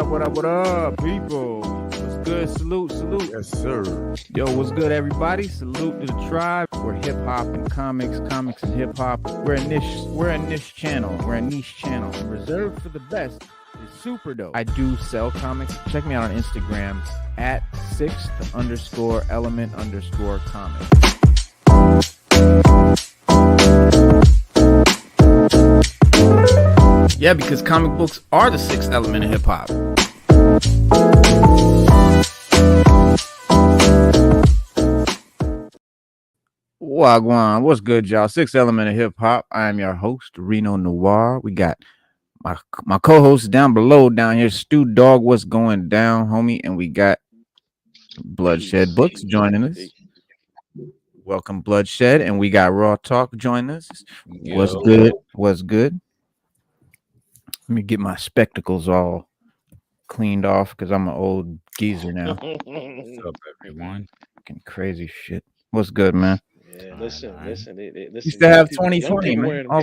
What up, people? What's good? Salute. Yes, sir. Yo, what's good, everybody? Salute to the tribe. We're hip hop and comics and hip hop. We're a niche channel. And reserved for the best is super dope. I do sell comics. Check me out on Instagram at 6th_element_comics. Yeah, because comic books are the sixth element of hip hop. Wagwan, what's good, y'all? Sixth element of hip hop. I am your host, Reno Noir. We got my co-host down here, Stu Dog. What's going down, homie? And we got Bloodshed Books joining us. Welcome, Bloodshed. And we got Raw Talk joining us. What's good? Let me get my spectacles all cleaned off because I'm an old geezer now. What's up, everyone? Fucking crazy shit. What's good, man? Yeah, listen. Used to have 2020, man. Don't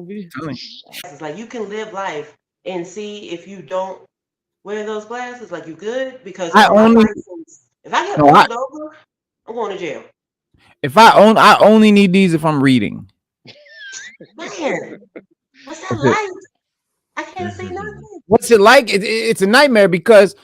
be. It's like you can live life and see if you don't wear those glasses, like you good, because if I get pulled over, I'm going to jail. I only need these if I'm reading. Man, what's that like? I can't see nothing. What's it like? It's a nightmare because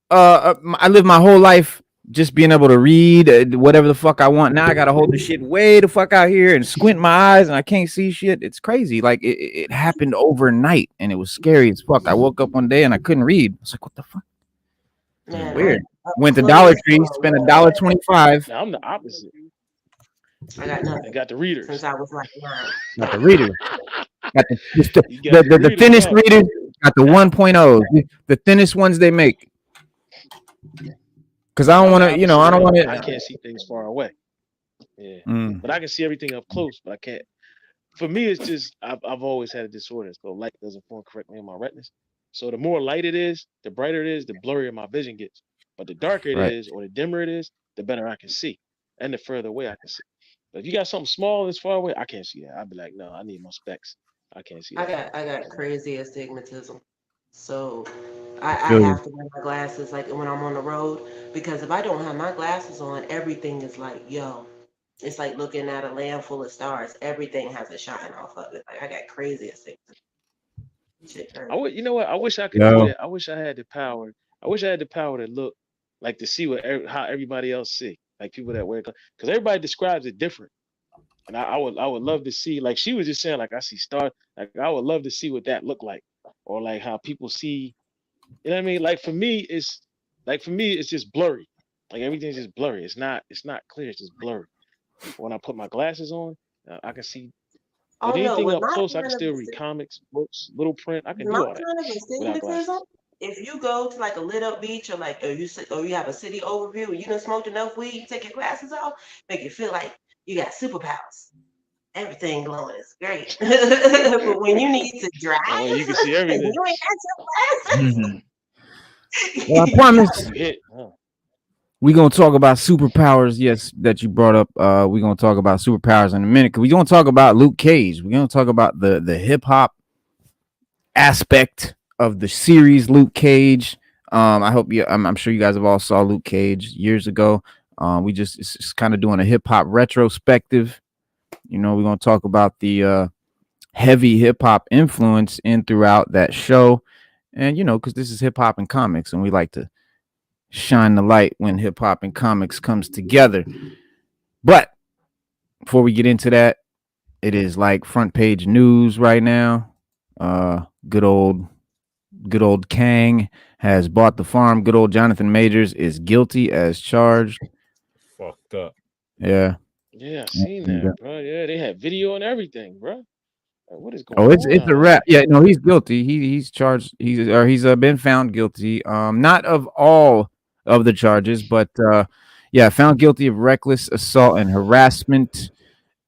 I live my whole life just being able to read whatever the fuck I want. Now I gotta hold the shit way the fuck out here and squint my eyes and I can't see shit. It's crazy. Like it happened overnight and it was scary as fuck. I woke up one day and I couldn't read. I was like, what the fuck? Man, weird. Went to Dollar Tree, spent $1.25. Now I'm the opposite. I got nothing. I got the readers. Since I was like 9. Got the reader. Got the thinnest readers. Got the 1.0s. The thinnest ones they make. Because I don't want to, I can't see things far away. Yeah. But I can see everything up close, but I can't. For me, it's just, I've always had a disorder. So light doesn't form correctly in my retinas. So the more light it is, the brighter it is, the blurrier my vision gets. But the darker it is, or the dimmer it is, the better I can see. And the further away I can see. But if you got something small that's far away, I can't see that. I'd be like, no, I need more specs. I can't see that. I got crazy astigmatism. So I have to wear my glasses like when I'm on the road, because if I don't have my glasses on, everything is like, it's like looking at a land full of stars. Everything has a shine off of it. Like I got crazy astigmatism. You know what? I wish I could do that. I wish I had the power. I wish I had the power to look, like to see how everybody else see. Like people that wear, because everybody describes it different. And I would love to see, like she was just saying, like I see stars. Like I would love to see what that looked like, or like how people see. You know what I mean? Like for me, it's just blurry. Like everything's just blurry. It's not clear. It's just blurry. When I put my glasses on, I can see. But anything up close, I can still read comics, books, little print. I can do all that. If you go to like a lit up beach or you have a city overview and you done smoked enough weed, you take your glasses off, make you feel like you got superpowers. Everything glowing is great. But when you need to drive, you can see everything. You ain't got your glasses. Well, I promise we're gonna talk about superpowers. Yes, that you brought up. We're gonna talk about superpowers in a minute. We're gonna talk about Luke Cage. We're gonna talk about the hip hop aspect of the series Luke Cage. I'm sure you guys have all saw Luke Cage years ago. It's kind of doing a hip hop retrospective. We're gonna talk about the heavy hip hop influence in throughout that show, and because this is hip hop and comics, and we like to shine the light when hip hop and comics comes together. But before we get into that, it is like front page news right now. Good old Kang has bought the farm. Good old Jonathan Majors is guilty as charged. Fucked up. Yeah. Yeah, I seen that, bro. Yeah, they had video and everything, bro. Like, what is going on? It's a wrap. Yeah, no, he's guilty. He's charged. He's been found guilty. Not of all of the charges, but found guilty of reckless assault and harassment.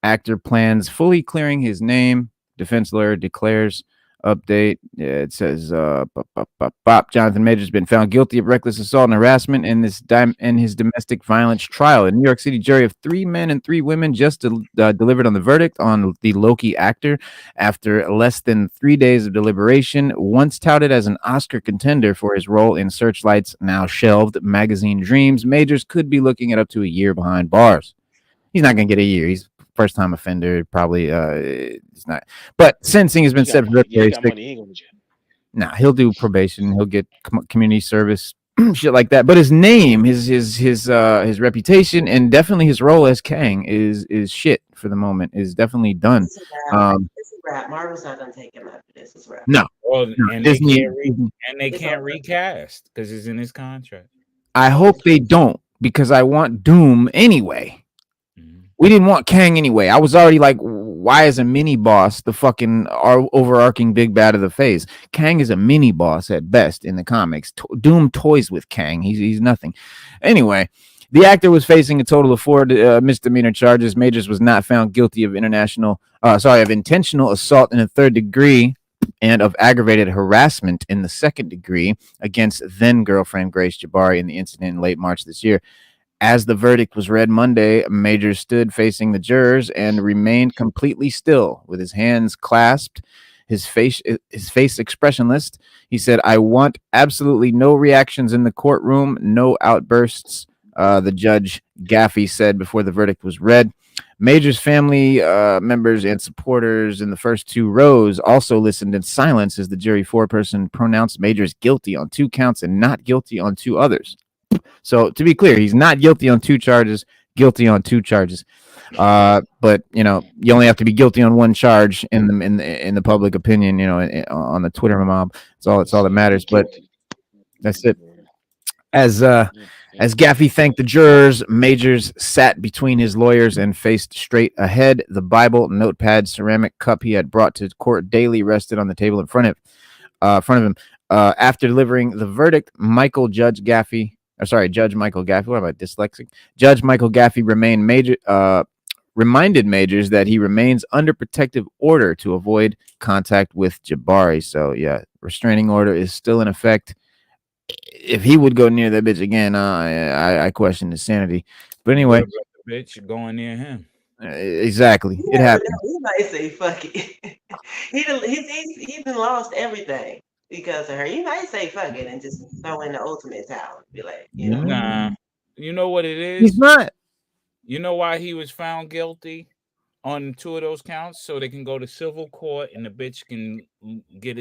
Actor plans fully clearing his name. Defense lawyer declares. Update. Yeah, it says Jonathan Majors has been found guilty of reckless assault and harassment in his domestic violence trial. A New York City jury of 3 men and 3 women just delivered on the verdict on the Loki actor after less than 3 days of deliberation. Once touted as an Oscar contender for his role in Searchlight's now shelved magazine Dreams, Majors could be looking at up to a year behind bars. He's not going to get a year. He's first time offender. Probably it's not. But sentencing has been set for Yeah, he February got 6th. money. He ain't going to jail. Nah, he'll do probation. He'll get community service, shit like that. But his name, his reputation, and definitely his role as Kang is shit for the moment. Is definitely done. It's a wrap. Marvel's not gonna take him after this. It's a wrap. No. Well, No, and Disney, they can't recast because it's in his contract. I hope they don't because I want Doom anyway. We didn't want Kang anyway. I was already like, why is a mini boss the fucking overarching big bad of the phase? Kang is a mini boss at best in the comics. Doom toys with Kang. He's nothing. Anyway, the actor was facing a total of 4 misdemeanor charges. Majors was not found guilty of intentional assault in the 3rd degree and of aggravated harassment in the 2nd degree against then girlfriend Grace Jabari in the incident in late March this year. As the verdict was read Monday, Majors stood facing the jurors and remained completely still with his hands clasped, his face expressionless. He said, "I want absolutely no reactions in the courtroom, no outbursts," the judge Gaffey said before the verdict was read. Majors' family members and supporters in the first 2 rows also listened in silence as the jury foreperson pronounced Majors guilty on 2 counts and not guilty on 2 others. So to be clear, he's not guilty on 2 charges, guilty on 2 charges. But you know, you only have to be guilty on 1 charge in the public opinion. You know, on the Twitter mob. It's all that matters. But that's it. As Gaffey thanked the jurors, Majors sat between his lawyers and faced straight ahead. The Bible, notepad, ceramic cup he had brought to court daily rested on the table in front of him. After delivering the verdict, Judge Michael Gaffey. What am I dyslexic? Judge Michael Gaffey reminded Majors that he remains under protective order to avoid contact with Jabari. So yeah, restraining order is still in effect. If he would go near that bitch again, I question his sanity. But anyway, the bitch going near him. Exactly, it happened. He might say fuck it. He done lost everything because of her. You might say fuck it and just throw in the ultimate towel. Be like, you know. Nah. You know what it is? He's not. You know why he was found guilty on 2 of those counts? So they can go to civil court and the bitch can get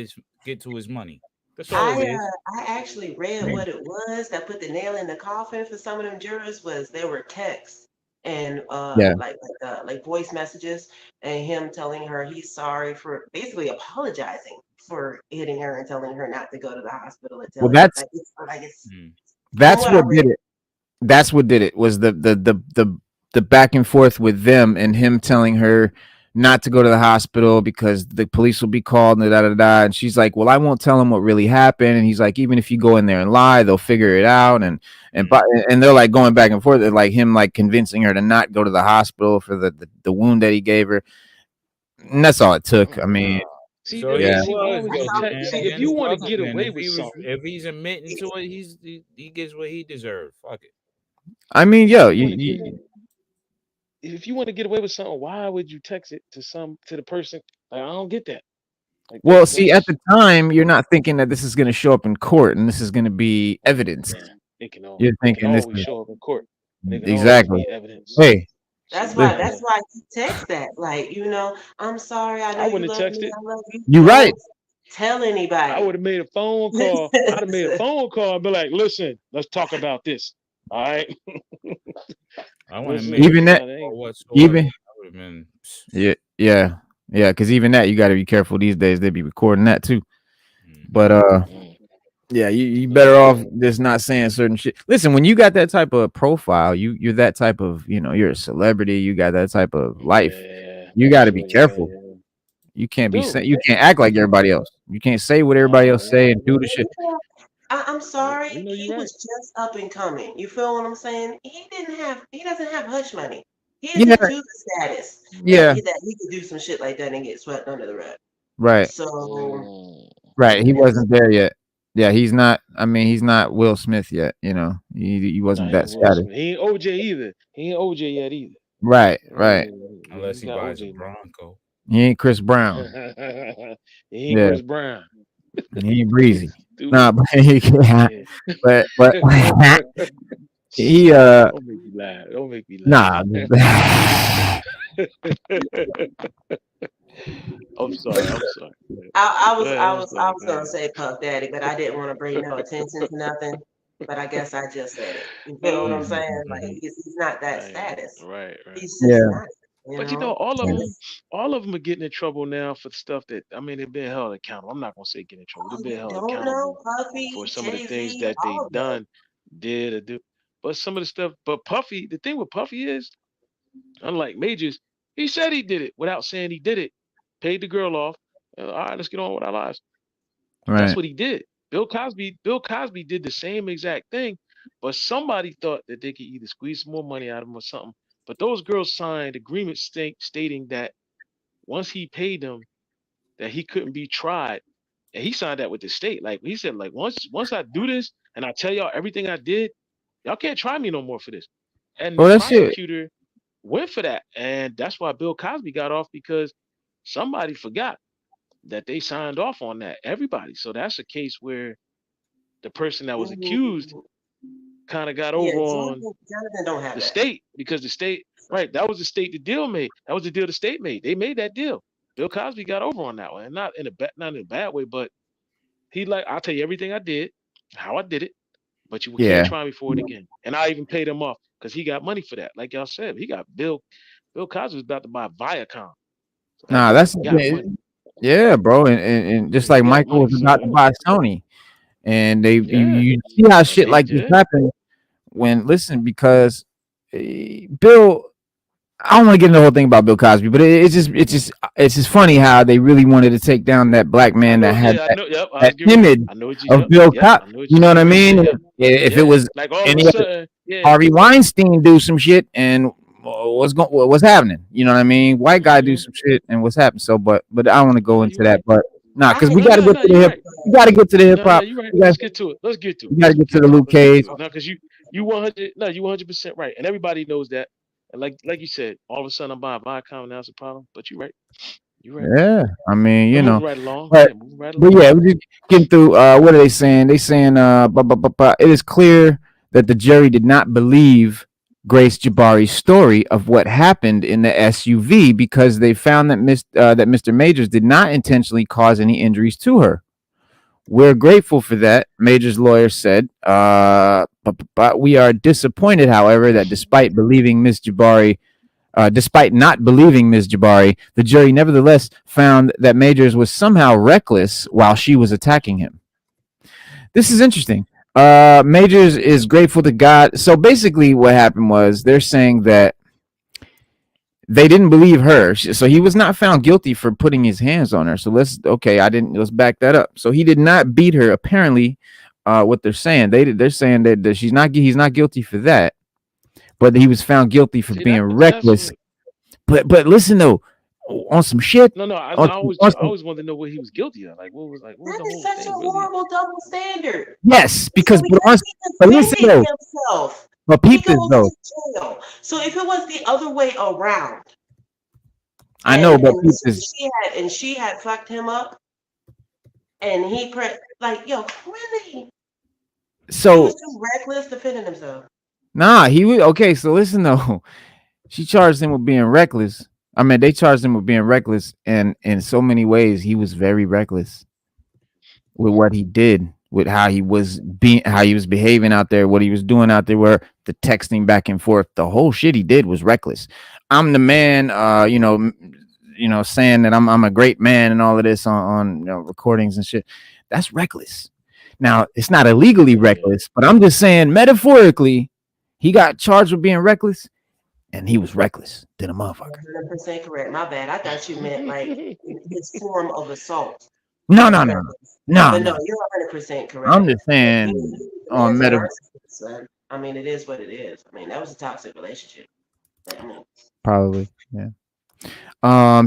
to his money. That's all it is. I actually read what it was that put the nail in the coffin for some of them jurors was there were texts and like voice messages and him telling her he's sorry for basically apologizing for hitting her and telling her not to go to the hospital. Well, that's what did it. That's what did it. Was the back and forth with them and him telling her not to go to the hospital because the police will be called and and she's like, well, I won't tell them what really happened. And he's like, even if you go in there and lie, they'll figure it out. And they're like going back and forth, like him like convincing her to not go to the hospital for the wound that he gave her. And that's all it took. I mean, if you want to get away with something, if he's admitting to it, he gets what he deserves. Fuck it. I mean, if you want to get away with something, why would you text it to the person? Like, I don't get that. Like, well, see, at the time, you're not thinking that this is going to show up in court and this is going to be evidence. You're thinking this will show up in court. Exactly. Evidence. Hey, that's why you text that. Like, you know, I'm sorry. I wouldn't have texted. You're right. Tell anybody. I would have made a phone call. I'd have made a phone call and be like, listen, let's talk about this. All right. I want to even that. Yeah. Because even that, you got to be careful these days. They be recording that too. But yeah, you better off just not saying certain shit. Listen, when you got that type of profile, you're that type of, you're a celebrity. You got that type of life. You got to be careful. You can't you can't act like everybody else. You can't say what everybody else say and do the shit. I'm sorry. He was just up and coming. You feel what I'm saying? He doesn't have hush money. He isn't to the status. Yeah. That he could do some shit like that and get swept under the rug. Right. So Right. He it's wasn't there yet. Yeah, he's not. I mean, he's not Will Smith yet. You know, he Nah, wasn't he that ain't Will status. Smith. He ain't OJ either. He ain't OJ yet either. Right. Right. Yeah, Unless he he got buys a OJ Bronco. He ain't Chris Brown. he ain't Yeah, Chris Brown. he ain't breezy. Stupid. Nah, but he can't. Yeah. But he Don't make me laugh. Don't make me nah. laugh. I'm sorry. I'm sorry. I I'm was I sorry. was Go gonna ahead. say Puff Daddy, but I didn't want to bring no attention to nothing. But I guess I just said it. You feel what I'm saying? Like he's not that status. Right. He's just Yeah. not. You But know. all of them are getting in trouble now for stuff that I mean they've been held accountable. I'm not gonna say get in trouble. They've Oh, been you held don't know accountable for Puffy, some of the Jay things Z, that they all of them. done, did or do. But some of the stuff, but Puffy, the thing with Puffy is, unlike Majors, he said he did it without saying he did it. Paid the girl off. All right, let's get on with our lives. That's Right. what he did. Bill Cosby did the same exact thing, but somebody thought that they could either squeeze some more money out of him or something. But those girls signed agreements stating that once he paid them, that he couldn't be tried. And he signed that with the state. Like he said, like once I do this and I tell y'all everything I did, y'all can't try me no more for this. And the Well, that shit. prosecutor went for that. And that's why Bill Cosby got off because somebody forgot that they signed off on that. Everybody. So that's a case where the person that was accused Mhm. kind of got Yeah, over on Jonathan don't have the that. state because the state, right? That was the state the deal made. That was the deal the state made. They made that deal. Bill Cosby got over on that one, and not in a bad way, but he like I'll tell you everything I did, how I did it, but you can't Yeah. try me for it again. And I even paid him off because he got money for that. Like y'all said, he got Bill Cosby was about to buy Viacom, so that Nah, dude that's got money. yeah, bro. And just Yeah, he like got Michael money. was about to So buy Sony, and yeah, you see how and shit they like this did. happen when listen because Bill. I don't want to get into the whole thing about Bill Cosby, but it's just funny how they really wanted to take down that black I man that know. had Yeah, I know. Yep, I that was getting ready. image I know what you. of Bill Yep. Cosby. I know what You you know what I getting ready to say. mean? Yep. If it Yeah. was Like all of any a other sudden, yeah. Harvey Weinstein do some shit and what's happening? You know what I mean? White guy do Mm-hmm. some shit and what's happening? So, but I don't want to go No, you're into that. right. But nah, I because hate we No, got to no, get no, to the you're hip. right. We got to get to the hip No, no, hop. you're right. We got Let's get to it. Let's get to it. to Let's get to get the to it. Luke Let's get Cage. to it. Now, because you 100. No, you 100% right, and everybody knows that. And like you said, all of a sudden I'm buying Viacom now it's a problem. But you're right. You're right. Yeah, I mean, We're you know, moving right along. but Yeah, moving right but along. yeah, we just getting through. What are they saying? They saying it is clear that the jury did not believe Grace Jabari's story of what happened in the SUV because they found that that Mr. Majors did not intentionally cause any injuries to her. We're grateful for that, Major's lawyer said. But we are disappointed, however, that despite not believing Ms. Jabari, the jury nevertheless found that Majors was somehow reckless while she was attacking him. This is interesting. Majors is grateful to God. So basically, what happened was they're saying that they didn't believe her. So he was not found guilty for putting his hands on her. So let's back that up. So he did not beat her. Apparently, what they're saying, they're saying that he's not guilty for that, but he was found guilty for See, being that's reckless. what. But listen though, on some shit, No, no. on I some always wanted to know what he was guilty of. What was That the is whole such a thing really? horrible double standard. yes, So because he but listen defended though, himself, but he peep this goes though. to jail. So if it was the other way around, I know, but peep this. she had fucked him up, and like yo, really, he was So too reckless defending himself. nah, he was okay. So listen though, she charged him with being reckless. I mean, they charged him with being reckless, and in so many ways, he was very reckless with what he did, with how he was behaving out there, what he was doing out there, where the texting back and forth, the whole shit he did was reckless. I'm the man, saying that I'm a great man and all of this on recordings and shit. That's reckless. Now it's not illegally Yeah. reckless, but I'm just saying metaphorically, he got charged with being reckless, and he was reckless than a motherfucker. 100% correct. My bad. I thought you meant like his form of assault. He No, was no, no, reckless. no, But no. no, you're 100% I'm correct. just saying The on man's a meta. narcissist, son. I mean, it is what it is. I mean, that was a toxic relationship. I mean, Probably, yeah.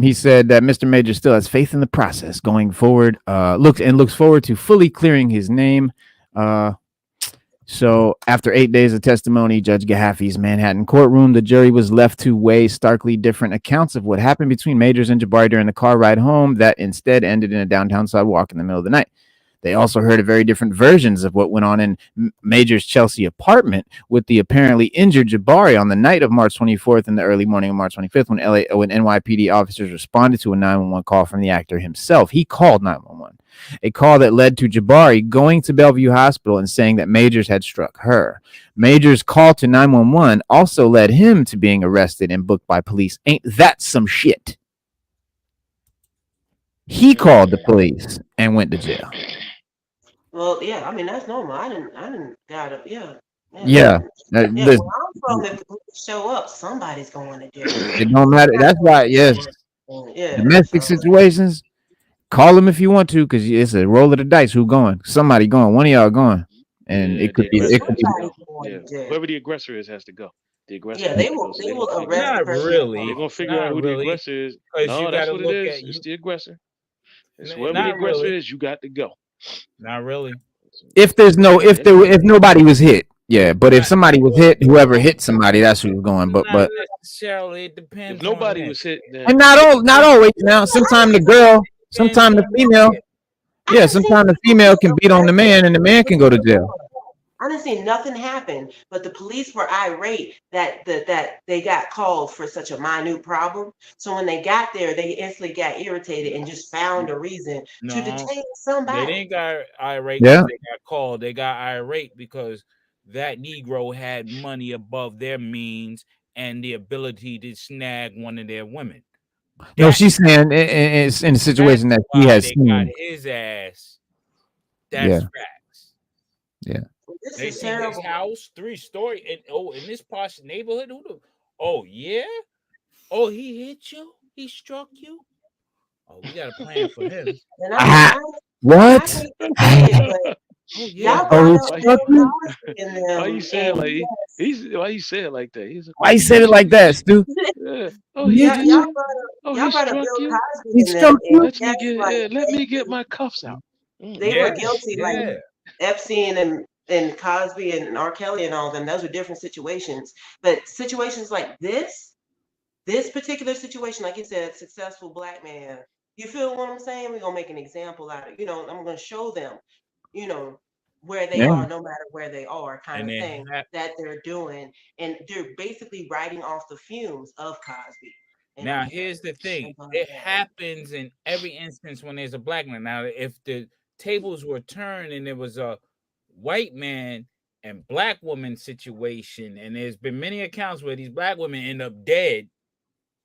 He said that Mr. Major still has faith in the process going forward. Looks forward to fully clearing his name. So after 8 days of testimony, Judge Gahaffey's Manhattan courtroom, the jury was left to weigh starkly different accounts of what happened between Majors and Jabari during the car ride home that instead ended in a downtown sidewalk in the middle of the night. They also heard very different versions of what went on in Major's Chelsea apartment with the apparently injured Jabari on the night of March 24th and the early morning of March 25th when NYPD officers responded to a 911 call from the actor himself. He called 911, a call that led to Jabari going to Bellevue Hospital and saying that Majors had struck her. Majors' call to 911 also led him to being arrested and booked by police. Ain't that some shit? He called the police and went to jail. Well, yeah, I mean that's normal. I didn't got it. Yeah. Yeah. Where I'm from, if the police show up, somebody's going to jail. It don't matter. That's why, yes. Yeah. Domestic situations, call them if you want to, because it's a roll of the dice. Who going? Somebody going. One of y'all going. And it could be. Whoever the aggressor is has to go. The aggressor. Yeah, they will arrest. Not really. They're gonna figure out who the aggressor is. No, that's what it is. It's the aggressor. It's whoever the aggressor is, you got to go. Not really. If nobody was hit, yeah. But if somebody was hit, whoever hit somebody, that's who's going. But necessarily, it depends. If nobody was hit, then... and not always. Now, sometimes the girl, sometimes the female, yeah. Sometimes the female can beat on the man, and the man can go to jail. I didn't see nothing happen, but the police were irate that they got called for such a minute problem. So when they got there, they instantly got irritated and just found a reason to detain somebody. They didn't got irate because they got called. They got irate because that Negro had money above their means and the ability to snag one of their women. No, she's saying it's in a situation that he has seen. Got his ass. That's facts. Yeah. They see his house, 3-story, and in this posh neighborhood. Yeah? Oh, he hit you? He struck you? Oh, we got a plan for him. What? Why you saying like why you say it like that? Why you said it like that, Stu? Y'all brought up Bill Cosby. He struck you. Let me get my cuffs out. They were guilty, like Epstein and Cosby and R. Kelly and all of them. Those are different situations. But situations like this particular situation, like you said, successful black man, you feel what I'm saying? We're going to make an example out of it. I'm going to show them, where they are, no matter where they are, kind of thing that they're doing. And they're basically riding off the fumes of Cosby. Now, here's the thing. It happens in every instance when there's a black man. Now, if the tables were turned and there was a white man and black woman situation, and there's been many accounts where these black women end up dead,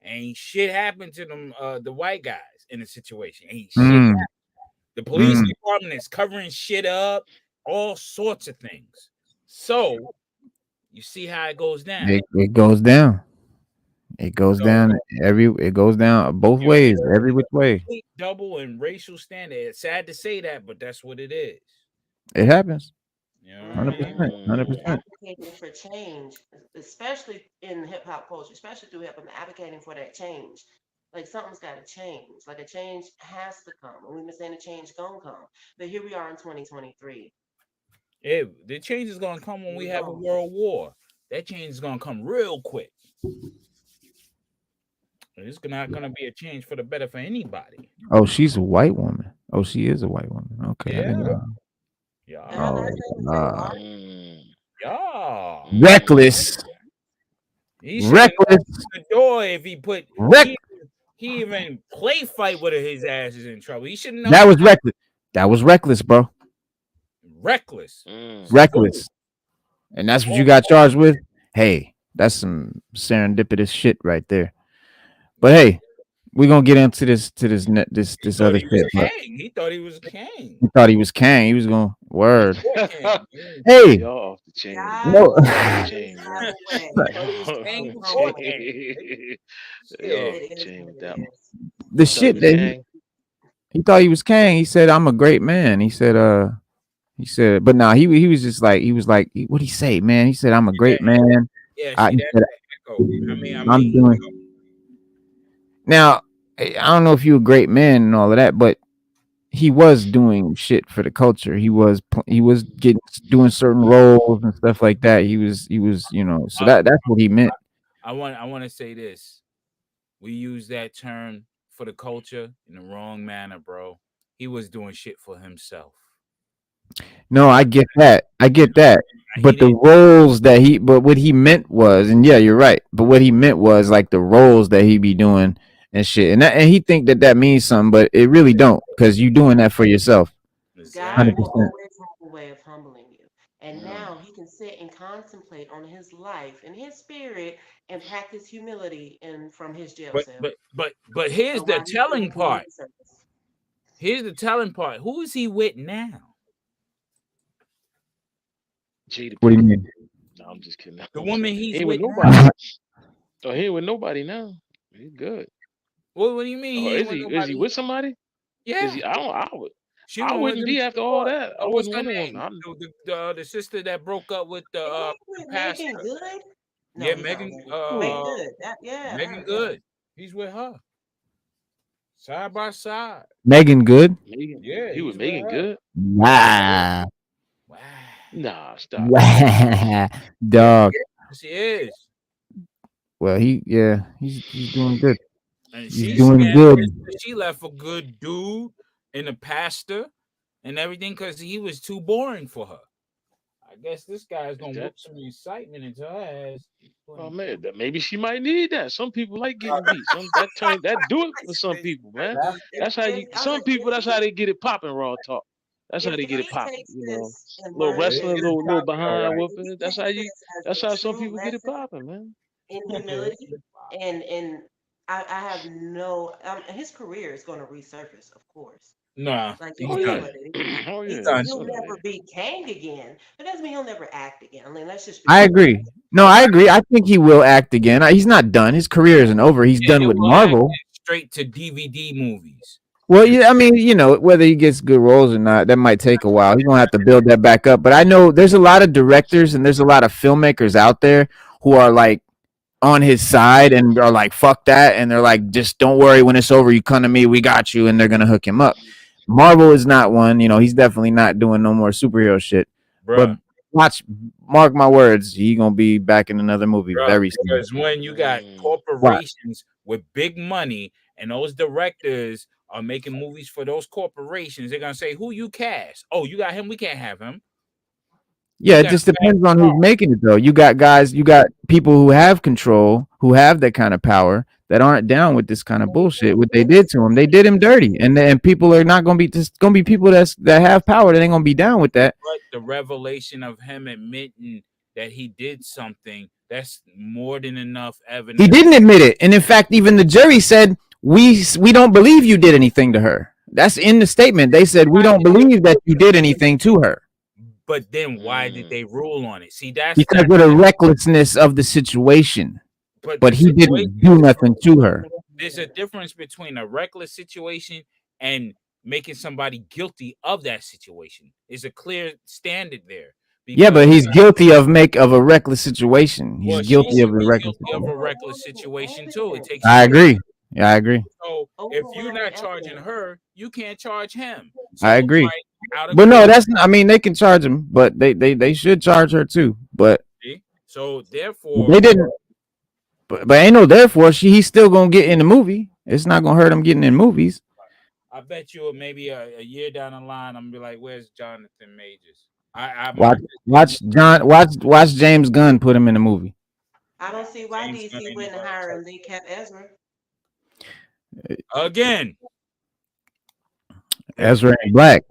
ain't shit happened to them, the white guys in the situation. Ain't shit happened. The police department is covering shit up, all sorts of things. So you see how it goes down. It goes down. It goes down. It goes down both ways, every which way. Double and racial standard. It's sad to say that, but that's what it is. It happens. 100%. Advocating for change, especially in hip hop culture, especially through hip hop, advocating for that change. Like something's got to change. Like a change has to come. And we've been saying a change gonna come. But here we are in 2023. Yeah, the change is gonna come when we have a world war. That change is gonna come real quick. It's not gonna be a change for the better for anybody. Oh, she's a white woman. Oh, she is a white woman. Okay. Reckless. He reckless. The door if he put he even play fight with her, his ass is in trouble. He shouldn't know. That was reckless. That was reckless, bro. Reckless. Reckless. And that's what you got charged with? Hey, that's some serendipitous shit right there. But hey, we're gonna get into this other shit. He thought he was king. He thought he was king. He was gonna word. Hey, y'all off the chain. No. The shit that he thought he was king. He said, "I'm a great man." He said, but now he was just like what he say, man? He said, "I'm a great man." Yeah, I'm doing. Now, I don't know if you're a great man and all of that, but he was doing shit for the culture. He was getting doing certain roles and stuff like that. He was so that's what he meant. I want to say this. We use that term for the culture in the wrong manner, bro. He was doing shit for himself. No, I get that. I get that. But the roles that but what he meant was, and yeah, you're right. But what he meant was like the roles that he be doing and shit, and he think that means something, but it really don't, because you doing that for yourself. God will 100%. always have a way of humbling you. And now he can sit and contemplate on his life and his spirit and practice humility and from his jail cell. But here's the telling part. Here's the telling part. Who is he with now? What do you mean? No, I'm just kidding. The woman he's with with nobody. now. Oh, he ain't with nobody now. He's good. What do you mean? Is he with somebody? Yeah. Is he? I wouldn't be after all that. I What's wouldn't her want a name? woman. The sister that broke up with the pastor. Megan Good? No, Yeah, he's Megan. Megan Good. Megan Good. He's with her. Side by side. Megan Good? Yeah, he was Megan Good. Wow. Nah, stop. Wow. Dog. Yes, he is. Well, he's doing good. And He's doing good. She left a good dude and a pastor and everything because he was too boring for her. I guess this guy's gonna whip some excitement into her ass. Oh man, maybe she might need that. Some people like getting beat. That do it for some people, man. That's how you. Some people, that's how they get it popping. Raw talk. That's how they get it popping. Little wrestling, little behind whooping. That's how some people get it popping, man. In humility, and I have no. His career is going to resurface, of course. Nah. Like Oh yeah. He'll never be Kang again. But doesn't mean he'll never act again. I mean, let's just. I agree. No, I agree. I think he will act again. He's not done. His career isn't over. He's done with Marvel. Straight to DVD movies. Well, yeah, I mean, whether he gets good roles or not, that might take a while. He's gonna have to build that back up. But I know there's a lot of directors and there's a lot of filmmakers out there who are like on his side and are like, fuck that, and they're like, just don't worry, when it's over, you come to me, we got you, and they're gonna hook him up. Marvel is not one. He's definitely not doing no more superhero shit. Bruh. But mark my words, he gonna be back in another movie very soon. Because when you got corporations with big money and those directors are making movies for those corporations, they're gonna say, who you cast? Oh, you got him, we can't have him. Yeah, it just depends on who's making it, though. You got people who have control, who have that kind of power, that aren't down with this kind of bullshit. What they did to him, they did him dirty, and people are not gonna be just gonna be people that have power that ain't gonna be down with that. But the revelation of him admitting that he did something, that's more than enough evidence. He didn't admit it, and in fact, even the jury said we don't believe you did anything to her. That's in the statement. They said we don't believe that you did anything to her. But then why did they rule on it? See, that's because of the recklessness of the situation. But he didn't do nothing to her. There's a difference between a reckless situation and making somebody guilty of that situation. There's a clear standard there. Yeah, but he's guilty of a reckless situation. He's guilty of a reckless situation too. It takes. I agree. Yeah, I agree. So if you're not charging her, you can't charge him. So I agree. But no, that's not, I mean, they can charge him, but they should charge her too. But so therefore they didn't. But ain't no therefore. He's still gonna get in the movie. It's not gonna hurt him getting in movies. I bet you maybe a year down the line, I'm gonna be like, "Where's Jonathan Majors?" Watch James Gunn put him in the movie. I don't see why DC wouldn't hire him. They kept Ezra. Again. Ezra ain't black.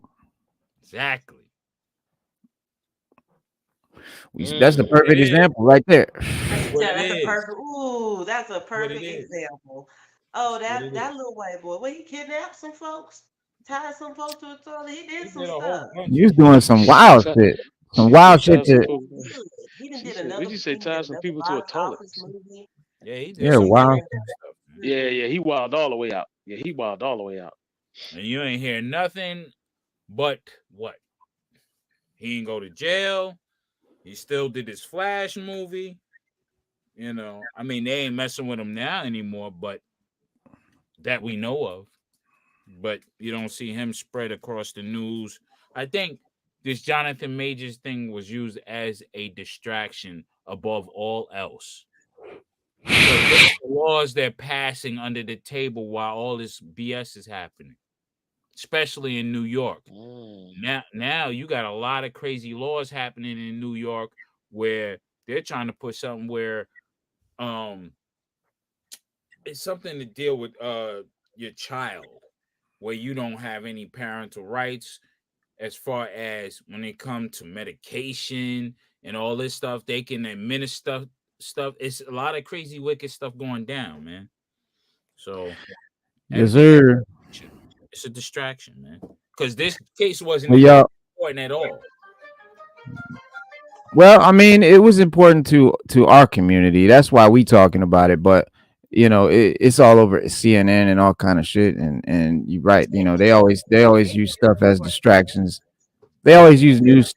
Exactly. That's the perfect example right there. That's a perfect. Ooh, that's a perfect example. Oh, that little white boy. Well, he kidnapped some folks, tied some folks to a toilet. He did some stuff. He was doing some wild shit. Some wild shit. He did another. Did you say tie some people to a toilet? Yeah, he did. Yeah, wild. Yeah, he wild all the way out. Yeah, he wild all the way out. And you ain't hear nothing but what? He didn't go to jail. He still did his Flash movie. I mean, they ain't messing with him now anymore, but that we know of, but you don't see him spread across the news. I think this Jonathan Majors thing was used as a distraction above all else. Because look at the laws they're passing under the table while all this BS is happening, especially in New York. Now you got a lot of crazy laws happening in New York where they're trying to put something where um it's something to deal with your child, where you don't have any parental rights as far as when it comes to medication and all this stuff. They can administer stuff. It's a lot of crazy wicked stuff going down, man. So Yes, everything is sir. it's a distraction, man. Because this case wasn't Well, even y'all. important at all. Well, I mean, it was important to our community. That's why we talking about it. But it's all over CNN and all kind of shit. And you're right. They always use stuff as distractions. They always use news.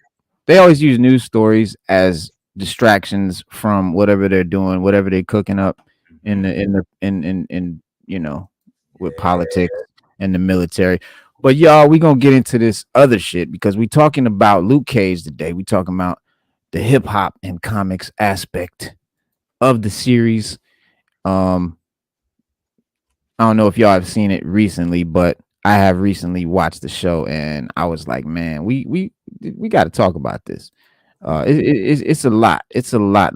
They always use news stories as distractions from whatever they're doing, whatever they're cooking up in with politics and the military. But y'all, we gonna get into this other shit because we talking about Luke Cage today. We talking about the hip hop and comics aspect of the series. Um, I don't know if y'all have seen it recently, but I have recently watched the show, and I was like, man, we got to talk about this. It's a lot. It's a lot.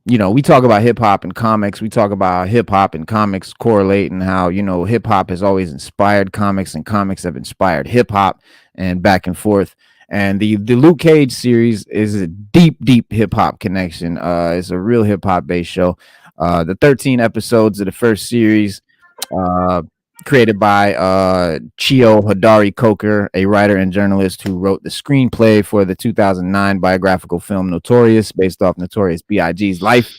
We talk about hip hop and comics. We talk about hip hop and comics correlate and how, hip hop has always inspired comics and comics have inspired hip hop and back and forth. And the Luke Cage series is a deep hip hop connection. It's a real hip hop based show. The 13 episodes of the first series, uh, created by Chio Hodari Coker, a writer and journalist who wrote the screenplay for the 2009 biographical film Notorious, based off Notorious B.I.G.'s life.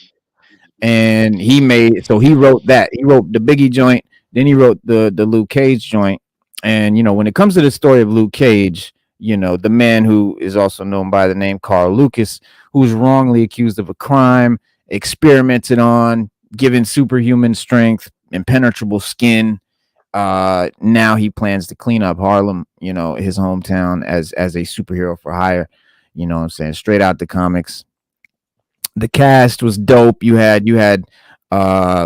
And he wrote that. He wrote the Biggie joint, then he wrote the Luke Cage joint. And when it comes to the story of Luke Cage, the man who is also known by the name Carl Lucas, who's wrongly accused of a crime, experimented on, given superhuman strength, impenetrable skin. Now he plans to clean up Harlem, his hometown, as a superhero for hire. You know what I'm saying? Straight out the comics. The cast was dope. You had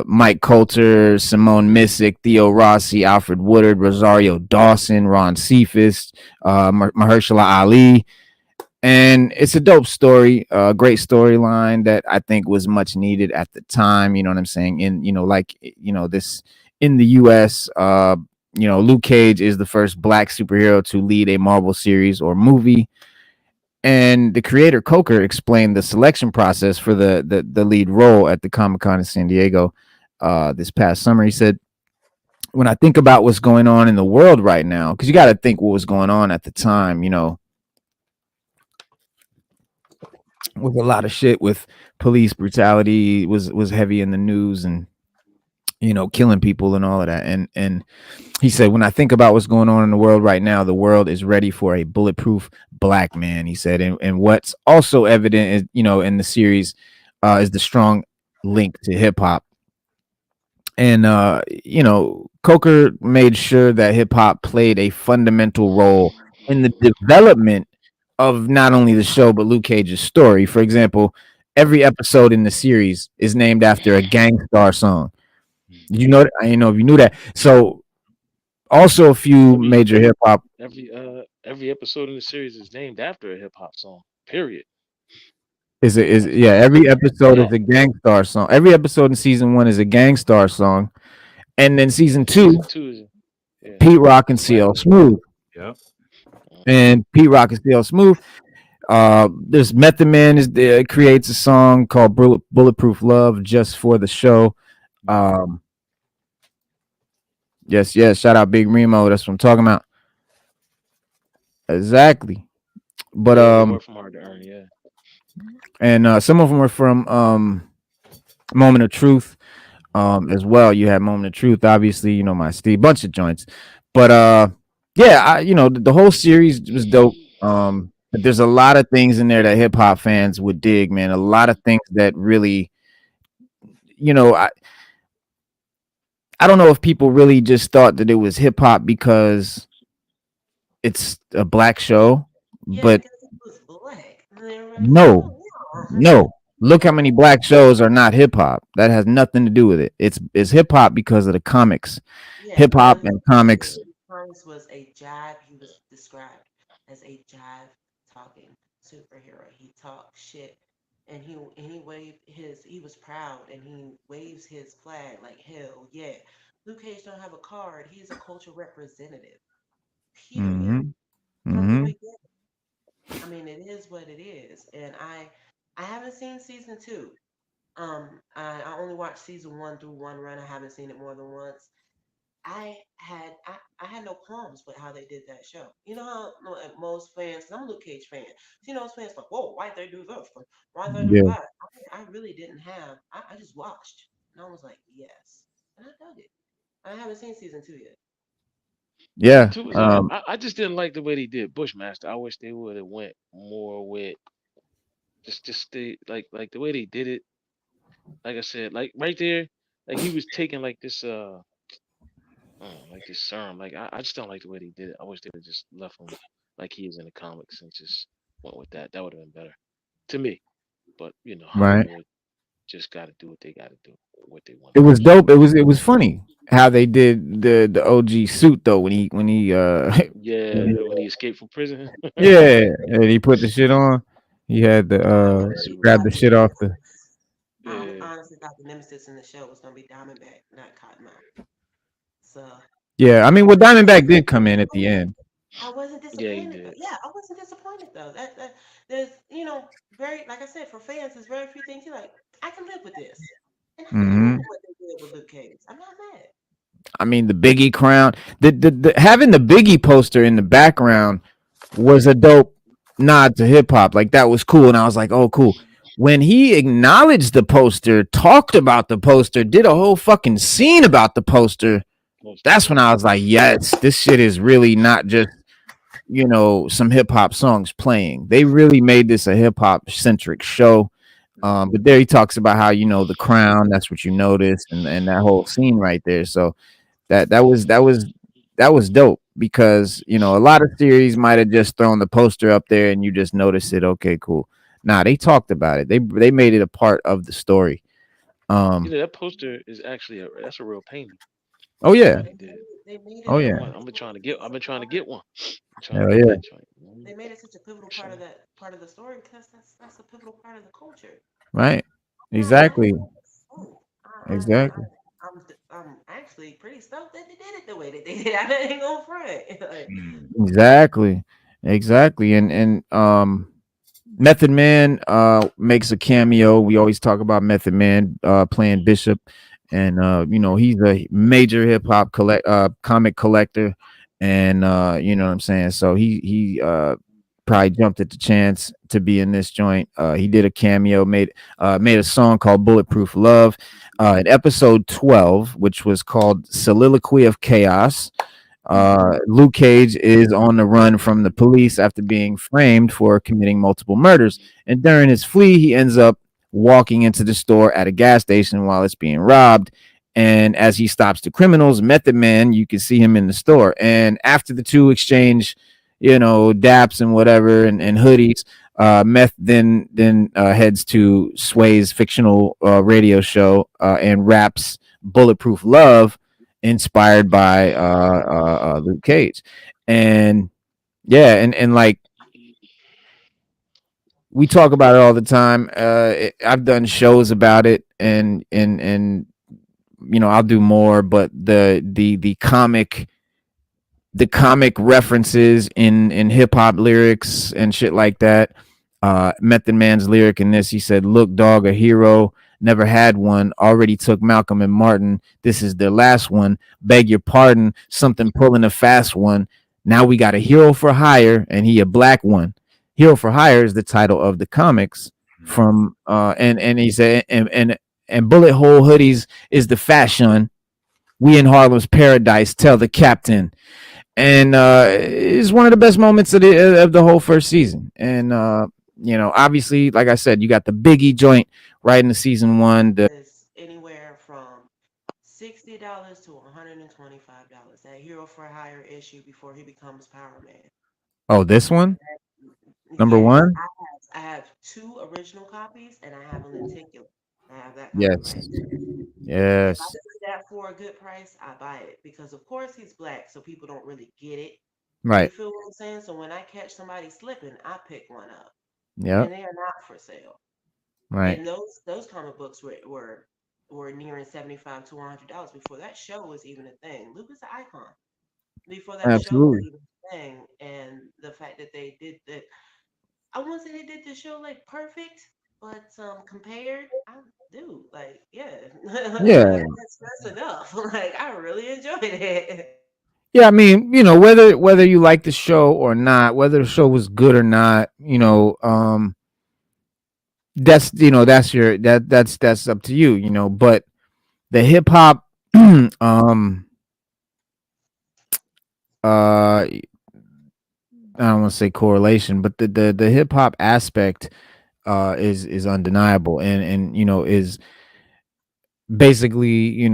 Mike Coulter, Simone Missick, Theo Rossi, Alfred Woodard, Rosario Dawson, Ron Cephas, Mahershala Ali. And it's a dope story, a great storyline that I think was much needed at the time. You know what I'm saying? This in the US, Luke Cage is the first black superhero to lead a Marvel series or movie. And the creator Coker explained the selection process for the lead role at the Comic-Con in San Diego this past summer. He said, when I think about what's going on in the world right now, because you got to think what was going on at the time, with a lot of shit with police brutality was heavy in the news and killing people and all of that. And he said, when I think about what's going on in the world right now, the world is ready for a bulletproof black man, he said. And what's also evident is, in the series, is the strong link to hip hop. And Coker made sure that hip hop played a fundamental role in the development of not only the show but Luke Cage's story. For example, every episode in the series is named after a Gangstarr song. Did you know that? I didn't know if you knew that. So, also a few major hip hop. Every episode in the series is named after a hip hop song. Period. Every episode is a Gangstarr song. Every episode in season 1 is a Gangstarr song, and then season 2 is Pete Rock and CL Smooth. Yep. And Pete Rock and CL Smooth. There's Method Man creates a song called Bulletproof Love just for the show. Yes. Shout out Big Remo. That's what I'm talking about. Exactly. But from Hard to Earn, yeah. And some of them are from Moment of Truth as well. You had Moment of Truth, obviously, my Steve, bunch of joints. But the whole series was dope. But there's a lot of things in there that hip hop fans would dig, man. A lot of things that really, I don't know if people really just thought that it was hip hop because it's a black show, Yeah, but because it was black. And everybody's like, no, oh, no. Look how many black shows are not hip hop. That has nothing to do with it. It's hip hop because of the comics. yeah, Hip hop and comics. Holmes was a jive. He was described as a jive talking superhero. He talked shit, and he waved his. He was proud, and he waves his flag like hell yeah. Luke Cage don't have a card. He's a culture representative. Period. Mm-hmm. From the Mm-hmm. beginning. I mean, it is what it is, and I haven't seen season two. I only watched season one through one run. I haven't seen it more than once. I had no qualms with how they did that show. You know how most fans, 'cause I'm a Luke Cage fan. You know, most fans like, whoa, why'd they do this? Why'd they do Yeah. that? I really didn't have. I just watched, and I was like, yes, and I dug it. I haven't seen season two yet. Season Yeah. two was alright. I just didn't like the way they did Bushmaster. I wish they would have went more with just the like the way they did it. Like I said, like right there, like he was taking like this like this serum. Like I just don't like the way they did it. I wish they would just left him like he is in the comics and just went with that. That would have been better to me. But you know, Right. Hollywood just got to do what they got to do, what they want It to do. was dope. It was funny how they did the OG suit though when he when Yeah, when he escaped from prison. yeah, and he put the shit on. He had the I The honestly suit was grab thought the the shit off the nemesis. I yeah, honestly thought the nemesis in the show was gonna be Diamondback, not Cottonmouth. So yeah. I mean, well, I Diamondback wasn't did come in at the disappointed. end. I wasn't yeah, he disappointed though. did. Yeah, I wasn't disappointed though. That there's very like I said for fans, there's very few things you like. I can live with this, and I can live Hmm. with what they did with Luke Cage. I'm not mad. I mean, the Biggie crown, the having the Biggie poster in the background was a dope nod to hip hop. Like that was cool, and I was like, oh, cool. When he acknowledged the poster, talked about the poster, did a whole fucking scene about the poster, Most that's when I was like, yes, this shit is really not just some hip hop songs playing. They really made this a hip hop centric show. But there he talks about how the crown. That's what you noticed, and that whole scene right there. So that was dope because a lot of series might have just thrown the poster up there and you just notice it. Okay, cool. Nah, they talked about it. They made it a part of the story. you Um. know that poster is actually that's a real painting Oh yeah. that he did. They made it Oh Yeah, yeah. a I've been trying to pivotal get part of one. I'm trying to Hell get yeah. that joint. they made it such a pivotal Show part of me. that part of the story because that's a pivotal part of the culture. Right. I'm not mad. Exactly. Oh, Exactly. I'm actually pretty stoked that they did it the way that they did. I ain't gonna front. Like, Exactly. Exactly. And Method Man makes a cameo. We always talk about Method Man playing Bishop, and he's a major hip hop comic collector, and you know what I'm saying. So he probably jumped at the chance to be in this joint. He did a cameo, made a song called "Bulletproof Love" in episode 12, which was called "Soliloquy of Chaos." Luke Cage is on the run from the police after being framed for committing multiple murders. And during his flee, he ends up walking into the store at a gas station while it's being robbed. And as he stops the criminals, Method Man, you can see him in the store. And after the two exchange, daps and whatever and hoodies, Meth then heads to Sway's fictional radio show and raps "Bulletproof Love," inspired by Luke Cage. And yeah, and like we talk about it all the time. I've done shows about it, and I'll do more. But the comic references in hip hop lyrics and shit like that. Method Man's lyric in this, he said, "Look, dog, a hero never had one. Already took Malcolm and Martin. This is their last one. Beg your pardon. Something pulling a fast one. Now we got a hero for hire, and he a black one. Hero for hire is the title of the comics from and he said and bullet hole hoodies is the fashion. We in Harlem's paradise. Tell the captain." And it's one of the best moments of the whole first season. And obviously, like I said, you got the Biggie joint right in the season one. The is anywhere from $60 to $125. That Hero for Hire issue before he becomes Power Man. Oh, this I have one, that. number Yes, one. I have two original copies, and I have a lenticular. I have that copy Yes, right there. If I yes, see that for a good price, I buy it because, of course, he's black, so people don't really get it. You right, feel what I'm saying? So when I catch somebody slipping, I pick one up, yep, and they are not for sale. right, And those comic books were nearing $75 to $100 before that show was even a thing. Luke is an icon before that show was absolutely. even a thing, and the fact that they did that, I won't say they did the show like perfect, but compared, I do like yeah, Yeah, that's enough. Like I really enjoyed it. yeah. I mean, whether you like the show or not, whether the show was good or not, that's your that's up to you, But the hip hop, um, I don't want to say correlation, but the hip hop aspect is undeniable, and is basically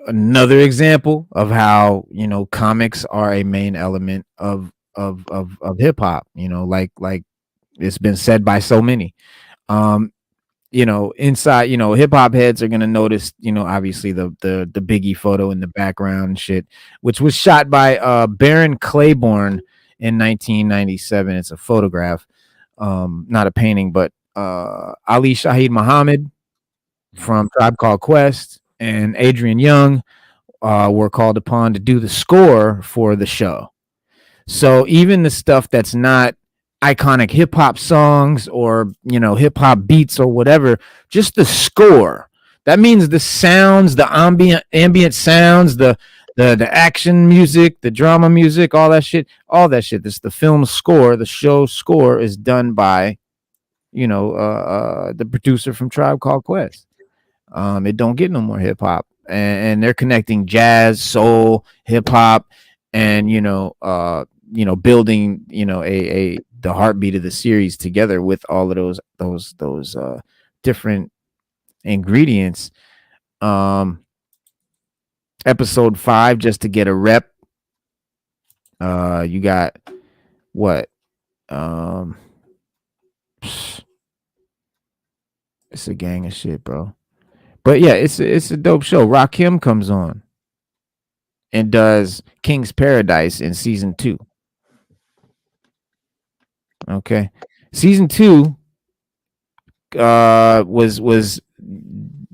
another example of how comics are a main element of hip hop. Like it's been said by so many. Um, inside, hip hop heads are gonna notice, obviously the Biggie photo in the background and shit, which was shot by Baron Claiborne in 1997. It's a photograph, not a painting, but Ali Shaheed Muhammad from Tribe Called Quest and Adrian Young were called upon to do the score for the show. So even the stuff that's not iconic hip hop songs or hip hop beats or whatever, just the score. That means the sounds, the ambient sounds, the action music, the drama music, all that shit. This the film score, the show score is done by the producer from Tribe Called Quest. It don't get no more hip hop, and they're connecting jazz, soul, hip hop, and building a the heartbeat of the series together with all of those different ingredients. Um, episode 5, just to get a rep. You got what? Um, it's a gang of shit, bro. But yeah, it's a dope show. Rakim comes on and does King's Paradise in season 2. Okay. Season 2 was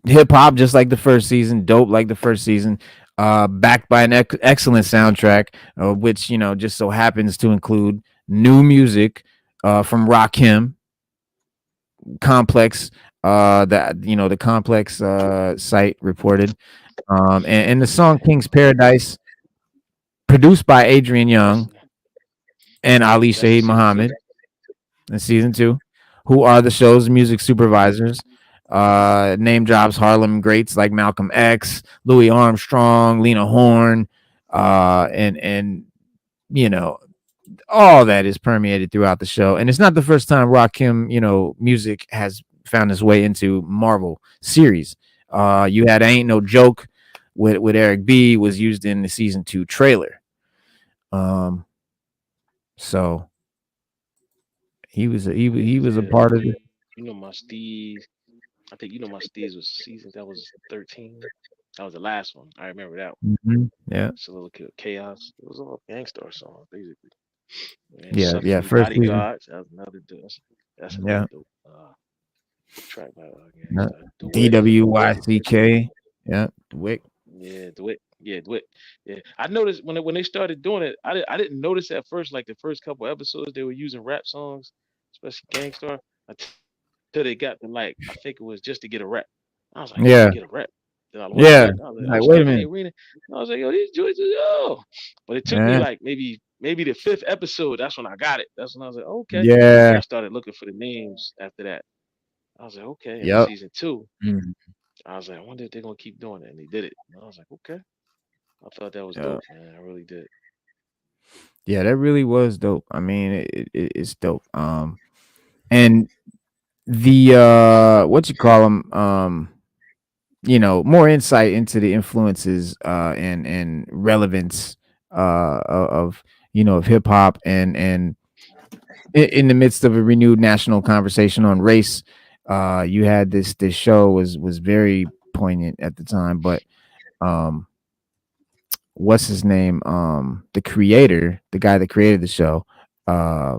hip hop just like the first season, dope like the first season, backed by an excellent soundtrack, which just so happens to include new music from Rakim, Complex, the Complex site reported, and the song King's Paradise, produced by Adrian That's Young and Ali that's in Shaheed season two. Muhammad in season 2, who are the show's music supervisors. Name drops Harlem greats like Malcolm X, Louis Armstrong, Lena Horne, and you know all that is permeated throughout the show. And it's not the first time Rakim, music has found its way into Marvel series. You had Ain't No Joke with Eric B was used in the season 2 trailer. So he was a Yeah, part of it. my Steez. I think my Steez was season that was 13. That was the last one. I remember that one. Yeah, It's a little chaos. It was all Gangstar song basically. And yeah. Shuffling First season. Bodyguards. That was that's another Yeah, dope track by yeah. Gangstar. DeWitt. DWYCK. Yeah, Wick. Yeah, DeWitt. Yeah, DeWitt. Yeah, I noticed when they started doing it. I didn't notice at first, like the first couple episodes, they were using rap songs, especially Gangstar, until they got to like I think it was just to get a rap. I was like, just to Yeah, get a rap. Then I went to yeah. look. I was like, oh, Like, wait a Stephanie minute. Arena. And I was like, yo, these joints is yo. But it took me Yeah, like maybe the fifth episode. That's when I got it. That's when I was like, okay. Then yeah. I started looking for the names after that. I was like, okay. And then Yep. season 2, Mhm. I was like, I wonder if they're gonna keep doing it. And they did it. And I was like, okay. I thought that was Yeah. dope, man. I really did. Yeah, that really was dope. I mean, it's dope. And the what you call them? more insight into the influences and relevance of of hip hop and in the midst of a renewed national conversation on race. You had this show was very poignant at the time, but um what's his name? The guy that created the show, uh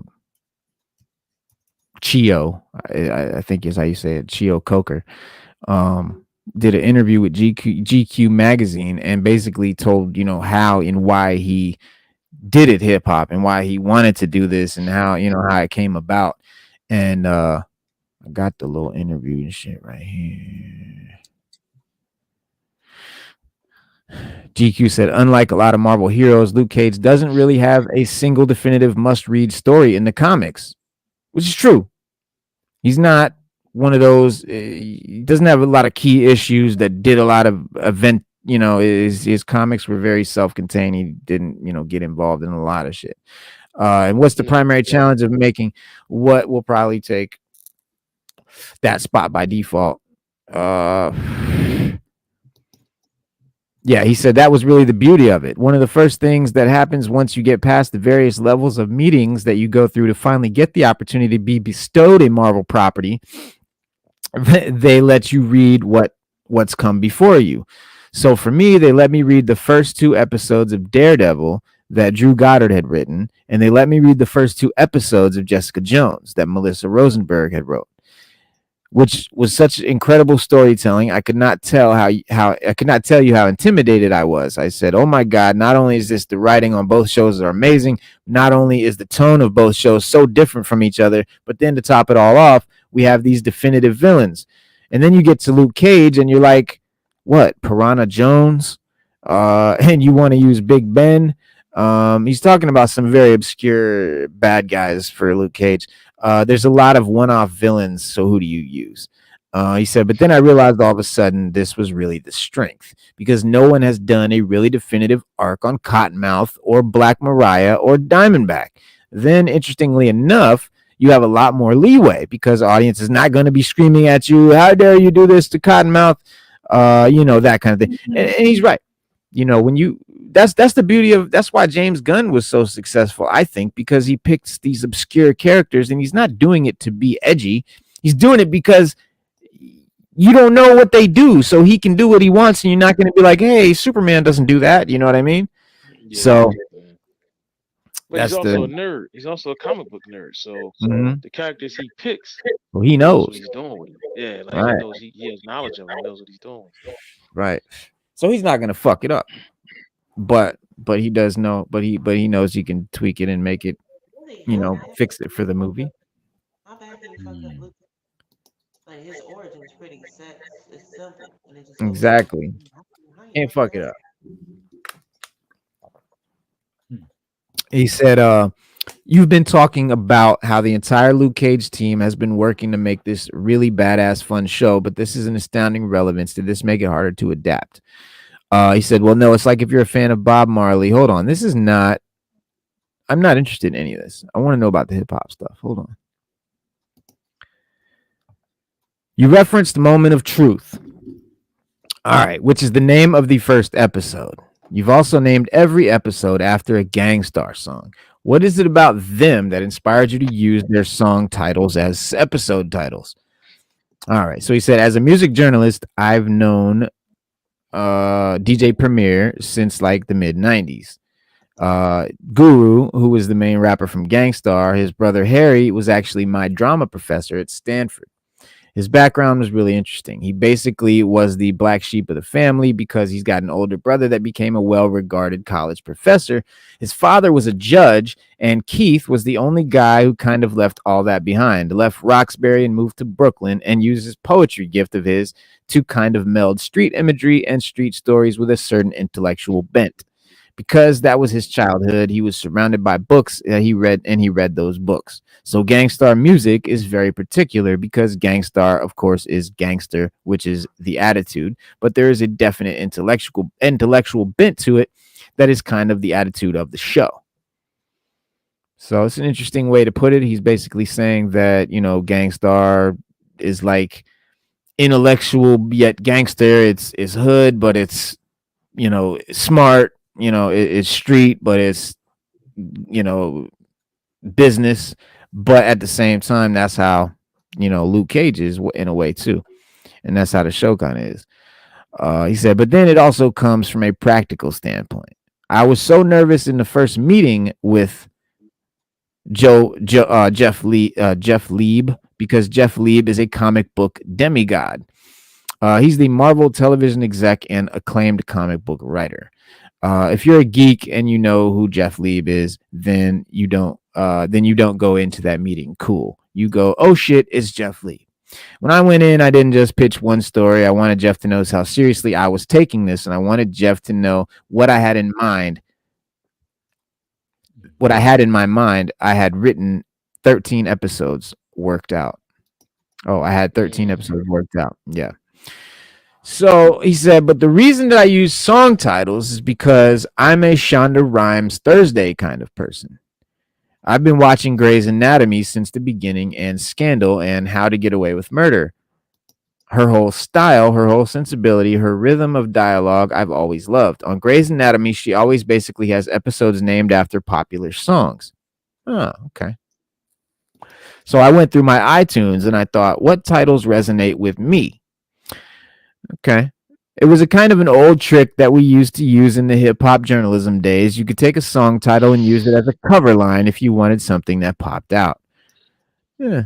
Chio, I think is how you say it, Chio Coker, did an interview with GQ magazine and basically told, how and why he did it hip hop and why he wanted to do this and how, how it came about. And I got the little interview and shit right here. GQ said, unlike a lot of Marvel heroes, Luke Cage doesn't really have a single definitive must-read story in the comics, which is true. He's not one of those. He doesn't have a lot of key issues that did a lot of event. His comics were very self-contained. He didn't, get involved in a lot of shit. And what's the primary challenge of making what will probably take that spot by default? Yeah, he said that was really the beauty of it. One of the first things that happens once you get past the various levels of meetings that you go through to finally get the opportunity to be bestowed a Marvel property, they let you read what's come before you. So for me, they let me read the first 2 episodes of Daredevil that Drew Goddard had written, and they let me read the first 2 episodes of Jessica Jones that Melissa Rosenberg had wrote, which was such incredible storytelling. I could not tell I could not tell you how intimidated I was. I said, "Oh my God! Not only is this the writing on both shows are amazing, not only is the tone of both shows so different from each other, but then to top it all off, we have these definitive villains." And then you get to Luke Cage, and you're like, "What? Piranha Jones?" And you want to use Big Ben. He's talking about some very obscure bad guys for Luke Cage. There's a lot of one-off villains, so who do you use? He said, but then I realized all of a sudden this was really the strength because no one has done a really definitive arc on Cottonmouth or Black Mariah or Diamondback. Then, interestingly enough, you have a lot more leeway because the audience is not going to be screaming at you, how dare you do this to Cottonmouth? That kind of thing. And he's right. When you that's the beauty of that's why James Gunn was so successful, I think, because he picks these obscure characters and he's not doing it to be edgy. He's doing it because you don't know what they do, so he can do what he wants, and you're not going to be like, "Hey, Superman doesn't do that." You know what I mean? Yeah, so, but he's also a nerd. He's also a comic book nerd. So the characters he picks, well, he knows what he's doing with them. Yeah, like right. He knows he has knowledge of them. He knows what he's doing. Right. So he's not going to fuck it up. But he does know, but he knows he can tweak it and make it, fix it for the movie. How bad can you fuck up Luke? Like his origin is pretty set. It's simple. And it just exactly. Can't fuck it up. He said, you've been talking about how the entire Luke Cage team has been working to make this really badass fun show, but this is an astounding relevance. Did this make it harder to adapt? He said, well, no, it's like if you're a fan of Bob Marley. Hold on. I'm not interested in any of this. I want to know about the hip hop stuff. Hold on. You referenced Moment of Truth. All right, which is the name of the first episode. You've also named every episode after a Gangstarr song. What is it about them that inspired you to use their song titles as episode titles? All right. So he said, as a music journalist, I've known DJ Premier since like the mid 90s. Guru, who was the main rapper from Gangstarr, his brother Harry was actually my drama professor at Stanford. His background was really interesting. He basically was the black sheep of the family because he's got an older brother that became a well-regarded college professor. His father was a judge, and Keith was the only guy who kind of left all that behind, left Roxbury and moved to Brooklyn and used his poetry gift of his to kind of meld street imagery and street stories with a certain intellectual bent. Because that was his childhood, he was surrounded by books that he read, and he read those books. So Gangstarr music is very particular because Gangstarr, of course, is gangster, which is the attitude, but there is a definite intellectual bent to it that is kind of the attitude of the show. So it's an interesting way to put it. He's basically saying that, Gangstarr is like intellectual yet gangster. It's hood, but it's smart. It's street, but it's you know business. But at the same time, that's how Luke Cage is in a way too, and that's how the show kind of is. He said, but then it also comes from a practical standpoint. I was so nervous in the first meeting with Jeff Lieb, because Jeff Lieb is a comic book demigod. He's the Marvel television exec and acclaimed comic book writer. If you're a geek and you know who Jeff Lieb is, then you don't go into that meeting cool. You go, oh shit, it's Jeff Lieb. When I went in, I didn't just pitch one story. I wanted Jeff to know how seriously I was taking this, and I wanted Jeff to know what I had in mind. What I had in my mind, I had written 13 episodes worked out. Oh, I had 13 episodes worked out. Yeah. So he said, but the reason that I use song titles is because I'm a Shonda Rhimes Thursday kind of person. I've been watching Grey's Anatomy since the beginning, and Scandal, and How to Get Away with Murder. Her whole style, her whole sensibility, her rhythm of dialogue, I've always loved. On Grey's Anatomy, she always basically has episodes named after popular songs. Oh, okay. So I went through my iTunes and I thought, what titles resonate with me? Okay. It was a kind of an old trick that we used to use in the hip hop journalism days. You could take a song title and use it as a cover line if you wanted something that popped out. Yeah.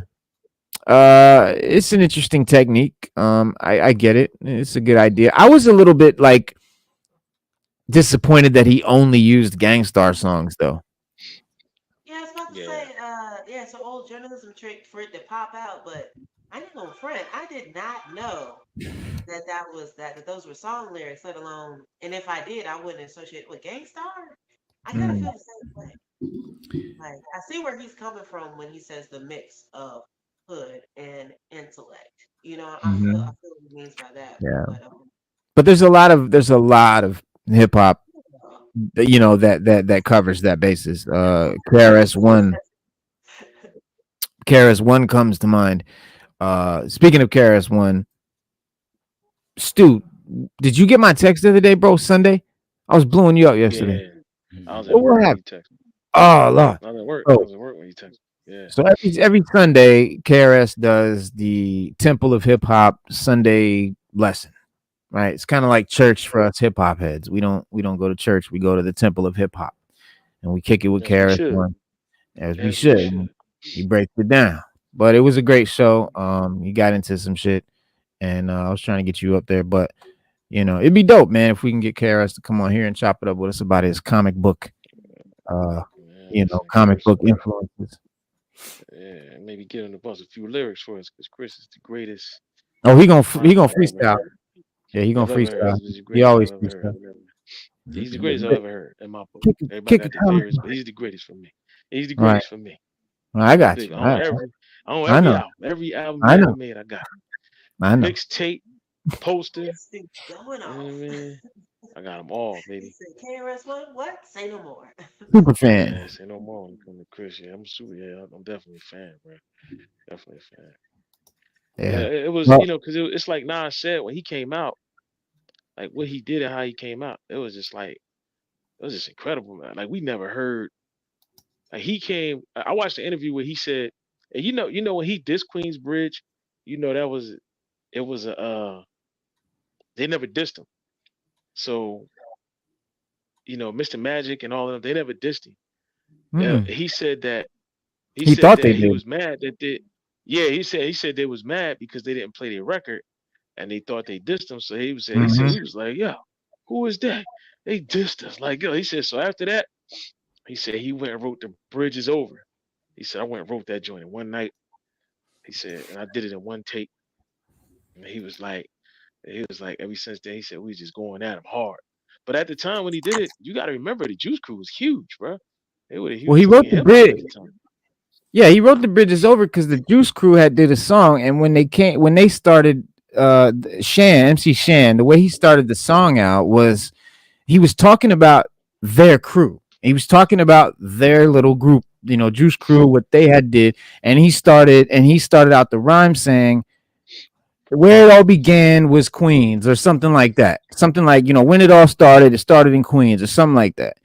It's an interesting technique. I get it. It's a good idea. I was a little bit like disappointed that he only used Gangstarr songs though. Yeah, I was about to say, yeah, it's an old journalism trick for it to pop out, but I ain't gonna front. I did not know that those were song lyrics, let alone, and if I did, I wouldn't associate it with Gangstarr. I kind of feel the same way. Like, I see where he's coming from when he says the mix of hood and intellect. I feel what he means by that. Yeah. But there's a lot of hip hop, that covers that basis. KRS-One comes to mind. Speaking of KRS-One, Stu, did you get my text the other day, bro? Sunday, I was blowing you up yesterday. Yeah. I was at work when you texted. Oh, Lord. I was at work. I was at work when you texted. Yeah. So every Sunday, KRS does the Temple of Hip Hop Sunday lesson. Right? It's kind of like church for us hip hop heads. We don't go to church. We go to the Temple of Hip Hop, and we kick it with KRS-One, as we should. He breaks it down. But it was a great show. He got into some shit, and I was trying to get you up there, but it'd be dope, man, if we can get KRS to come on here and chop it up with us about his comic book, comic book influences. Yeah, maybe get him to bust a few lyrics for us, because Chris is the greatest. Oh, he gonna freestyle. Yeah, he gonna freestyle. He always freestyle. He's the greatest I've ever heard in my book. Everybody got their favorites, but he's the greatest for me. He's the greatest for me. Well, I got you. Every album I ever made, I got it. I know. Mixtape, poster. I got them all, baby. KRS-One, what? Say no more. Super fan. Yeah, say no more. I'm Chris. Yeah, I'm definitely a fan, bro. Definitely a fan. Yeah, it was, because it's like Nas said when he came out, like what he did and how he came out, it was just incredible, man. Like we never heard. Like he came. I watched the interview where he said, and when he dissed Queensbridge, it was they never dissed him. So, Mr. Magic and all of them, they never dissed him. He said that he thought he was mad that they. Yeah, he said they was mad because they didn't play their record, and they thought they dissed him. So he was like, "Yo, who is that? They dissed us." Like, yo, he said. So after that, he said he went and wrote "The Bridge Is Over." He said I went and wrote that joint in one night. He said, and I did it in one take. And he was like, ever since then, he said we was just going at him hard. But at the time when he did it, you got to remember the Juice Crew was huge, bro. They were huge. Well, he wrote the bridge. Yeah, he wrote "The Bridge Is Over" because the Juice Crew had did a song, and when they started, MC Shan, the way he started the song out was he was talking about their crew. He was talking about their little group, Juice Crew, what they had did, and he started out the rhyme saying, where it all began was Queens or something like that. Something like, when it all started, it started in Queens or something like that.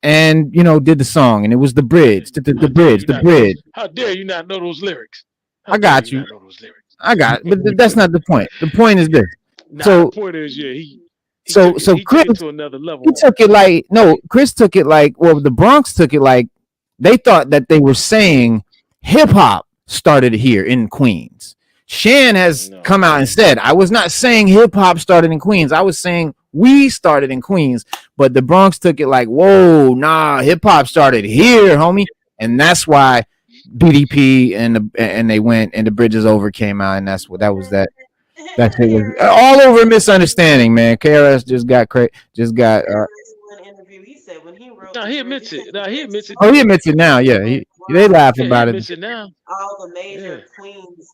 And, did the song, and it was the bridge, the bridge, the bridge. How dare you not know those lyrics? How I dare got you you. not know those lyrics? But that's not the point. The point is this. Nah, the So, point is, yeah, he so, took it. so He took Chris, it to another level he on took that. it like, no, Chris took it like, well, the Bronx took it like they thought that they were saying hip hop started here in Queens. Shan has No, come out and said, I was not saying hip hop started in Queens. I was saying we started in Queens, but the Bronx took it like, whoa, nah, hip hop started here, homie. And that's why BDP and they went and the Bridges Over came out, and that's what that was that. That shit was all over misunderstanding, man. KRS just got just got One interview, he said when he wrote no, the he bridge, he admits said it. the No, he bridge admits it oh, he too. admits it now. Yeah, they worldwide, laugh Yeah, he about it. admits it now. all the Yeah. major Queens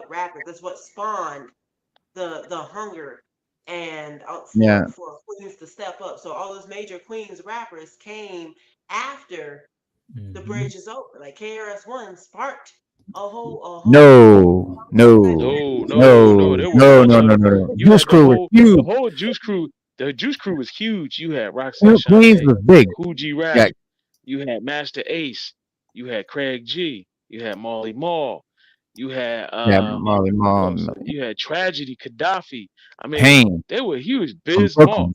rappers. That's what spawned the hunger and Yeah. for Queens to step up. So all those major Queens rappers came after the bridge is over. Like KRS One sparked a whole No, no, No, no, no. no, There were a no, bunch no, of no, other. no, no. You Juice had Crew was the huge. whole Juice Crew. The Juice Crew was huge. You had Roxanne Queens Shante, was big. Cool G Yeah, Rap. You had Master Ace. You had Craig G. You had Molly Mall. You had yeah, Marley who Marl, else? You had Tragedy, Gaddafi. I mean, Pain they were huge. from Biz Mark, Brooklyn.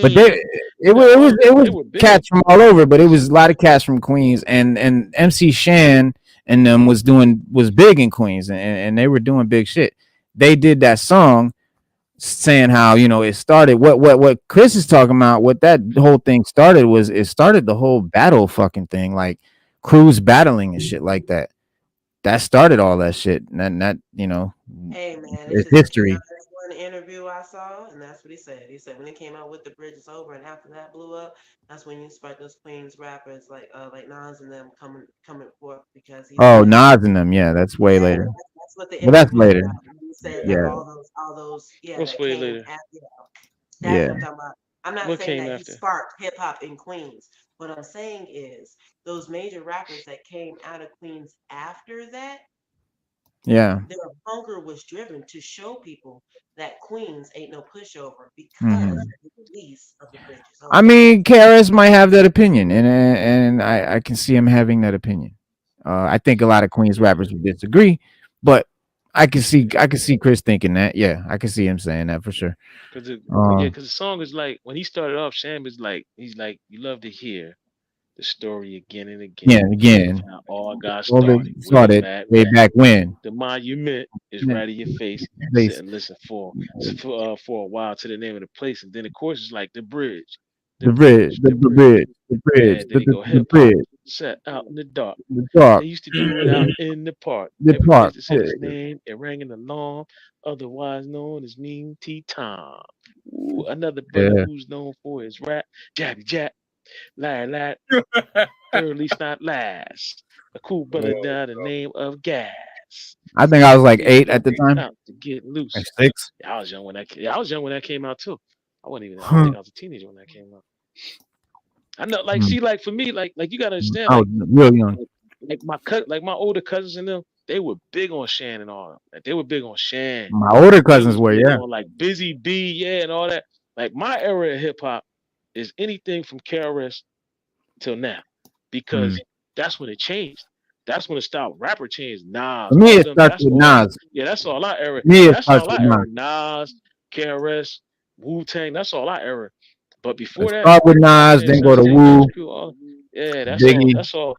But Kane. You had all. it They was were big. cats from all over, but it was a lot of cats from Queens, and MC Shan and them was big in Queens, and they were doing big shit. They did that song saying how it started. What Chris is talking about, what that whole thing started was it started the whole battle fucking thing, like crews battling and shit like that. That started all that shit, and that Hey man, it's it's just a history. KRS One interview I saw, and that's what he said. He said when it came out with the bridge is over, and after that blew up, that's when you start those Queens rappers like Nas and them coming forth because he Oh, said Nas and them, yeah, that's way yeah, later. that's what the Well, that's interview was later. about. He said that Yeah, all those What's that way came later? after. That's yeah. what I'm talking about. I'm not What saying came that he after? sparked hip hop in Queens. What I'm saying is those major rappers that came out of Queens after that, Yeah. their hunger was driven to show people that Queens ain't no pushover because Hmm. of the release of the Bridge is I Over. mean, KRS might have that opinion, and I can see him having that opinion. I think a lot of Queens rappers would disagree, but I can see Chris thinking that. Yeah, I can see him saying that for sure. Cause it, yeah, Um, cause the song is like when he started off, Sham is like he's like you love to hear the story again and yeah, again of again, how all got all they started way started back way when. back when. The monument is Yeah, right in your face. Sit place and listen for a while to the name of the place, and then of course it's like the bridge, the the bridge, bridge, the bridge. the Yeah, bridge, then it go the hip hop bridge, set out in the dark. the They dark, used to do it out in the park. the Every place park. that said his name, it rang an alarm, otherwise known as Mean T Tom. Ooh, another brother Yeah, who's known for his rap, Jabby Jack, Larry Lad, thirdly not last. A cool brother down the name of Gas. I think I was like He 8 at the was time, out to get or loose. 6. Yeah, I was young when that. Yeah, I was young when that came out too. I don't Huh. think I was a teenager when that came out. I know, like, Hmm. see, like for me, like you gotta understand, I was real young. like my older cousins and them, they were big on Shan and all. Like they were big on Shan. My older They cousins was were, big yeah. on like Busy B, yeah, and all that. Like my era of hip hop is anything from KRS till now, Hmm. because that's when it changed. That's when the style of rapper changed. For Nas, me, all it them. starts That's with all. Nas. Yeah, that's all our era. For me, it That's starts all with our era. Nas. Nas, KRS, Wu Tang. That's all our era. But It before that, start with Nas, Roxanne then go to Shante, Juice Wu, Crew, all yeah, that's all. Biggie, That's all.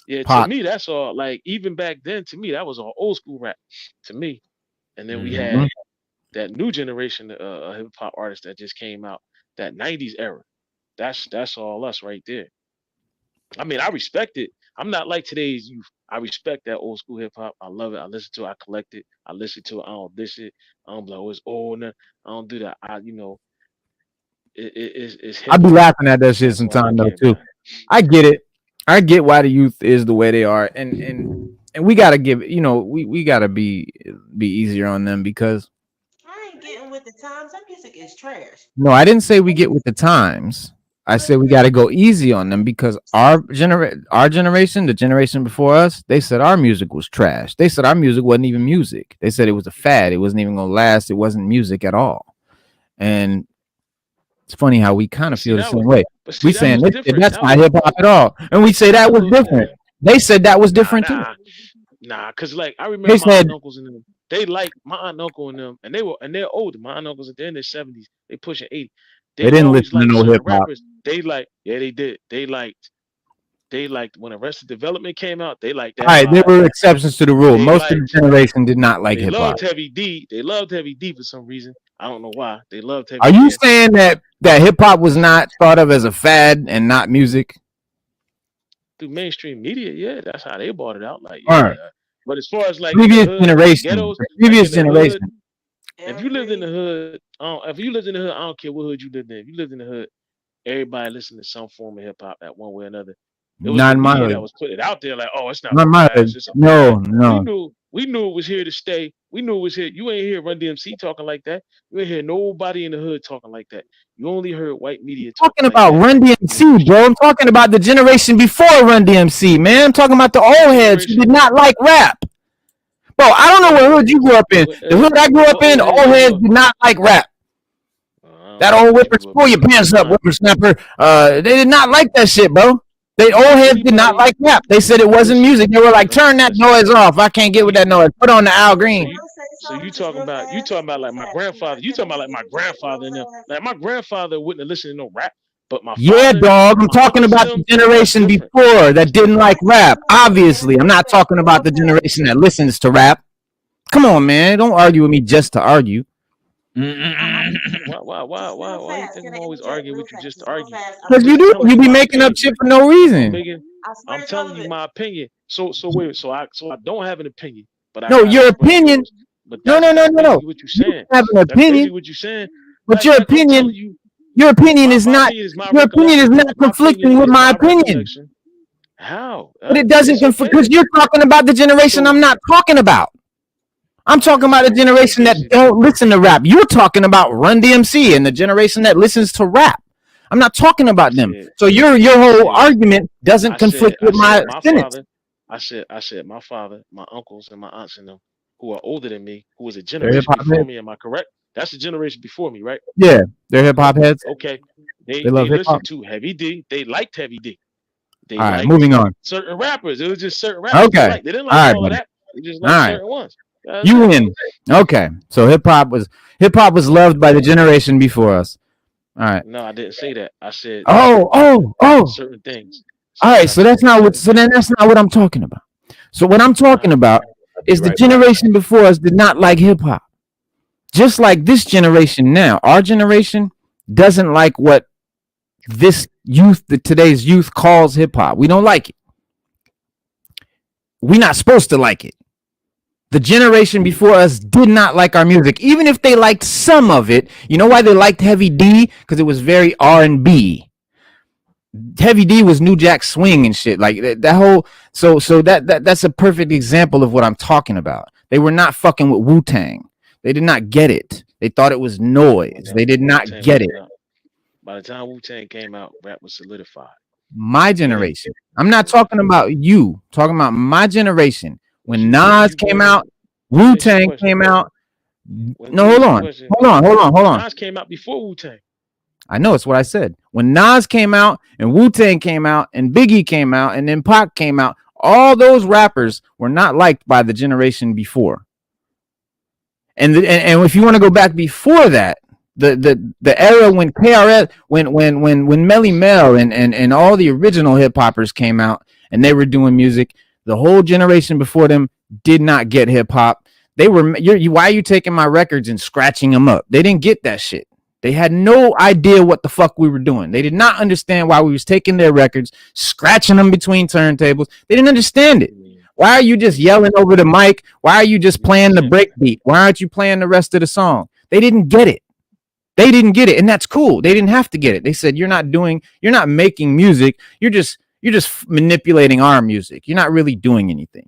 Yeah, to Pop. me, that's all. Like even back then, to me, that was all old school rap. To me, and then we Hmm. had that new generation of hip hop artists that just came out. That '90s era. That's all us right there. I mean, I respect it. I'm not like today's youth. I respect that old school hip hop. I love it. I listen to it. I collect it. I listen to it. I don't dish it. I don't be like, oh, it's old. Nah. I don't do that. It's I hip be hop. laughing at that shit That's all I sometimes though care too. about. I get it. I get why the youth is the way they are, and we gotta give we gotta be easier on them because I ain't getting with the times. That music is trash. no, I didn't say we get with the times. I said we got to go easy on them because our generation, the generation before us, they said our music was trash. They said our music wasn't even music. They said it was a fad. It wasn't even gonna last. It wasn't music at all. And it's funny how we kind of feel the same way. We saying that's not hip hop at all, and we say that was different. They said that was different too. Nah, cause like I remember my aunt and uncles and them. They like my aunt and uncle and them, and they're older. My aunt and uncles they're in their 70s. They pushing 80. They didn't listen to no hip hop. They like, yeah, they did. They liked when Arrested Development came out. They liked that. All right, there were exceptions to the rule. Most of the generation did not like hip hop. They loved Heavy D for some reason. I don't know why. They loved Heavy D. Are you saying that hip hop was not thought of as a fad and not music? Through mainstream media, yeah, that's how they bought it out. Like, yeah. Right. But as far as like previous generation, if you lived in the hood, I don't care what hood you lived in. If you lived in the hood, everybody listened to some form of hip hop at one way or another. It was not my hood. That was put it out there like, oh, it's not my hood. No. We knew it was here to stay. We knew it was here. You ain't hear Run DMC talking like that. You ain't hear nobody in the hood talking like that. You only heard white media talking about like Run DMC, bro. I'm talking about the generation before Run DMC, man. I'm talking about the old heads who did not like rap. Bro, I don't know what hood you grew up in. The hood I grew up in, the old heads did not like rap. That old pull your pants up, whippersnapper. They did not like that shit, bro. They old heads did not like rap. They said it wasn't music. They were like, turn that noise off. I can't get with that noise. Put on the Al Green. So you talking about like my grandfather. You talking about like my grandfather and them. Like my grandfather wouldn't have listened to no rap. But my dog. I'm talking about the generation before that didn't like rap. Obviously, I'm not talking about the generation that listens to rap. Come on, man. Don't argue with me just to argue. Why you think I'm always arguing with you just to argue? Because you do. You be making up shit for no reason. I'm telling you my opinion. So I don't have an opinion. But your opinion. No. What you saying? Have an opinion. What you saying? But your opinion. Your opinion is not. Your opinion is not conflicting with my opinion. How? But it doesn't conflict because you're talking about the generation I'm not talking about. I'm talking about a generation that don't listen to rap. You're talking about Run DMC and the generation that listens to rap. I'm not talking about them. So your whole argument doesn't conflict with my sentence. I said my father, my uncles, and my aunts and them who are older than me, who was a generation before me. Am I correct? That's the generation before me, right? Yeah, they're hip hop heads. Okay, they listened to Heavy D. They liked Heavy D. All right, moving on. Certain rappers. It was just certain rappers. Okay, they didn't like all of that. They just liked certain ones. You win. Okay, so hip hop was loved by the generation before us. All right. No, I didn't say that. I said certain things. All right, so that's not what I'm talking about. So what I'm talking about is the generation before us did not like hip hop. Just like this generation now, our generation doesn't like what this youth, today's youth calls hip hop. We don't like it. We're not supposed to like it. The generation before us did not like our music, even if they liked some of it. You know why they liked Heavy D? Because it was very R&B. Heavy D was New Jack Swing and shit. Like that whole. So that's a perfect example of what I'm talking about. They were not fucking with Wu-Tang. They did not get it. They thought it was noise. They did not get it. By the time Wu-Tang came out, rap was solidified. My generation. I'm not talking about you. I'm talking about my generation. When Nas came out, Wu-Tang came out. No, hold on. Nas came out before Wu-Tang. I know, it's what I said. When Nas came out and Wu-Tang came out and Biggie came out and then Pac came out, all those rappers were not liked by the generation before. And if you want to go back before that, the era when KRS, when Melly Mel and all the original hip hoppers came out and they were doing music, the whole generation before them did not get hip hop. They were why are you taking my records and scratching them up? They didn't get that shit. They had no idea what the fuck we were doing. They did not understand why we was taking their records, scratching them between turntables. They didn't understand it. Why are you just yelling over the mic? Why are you just playing the break beat? Why aren't you playing the rest of the song? They didn't get it. They didn't get it. And that's cool. They didn't have to get it. They said, you're not making music. You're just manipulating our music. You're not really doing anything.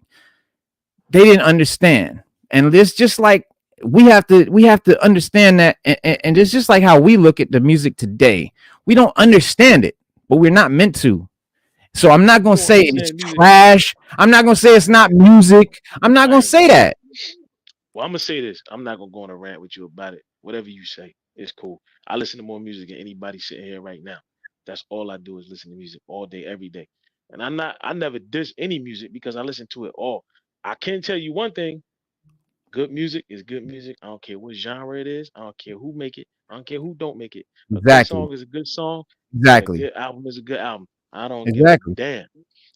They didn't understand. And this just like we have to understand that, and it's just like how we look at the music today. We don't understand it, but we're not meant to. So I'm not gonna say it's trash. I'm not gonna say it's not music. I'm not gonna say that. Well, I'm gonna say this. I'm not gonna go on a rant with you about it. Whatever you say, it's cool. I listen to more music than anybody sitting here right now. That's all I do is listen to music all day, every day. And I never diss any music because I listen to it all. I can tell you one thing. Good music is good music. I don't care what genre it is. I don't care who make it. I don't care who don't make it. A good Exactly. song is a good song, and a Exactly. good album is a good album. I don't give a Exactly. damn.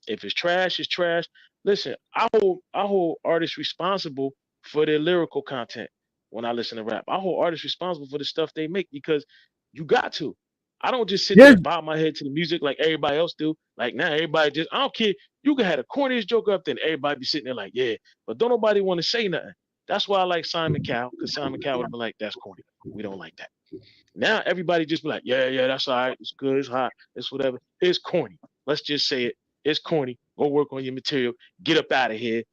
If it's trash, it's trash. Listen, I hold artists responsible for their lyrical content when I listen to rap. I hold artists responsible for the stuff they make because you got to. I don't just sit there There's and bob my head to the music like everybody else do. Like now, everybody just I don't care. You can have the corniest joke up, then everybody be sitting there like, yeah, but don't nobody want to say nothing. That's why I like Simon Cowell, because Simon Cowell would have been like, that's corny. We don't like that. Now everybody just be like, yeah, that's all right. It's good. It's hot. It's whatever. It's corny. Let's just say it. It's corny. Go work on your material. Get up out of here.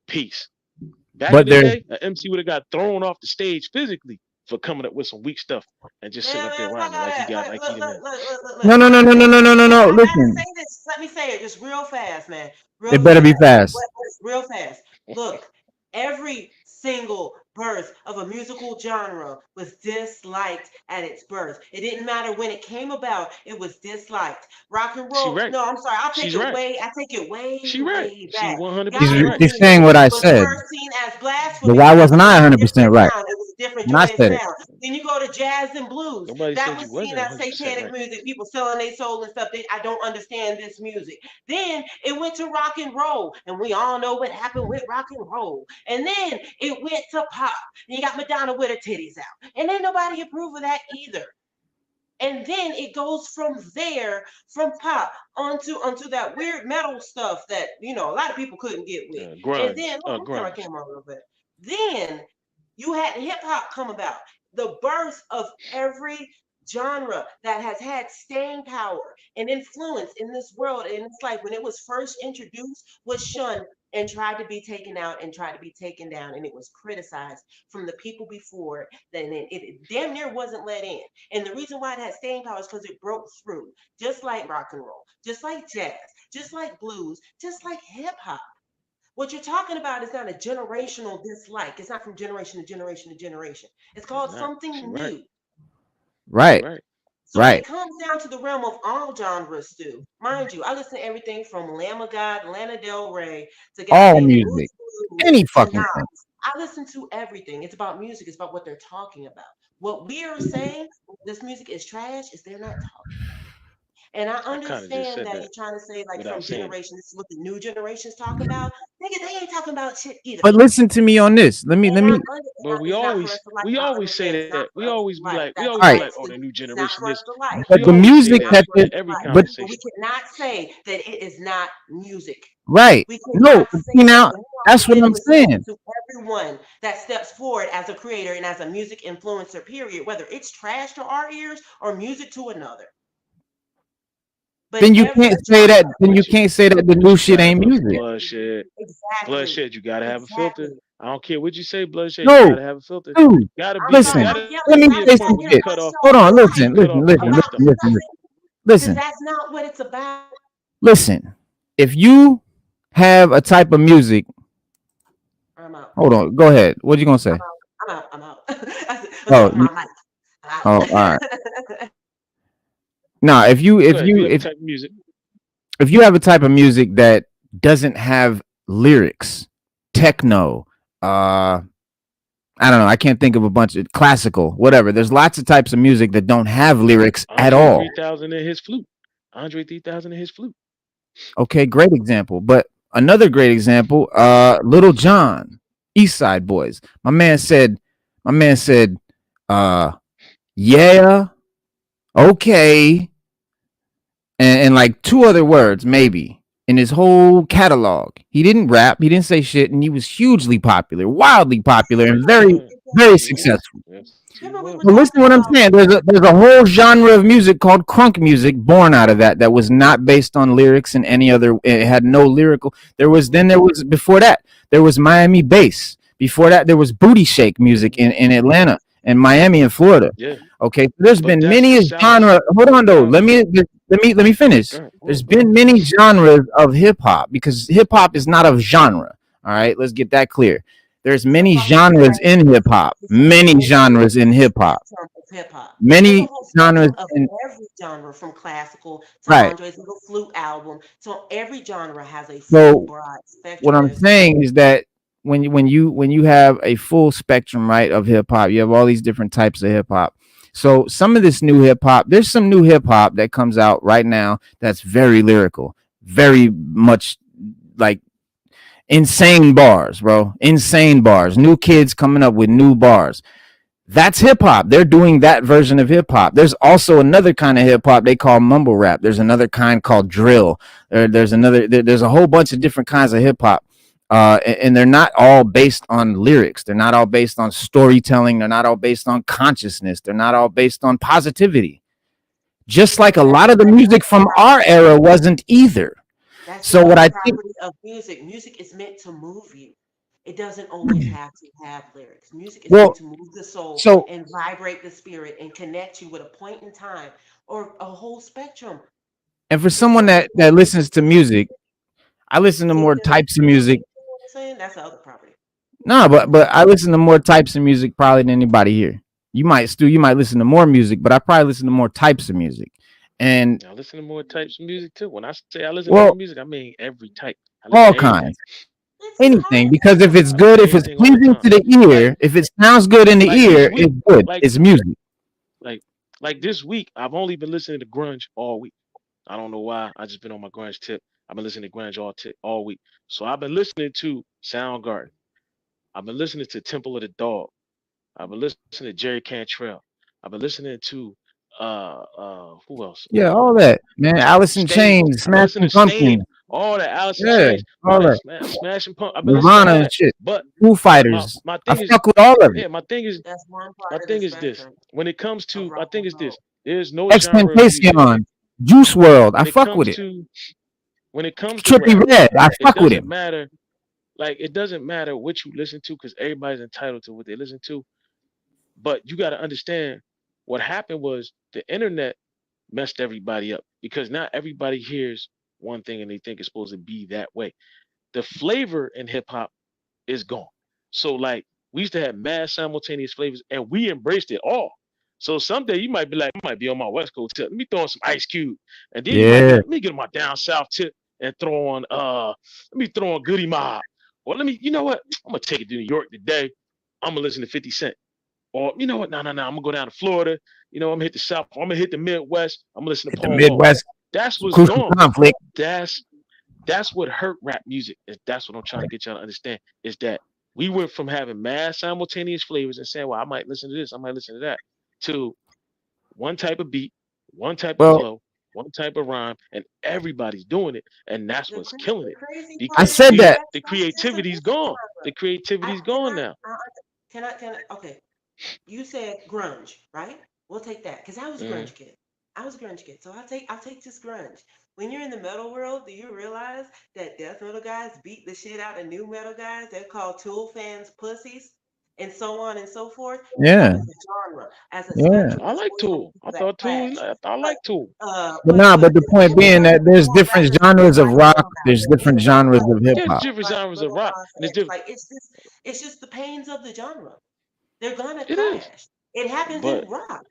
Peace. Back in but the there's day, an MC would have got thrown off the stage physically for coming up with some weak stuff and just sitting Man, up there man, fuck rhyming all like he that. got Look, like he look, the look, man. look, look, look, no look. no no I no no gotta no say no no this. no. I gotta Listen, say this. Let me say it just real fast, man. Real it better be fast. fast. Real fast. Look, every single birth of a musical genre was disliked at its birth. It didn't matter when it came about, it was disliked. Rock and She roll, right. no, I'm sorry, She's right. I take it She way, right. way She back. 100% She's, right. she's Gospel saying music what I was said, first seen as but blasphemy why because wasn't it I was a 100% different right sound. It was a different when I joyous said it? sound. Then you go to jazz and blues. Nobody That said you was seen wasn't as 100% satanic right. music. People selling their soul and stuff. I don't understand this music. Then it went to rock and roll, and we all know what happened with rock and roll. And then it went to pop. And you got Madonna with her titties out, and ain't nobody approve of that either. And then it goes from there, from pop onto that weird metal stuff that a lot of people couldn't get with. And Grunge. then let me turn my Grunge. camera on a little bit. Then you had hip hop come about, the birth of every genre that has had staying power and influence in this world. And it's like when it was first introduced, was shunned and tried to be taken out and tried to be taken down, and it was criticized from the people before it. Then it damn near wasn't let in. And the reason why it had staying power is because it broke through, just like rock and roll, just like jazz, just like blues, just like hip hop. What you're talking about is not a generational dislike. It's not from generation to generation to generation. It's It's called not. She something right. new. She Right, right. So when right. it comes down to the realm of all genres, Stu, mind you, I listen to everything from Lamb of God, Lana Del Rey, to All goddamn music, Roots Blues, any to fucking thing. Nas. I listen to everything. It's about music. It's about what they're talking about. What we are saying, this music is trash, is they're not talking. And I I kind of just understand said that that you're trying to say like without from saying it. generation, this is what the new generation's talking about. Nigga, they ain't talking about shit either. But listen to me on this. Let me let me. But It's not for us to like. we I always say understand. It's not that. for us to like. That's All We right, be fine like, oh, too. the new It's not generation for us is. to like. but We the always say music It's that not that for us in the, to every like. but But we conversation. cannot say that it is not music. right. We No, cannot see say that. now And we are that's what I'm committed to listen saying. to everyone that steps forward as a creator and as a music influencer, period, whether it's trash to our ears or music to another. But Then you every can't say that. genre, Then you But you can't say that the but new you shit gotta ain't but music. bloodshed. exactly, Bloodshed, you gotta have a filter. exactly. I don't care what you say, bloodshed, you No, gotta have a filter. dude. Gotta I'm be there sorry, Listen, I'm gotta let yelling me because I be a did say point not some where hear you shit. cut what off Hold y'all on, where like you cut off the listen, about weak listen, stuff. listen, nothing because listen, that's not what it's about. listen. If you have a type of music, I'm out. hold on, go ahead. What you gonna say? I'm out. Let's Oh, off my mic. I'm oh, all right. out. Nah, Go ahead, if you have a type of music. if you have a type of music that doesn't have lyrics, techno, I don't know, I can't think of a bunch of classical, whatever. There's lots of types of music that don't have lyrics at Andre all. 3000 and his flute. Andre 3000 and his flute. Okay, great example. But another great example, Little John, East Side Boys. My man said, uh, yeah, okay, and like two other words, maybe, in his whole catalog. He didn't rap, he didn't say shit, and he was hugely popular, wildly popular, and very, Yeah. very He was. successful. Yes, he Remember we were was. But listen to talking what I'm about saying. There's a whole genre of music called crunk music born out of that was not based on lyrics and any other. It had no lyrical. There was before that there was Miami bass. Before that, there was booty shake music in Atlanta and Miami and Florida. Yeah, Okay, there's but been that's many South genre. Hold on though. South. Let me finish. There's Go ahead. been many genres of hip hop because hip hop is not a genre. All right, let's get that clear. There's Hip many hop is genres like in hip hop. it's a Many whole genres in hip hop. spectrum of hip hop. There's a Many whole genres spectrum of in every genre, from classical to right. Andre's Little Flute album. So every genre has a full So broad what spectrum. I'm saying is that when you have a full spectrum, right, of hip hop, you have all these different types of hip hop. So some of this new hip hop, there's some new hip hop that comes out right now that's very lyrical, very much like insane bars, bro. Insane bars. New kids coming up with new bars. That's hip hop. They're doing that version of hip hop. There's also another kind of hip hop they call mumble rap. There's another kind called drill. There's a whole bunch of different kinds of hip hop. And they're not all based on lyrics. They're not all based on storytelling. They're not all based on consciousness. They're not all based on positivity. Just like a lot of the music from our era wasn't either. That's So the what other I think, property of music. Music is meant to move you. It doesn't always have to have lyrics. Music is meant well, to move the soul so and vibrate the spirit and connect you with a point in time or a whole spectrum. and for It's someone so that listens to music, I listen to see, more types of music. you know what I'm saying? That's the other property. No, but I listen to more types of music probably than anybody here. You might listen to more music, but I probably listen to more types of music. And I listen to more types of music too. When I say I listen to more well, music, I mean every type. I listen all to everything. kinds, It's a anything. Because if concept. it's I listen good, to if it's everything all the pleasing time. to the Like ear, if it sounds good in the like this ear, week, it's good. like It's music. like like this week, I've only been listening to grunge all week. I don't know why. I just been on my grunge tip. I've been listening to grunge all week. So I've been listening to Soundgarden. I've been listening to Temple of the Dog. I've been listening to Jerry Cantrell. I've been listening to who else? Yeah, all that, man. Alice in Staind. Chains, I've been listening Smashing to Staind, Pumpkins, all that Alice in yeah, Chains, all all that that. Smashing Pump. I've been listening to Nirvana all and that. shit. But Foo my Fighters. my I thing is, fuck with all of it. yeah, That's one my part of the thing is this. spectrum When it comes of to my rock thing and is roll. this. There's no genre of music. Expantation, Juice World. I When it fuck with comes it. to when it comes to Trippy rap, Red. I it fuck with doesn't him. matter. Like it doesn't matter what you listen to because everybody's entitled to what they listen to. But you got to understand what happened was the internet messed everybody up because not everybody hears one thing and they think it's supposed to be that way. The flavor in hip hop is gone. So like we used to have mad simultaneous flavors and we embraced it all. So someday you might be like, I might be on my West Coast tip. Let me throw on some Ice Cube. And then you might be Yeah. like, let me get on my down south tip and throw on let me throw on Goody Mob. Or let me, you know what? I'm gonna take it to New York today. I'm gonna listen to 50 Cent. Or you know what? No. I'm gonna go down to Florida. You know, I'm gonna hit the South. I'm gonna hit the Midwest. I'm gonna listen to Hit the Paul Wall. Midwest. That's what's Crucial normal. conflict. That's that's what hurt rap music. That's what I'm trying to get y'all to understand. Is that we went from having mass simultaneous flavors and saying, well, I might listen to this, I might listen to that, to one type of beat, one type of Well, flow, one type of rhyme, and everybody's doing it, and that's The, what's killing the it crazy I part because is said that. the that's not just a creativity's music gone. genre. The creativity's gone now. Okay. You said grunge, right? We'll take that because I was a Mm. grunge kid. I was a grunge kid, so I'll take this grunge. When you're in the metal world, do you realize that death metal guys beat the shit out of new metal guys? They're called Tool fans pussies, and so on and so forth. That Yeah. was a genre, as a Yeah. spectrum I as like well as Tool. I people that thought Tool. clash. I But like Tool. But the the point different being that genres, there's all different rappers don't genres of like rock. one There's another. different Either one genres like of hip There's hop. different like genres of Lil rock, and Nas it's X. different. Like it's just the pains of the genre. They're gonna It is, clash. It happens but in rock.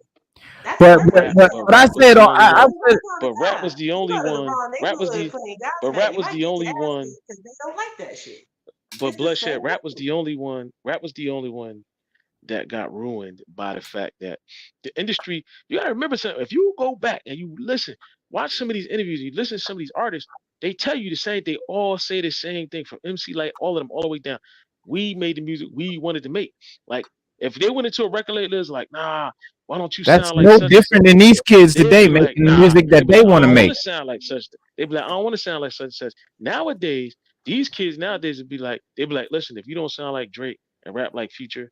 That's But but but rap, perfectly but, but but fine. I rap was said the You only I one. go to said rock on the But rap was side. the You only go to the one. wrong Rap was neighborhood the playing God but tonight. rap You was might the get your only ass one. beat because they don't like that shit. But It's the bloodshed. same Rap was way. the only one. Rap was the only one that got ruined by the fact that the industry. You gotta remember something. If you go back and you listen, watch some of these interviews, you listen to some of these artists, they tell you the same. They all say the same thing from MC Light, all of them, all the way down. We made the music we wanted to make. Like if they went into a record label, it's like, nah, why don't you that's sound like no such and such? different than these kids They'd today be like, making the nah. music They'd that be they like, I want to don't want make. to sound like such. They'd be like, I don't want to sound like such and such. Nowadays, these kids nowadays would be like, they'd be like, listen, if you don't sound like Drake and rap like Future,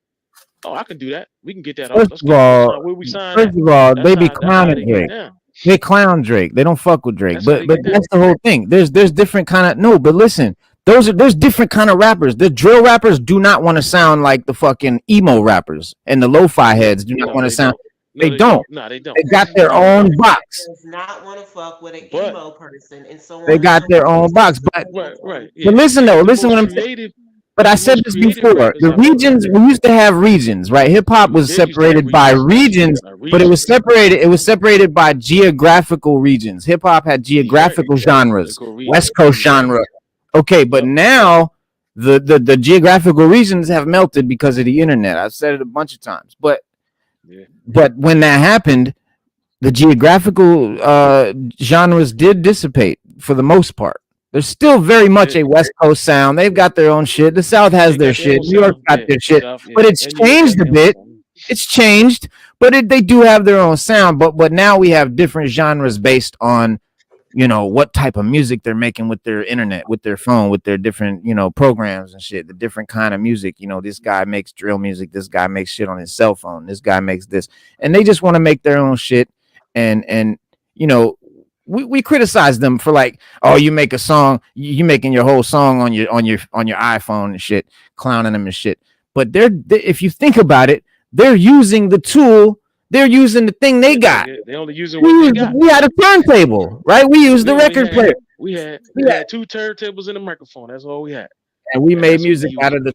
oh, I can do that. We can get that off. First Let's of get we'll all, sign where we sign first at. of all, That's they be how they clowning get Drake. down. They clown Drake. They don't fuck with Drake. That's how they But get that's down. the whole thing. There's different kind of no. But listen, There's different kind of rappers. The drill rappers do not want to sound like the fucking emo rappers, and the lo-fi heads do not want to sound. They don't. No, they don't. They got their No, they own don't. box. Does not want to fuck with an But emo person and so They on and got so their forth. own box. But right, yeah. but listen though, The listen what most I'm saying. creative, But I the said most this creative before. rappers The out there like regions, that. we used to have regions, right? Hip hop was They used to have separated by regions. regions, but it was separated. It was separated by geographical regions. Hip hop had geographical genres, Geographical West regions. Coast Exactly. genre. Okay, but Yep. now the geographical regions have melted because of the internet. I've said it a bunch of times. But Yeah. when that happened, the geographical genres did dissipate for the most part. There's still very much a West Coast sound. They've got their own shit. The South has They their got their shit. own New York sound. got Yeah. their shit. South, But yeah. it's And New York got changed a their own bit. sound. It's changed, but they do have their own sound. But now we have different genres based on, you know, what type of music they're making with their internet, with their phone, with their different, you know, programs and shit. The different kind of music. You know, this guy makes drill music. This guy makes shit on his cell phone. This guy makes this, and they just want to make their own shit. And you know, we criticize them for like, oh, you make a song, you making your whole song on your iPhone and shit, clowning them and shit. But if you think about it, they're using the tool. They're using the thing they got. They only using what they got. We had a turntable, right? We used the record player. We had 2 turntables and a microphone. That's all we had. And we made music out of the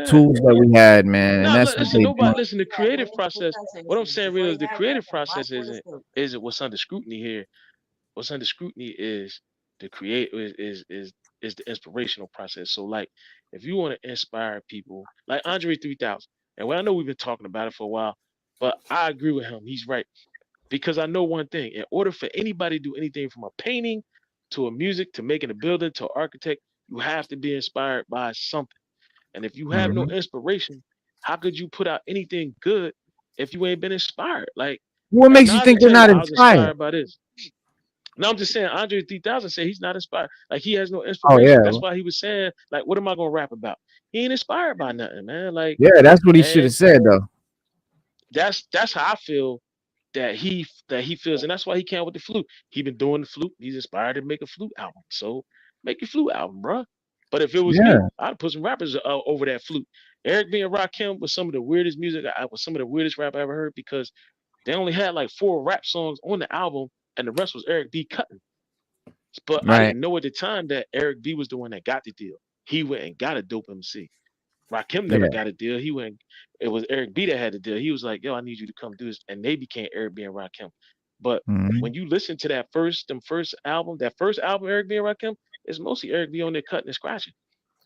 tools that we had, man. And that's listen, nobody listen. The creative process. What I'm saying really is the creative process isn't what's under scrutiny here. What's under scrutiny is the is the inspirational process. So like, if you want to inspire people, like Andre 3000, and well, I know we've been talking about it for a while, but I agree with him. He's right. Because I know one thing: in order for anybody to do anything from a painting to a music to making a building to an architect, you have to be inspired by something. And if you have no inspiration, how could you put out anything good if you ain't been inspired? Like, what makes you Nas think will they're tell you, not I was inspired? by this. No, I'm just saying, Andre 3000 said he's not inspired. Like, he has no Oh inspiration. yeah, That's why he was saying, like, what am I gonna rap about? He ain't inspired by nothing, man. Like, yeah, that's what he should and have said though. that's how I feel that he feels, and that's why he can't with the flute. He been doing the flute. He's inspired to make a flute album. So make your flute album, bro. But if it was me, Yeah, I'd put some rappers over that flute. Eric B and Rakim was some of the weirdest music. I was some of the weirdest rap I ever heard because they only had like 4 rap songs on the album, and the rest was Eric B cutting. But I right. didn't know at the time that Eric B was the one that got the deal. He went and got a dope MC. Rakim never Yeah. got a deal. It was Eric B that had the deal. He was like, yo, I need you to come do this. And they became Eric B and Rakim. But Mhm. when you listen to that first album, Eric B and Rakim, it's mostly Eric B on there cutting and scratching.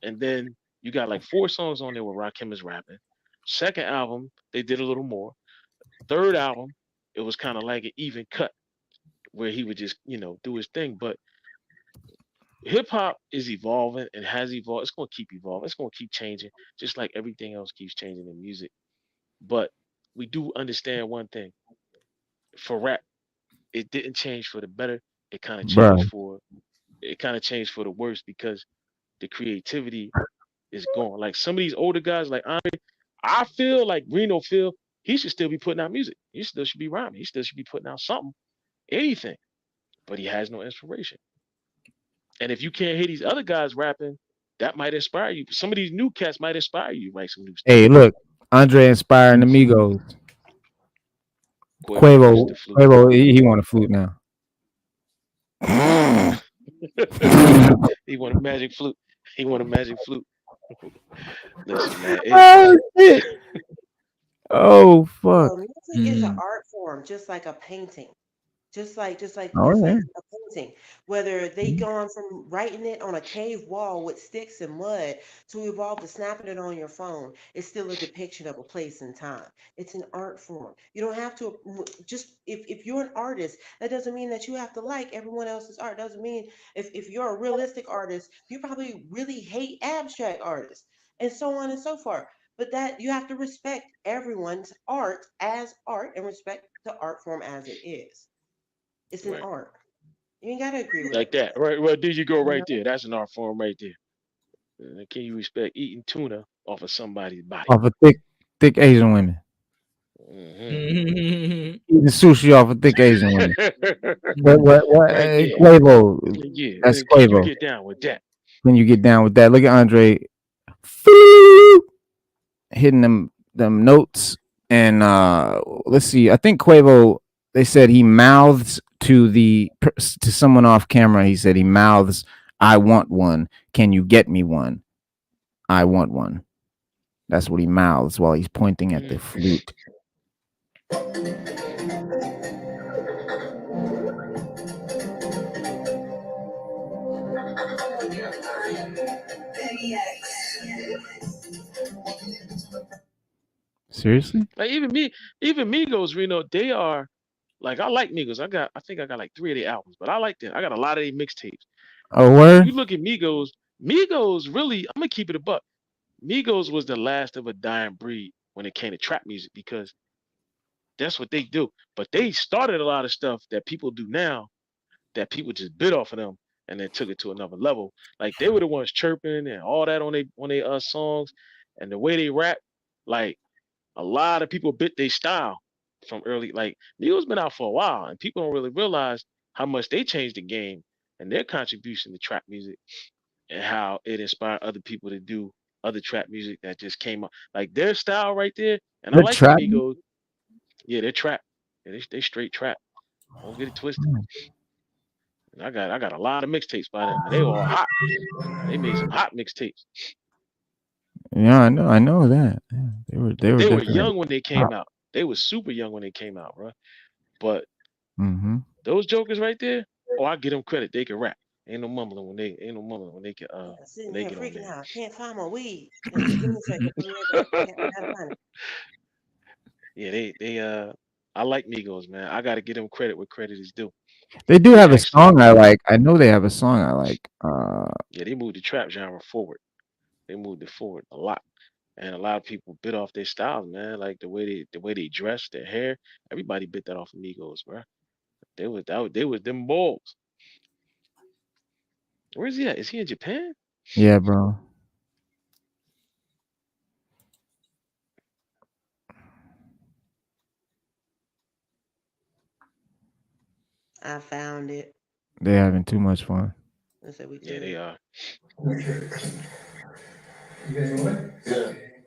And then you got like 4 songs on there where Rakim is rapping. Second album, they did a little more. Third album, it was kind of like an even cut where he would just, do his thing. But hip hop is evolving and has evolved. It's going to keep evolving. It's going to keep changing, just like everything else keeps changing in music. But we do understand one thing: for rap, it didn't change for the better. It kind of Bro, changed for the worse because the creativity is gone. Like some of these older guys, like Andre, I feel like Reno feel he should still be putting out music. He still should be rhyming. He still should be putting out something, anything. But he has no inspiration. And if you can't hear these other guys rapping, that might inspire you. Some of these new cats might inspire you to write some new stuff. hey, look, Andre inspiring the Migos. Quavo, he want a flute now. He want a magic flute. He want a magic flute. Listen, man. Oh shit! Oh fuck! Music is an art form, just like a painting. Just like Oh just yeah. like a painting. Whether they gone from writing it on a cave wall with sticks and mud to evolve to snapping it on your phone, it's still a depiction of a place and time. It's an art form. You don't have to just if you're an artist, that doesn't mean that you have to like everyone else's art. Doesn't mean if you're a realistic artist, you probably really hate abstract artists and so on and so forth. But that you have to respect everyone's art as art and respect the art form as it is. It's an Right. art. You ain't gotta agree with Like everything. that. Right. Well, there you go You right know? there. That's an art form right there. Can you respect eating tuna off of somebody's body? Off of thick Asian women. Mm-hmm. Eating sushi off of thick Asian women. What? Right there. Quavo. Yeah. That's Can you Quavo. get down with that? Can you get down with that? Look at Andre hitting them notes. And let's see. I think Quavo, they said he mouths to someone off camera. He said he mouths, "I want one. Can you get me one? I want one." That's what he mouths while he's pointing at the flute. Seriously? Like even Migos, Reno, they are like, I like Migos. I think I got like 3 of their albums, but I like them. I got a lot of their mixtapes. Oh, word? You look at Migos really, I'm gonna keep it a buck. Migos was the last of a dying breed when it came to trap music because that's what they do. But they started a lot of stuff that people do now that people just bit off of them and then took it to another level. Like they were the ones chirping and all that on their songs, and the way they rap, like a lot of people bit their style from early. Like Migos been out for a while, and people don't really realize how much they changed the game and their contribution to trap music and how it inspired other people to do other trap music that just came up. Like their style right there, and I like the Migos. Yeah, they're trap. Yeah, they straight trap. Don't get it twisted. And I got a lot of mixtapes by them, and they were all hot. They made some hot mixtapes. Yeah, I know that. Yeah, they were young when they came out. They were super young when they came out, bro. But those jokers right there, I give them credit. They can rap. Ain't no mumbling when they can when they get on there. Out. Can't find my weed. Give me a second. Yeah, they I like Migos, man. I gotta give them credit where credit is due. They do have a song I like. I know they have a song I like. Yeah, they moved the trap genre forward. They moved it forward a lot. And a lot of people bit off their styles, man. Like the way they dress, their hair. Everybody bit that off of Migos, bro. They was them balls. Where is he at? Is he in Japan? Yeah, bro. I found it. They're having too much fun. Yeah, they are. Yeah.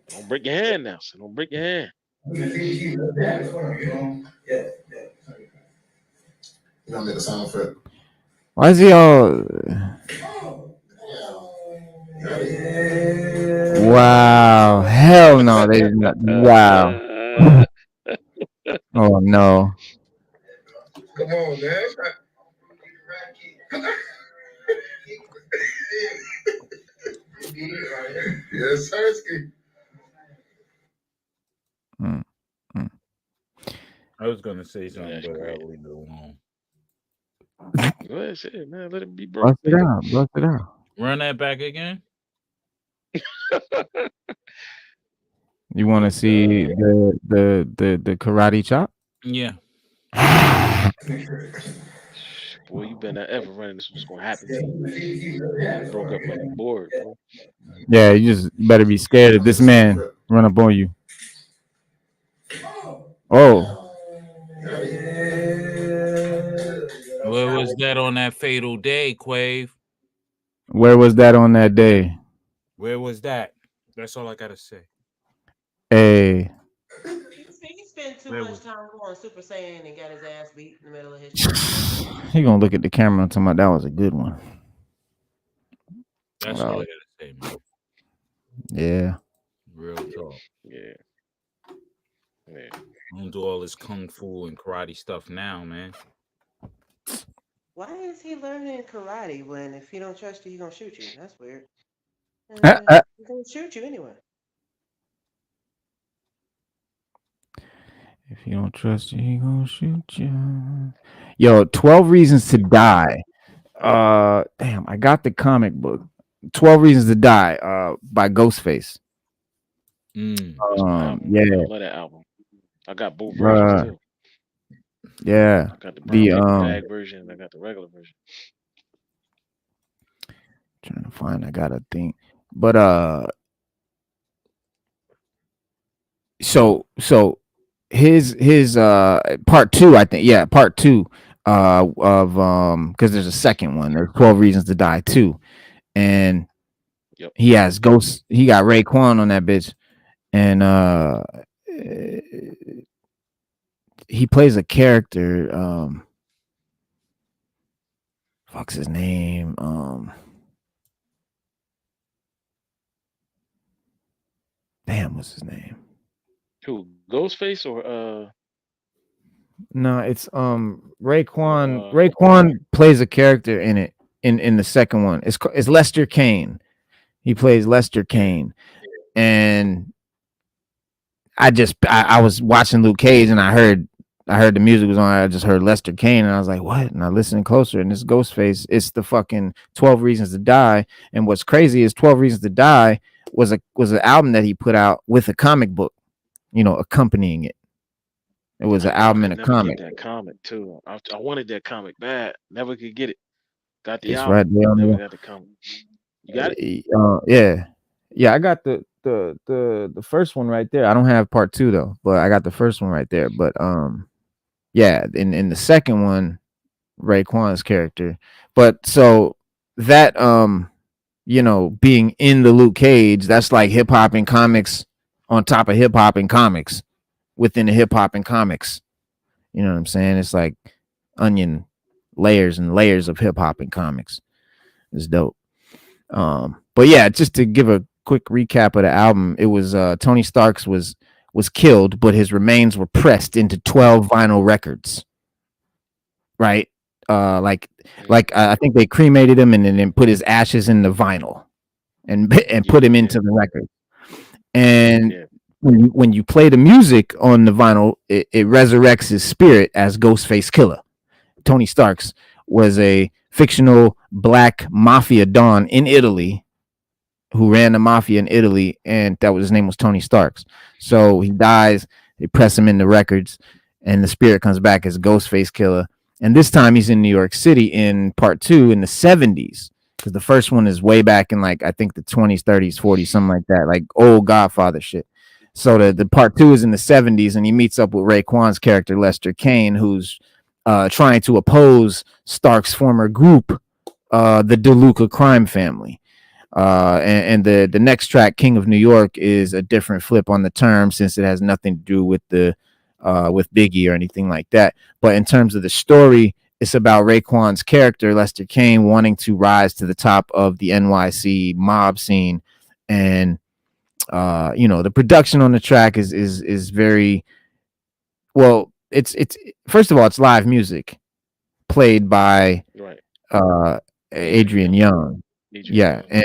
Don't break your hand now, so don't break your hand. You gonna make a sound for it. Why is he all? Wow! Hell no! They did not. Wow! Oh no! Come on, man. Yes, Sirski. I was gonna say something, but I'll leave it alone. Go ahead, say it, man. Let it be broke. Bust it out. Run that back again. You want to see the karate chop? Yeah. Boy, you better not ever running. This was gonna happen to you. Broke up like a board, bro. Yeah, you just better be scared if this man run up on you. Oh. Where was that on that fatal day, Quave? Where was that on that day? Where was that? That's all I gotta say. Hey. He spent too much time going Super Saiyan and got his ass beat in the middle of his show. He gonna look at the camera and tell me that was a good one. That's all I gotta say, man. Yeah. Real talk. Yeah. I don't do all this kung fu and karate stuff now, man. Why is he learning karate when if he don't trust you, he gonna shoot you? That's weird. He's gonna shoot you anyway. If you don't trust you, he gonna shoot you. Yo, 12 Reasons to Die. Damn, I got the comic book. 12 Reasons to Die, by Ghostface. Yeah. I love that album. I got both versions too. Yeah. I got the bag version and I got the regular version. Trying to find, I got a thing. But so his part 2, I think. Yeah, part 2 of because there's a second one. There's 12 Reasons to Die 2. and Yep. he has Ghost. He got Raekwon on that bitch, and he plays a character. Fuck's his name? Damn, what's his name? Who? Ghostface or No, it's Raekwon. Raekwon plays a character in it in the second one. It's Lester Kane. He plays Lester Kane, and I was watching Luke Cage and I heard the music was on. I just heard Lester Kane and I was like, what? And I listened closer and this Ghostface, it's the fucking 12 Reasons to Die. And what's crazy is 12 Reasons to Die was an album that he put out with a comic book, accompanying it. It was an album and a comic. Get that comic too. I wanted that comic bad. Never could get it. Got the It's album. right there. Never got the comic. You got it? Yeah. I got the first one right there. I don't have part 2 though, but I got the first one right there. But yeah, in the second one, Raekwon's character. But so that being in the Luke Cage, that's like hip hop and comics on top of hip hop and comics within the hip hop and comics. You know what I'm saying? It's like onion layers and layers of hip hop and comics. It's dope. But yeah, just to give a quick recap of the album, it was Tony Starks was killed, but his remains were pressed into 12 vinyl records. Right? I think they cremated him and then put his ashes in the vinyl and put him into the record. And when you play the music on the vinyl, it resurrects his spirit as Ghostface Killer. Tony Starks was a fictional black mafia don in Italy who ran the mafia in Italy, and his name was Tony Starks. So he dies, they press him in the records, and the spirit comes back as Ghostface Killer. And this time he's in New York City in part 2 in the 70s, because the first one is way back in like I think the 20s, 30s, 40s, something like that, like old Godfather shit. So the part 2 is in the 70s, and he meets up with Raekwon's character Lester Kane, who's trying to oppose Stark's former group, the DeLuca crime family. And the next track, King of New York, is a different flip on the term, since it has nothing to do with with Biggie or anything like that. But in terms of the story, it's about Raekwon's character Lester Kane wanting to rise to the top of the NYC mob scene, and the production on the track is very well. It's first of all, it's live music played by Adrian Young. Yeah, and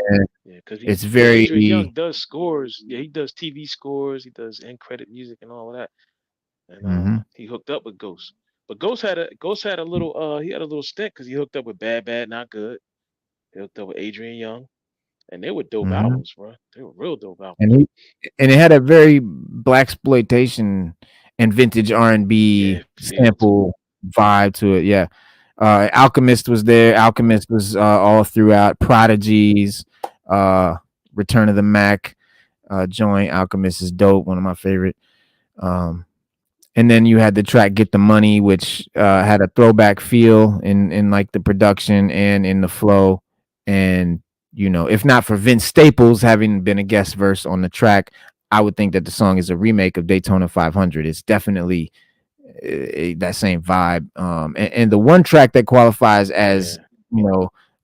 it's very. Adrian Young does scores. Yeah, he does TV scores. He does end credit music and all of that. And he hooked up with Ghost. But Ghost had a little stint because he hooked up with Bad Not Good. He hooked up with Adrian Young, and they were dope albums, bro. They were real dope albums. And it had a very blaxploitation and vintage R&B sample vibe to it. Yeah. Alchemist was there. Alchemist was all throughout. Prodigies, Return of the Mac joint. Alchemist is dope, one of my favorite. And then you had the track Get the Money, which had a throwback feel in like the production and in the flow. And if not for Vince Staples having been a guest verse on the track, I would think that the song is a remake of Daytona 500. It's definitely that same vibe. And the one track that qualifies as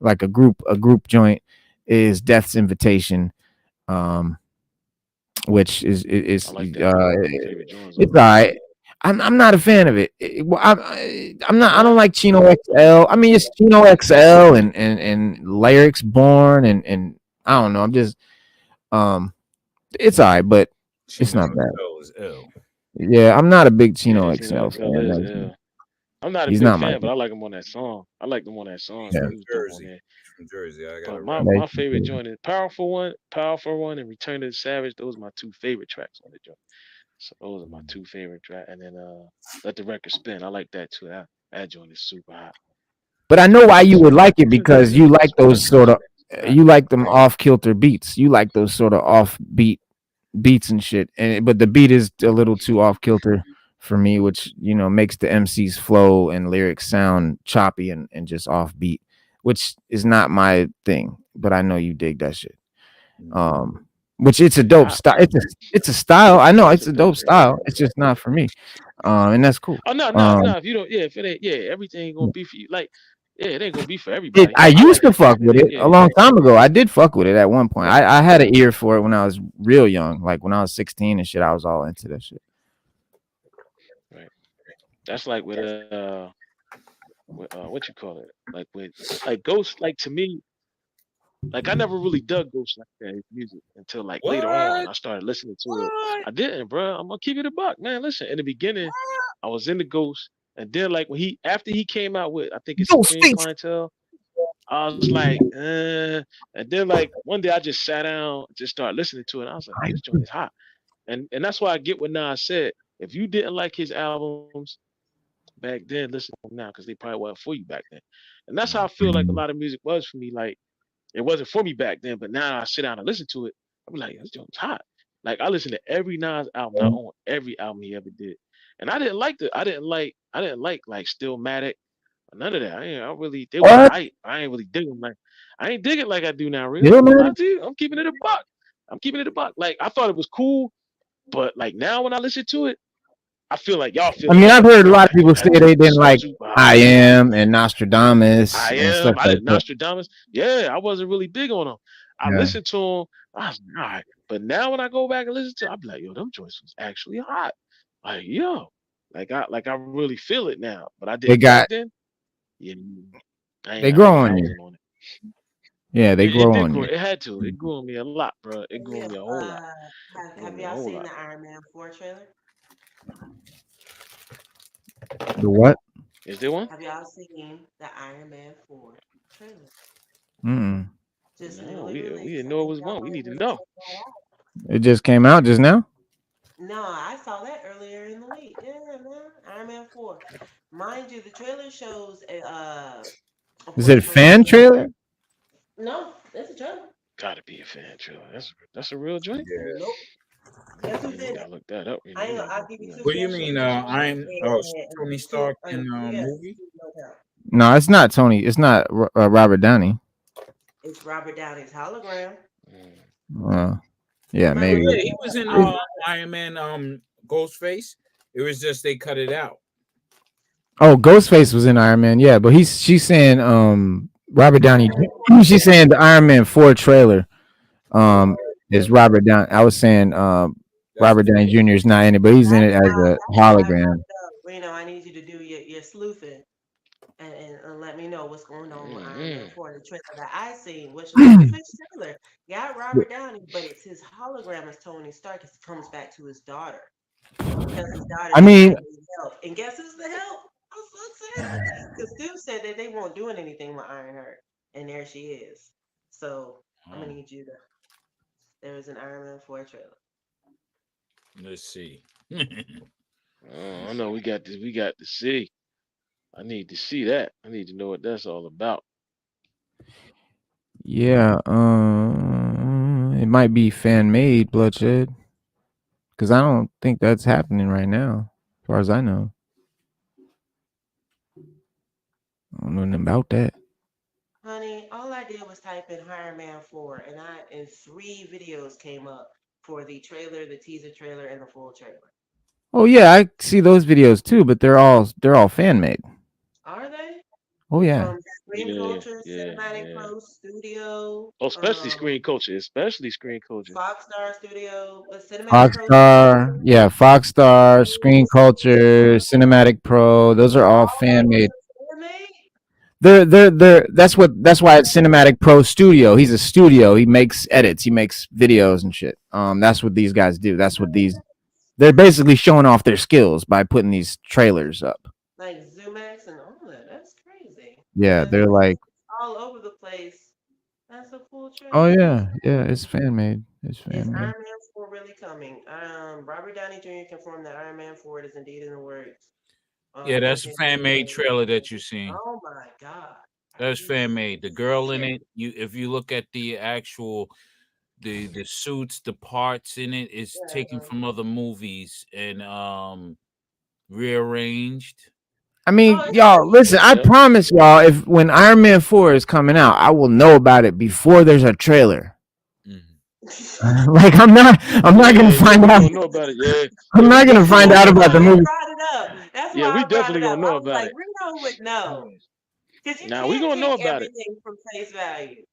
like a group joint is Death's Invitation, which is it's all right. I'm not a fan of it. I'm not. I don't like Chino XL. I mean, it's Chino XL and Lyrics Born and I don't know. I'm just it's all right, but it's not bad. Yeah, I'm not a big Chino XL fan. I'm not a big fan, but I like him on that song. I like him on that song. Yeah. From Jersey. But my favorite joint is Powerful One, and Return to the Savage. Those are my 2 favorite tracks on the joint. So those are my 2 favorite tracks. And then Let the Record Spin. I like that too. That joint is super hot. But I know why you would like it, because you like those sort of you like them off kilter beats. You like those sort of off beat beats and shit. But the beat is a little too off kilter for me, which makes the MC's flow and lyrics sound choppy and just off beat, which is not my thing. but I know you dig that shit. Mm. Which it's a dope style. It's a style. I know it's a dope style. It's just not for me. And that's cool. Oh no. If you don't, if it ain't, everything ain't gonna be for you. Like, it ain't gonna be for everybody. I I used like to the fuck fact that with it a yeah, long time ago. I did fuck with it at one point. I had an ear for it when I was real young, like when I was 16 and shit. I was all into that shit. right. That's like what you call it? Like Ghost. Like to me, like I never really dug Ghost like that his music until like later on. What? I started listening to it. What? I didn't, bro. I'm gonna keep it a buck, man. Listen, in the beginning, I was into Ghost, and then like when after he came out with I think it's Ghost Supreme face. Clientele, I was like, and then like one day I just sat down, just started listening to it. And I was like, man, this joint is hot, and that's why I get what Nas said. If you didn't like his albums back then, listen to them now because they probably weren't for you back then. And that's how I feel like a lot of music was for me. Like it wasn't for me back then, but now I sit down and listen to it. I'm like, this joint's hot. Like I listen to every Nas album, not on every album he ever did. And I didn't like like Stillmatic, none of that. I really they was What? hype. I ain't really dig them like I ain't dig it like I do now, real. I Yeah, ain't gonna lie man. to you. I'm keeping it a buck. I'm keeping it a buck. Like I thought it was cool, but like now when I listen to it, I feel like y'all feel I it mean, now. I've Like, heard a bro, lot of people say that they joint didn't is like super I hot. Am and Nostradamus I and stuff am. I like did that. Nostradamus. Yeah, I wasn't really big on them. I Yeah. listened to them. I was like, all right. But now when I go back and listen to, it, I be like, yo, them joints was actually hot. Like, yo, like I really feel it now. But I didn't They back got then. Yeah, they I grow wasn't on you. on it. Yeah, they It grow did on grow. you. It had to. It grew on me a lot, bro. It grew on Yeah. me a whole lot. It grew on Have me a y'all whole seen lot. the Iron Man 4 trailer? The what? Is there one? Have y'all seen the Iron Man 4 trailer? Mm. Just No, newly we released. didn't I know it think was y'all one. We might need to want to know. check that out. It just came out just now. No, I saw that earlier in the week. Yeah, man. Iron Man 4. Mind you, the trailer shows of Is course, it first fan trailer? no, it's a trailer. Gotta be a fan trailer. That's a real joint. Nope. Guess who Yeah, we did it? gotta look that up. I ain't gonna, I'll give We you gotta two What do you do guesses. mean? something else with that. I'm Tony Two, Stark in two guesses. movie? Two no count. No, it's not Tony. It's not Robert Downey. It's Robert Downey's hologram. Mm. Yeah, Mind Oh maybe. you, yeah, he was in Iron Man Ghostface. It was just they cut it out. Oh, Ghostface was in Iron Man. Yeah, but she's saying Robert Iron Downey. Man 4 She's saying the Iron Man 4 trailer Oh, is Robert Downey. I was saying That's Robert Downey Jr. is not in it, but he's in it as a that's how I hologram. fucked up. Reno, I need you to do your sleuthing and let me know what's going on with Iron Man Mm-hmm. 4. The trailer that I seen, which was the official trailer, got Robert Downey, but it's his hologram as Tony Stark. It comes back to his daughter because his daughter I did mean, not need help. And guess who's the help? I'm so excited because Steve said that they won't doing anything with Ironheart, and there she is. So I'm gonna Oh, need you to. There is an Iron Man 4 trailer. Let's see. oh, I know we got this. We got to see. I need to see that. I need to know what that's all about. yeah, it might be fan made bloodshed because I don't think that's happening right now, as far as I know. I don't know nothing about that. Honey, all I did was type in Iron Man 4, and three videos came up for the trailer, the teaser trailer, and the full trailer. Oh yeah, I see those videos too, but they're all fan made. Are they? Oh yeah, From Screen Yeah, Culture, yeah, Cinematic yeah. Pro Studio, Oh, especially screen culture. Especially screen culture. Foxstar Studio, Cinematic Pro Foxstar, Studio, yeah, Foxstar, Screen Culture, Studio, Cinematic Pro. Those are all all fan of made. them made? They're that's why it's Cinematic Pro Studio. He's a studio. He makes edits. He makes videos and shit. That's what these guys do. That's what these they're basically showing off their skills by putting these trailers up. Like Zoomax and all that. That's crazy. Yeah, And they're like, it's all over the place. That's a full oh trailer. yeah, yeah, it's fan made. It's Is fan made. Iron Man 4 really coming? Robert Downey Jr. confirmed that Iron Man 4 is indeed in the works. Yeah, that's a Working. fan made trailer that you seen. Oh my God. Are That's you fan made. The girl in serious? it, you if you look at the actual the suits, the parts in it is taken Yeah. from other movies and rearranged. I mean, Oh, it's y'all, listen. I Yep. promise y'all, if when Iron Man 4 is coming out, I will know about it before there's a trailer. Like I'm not gonna find We out. gonna know about it. Yeah, I'm we not gonna definitely find gonna out know about why the about I it. movie. brought it up. That's Yeah, why we I brought definitely it up. gonna I know was about like, it. Reno would know. Because you Now we can't gonna know take about it. everything from face value.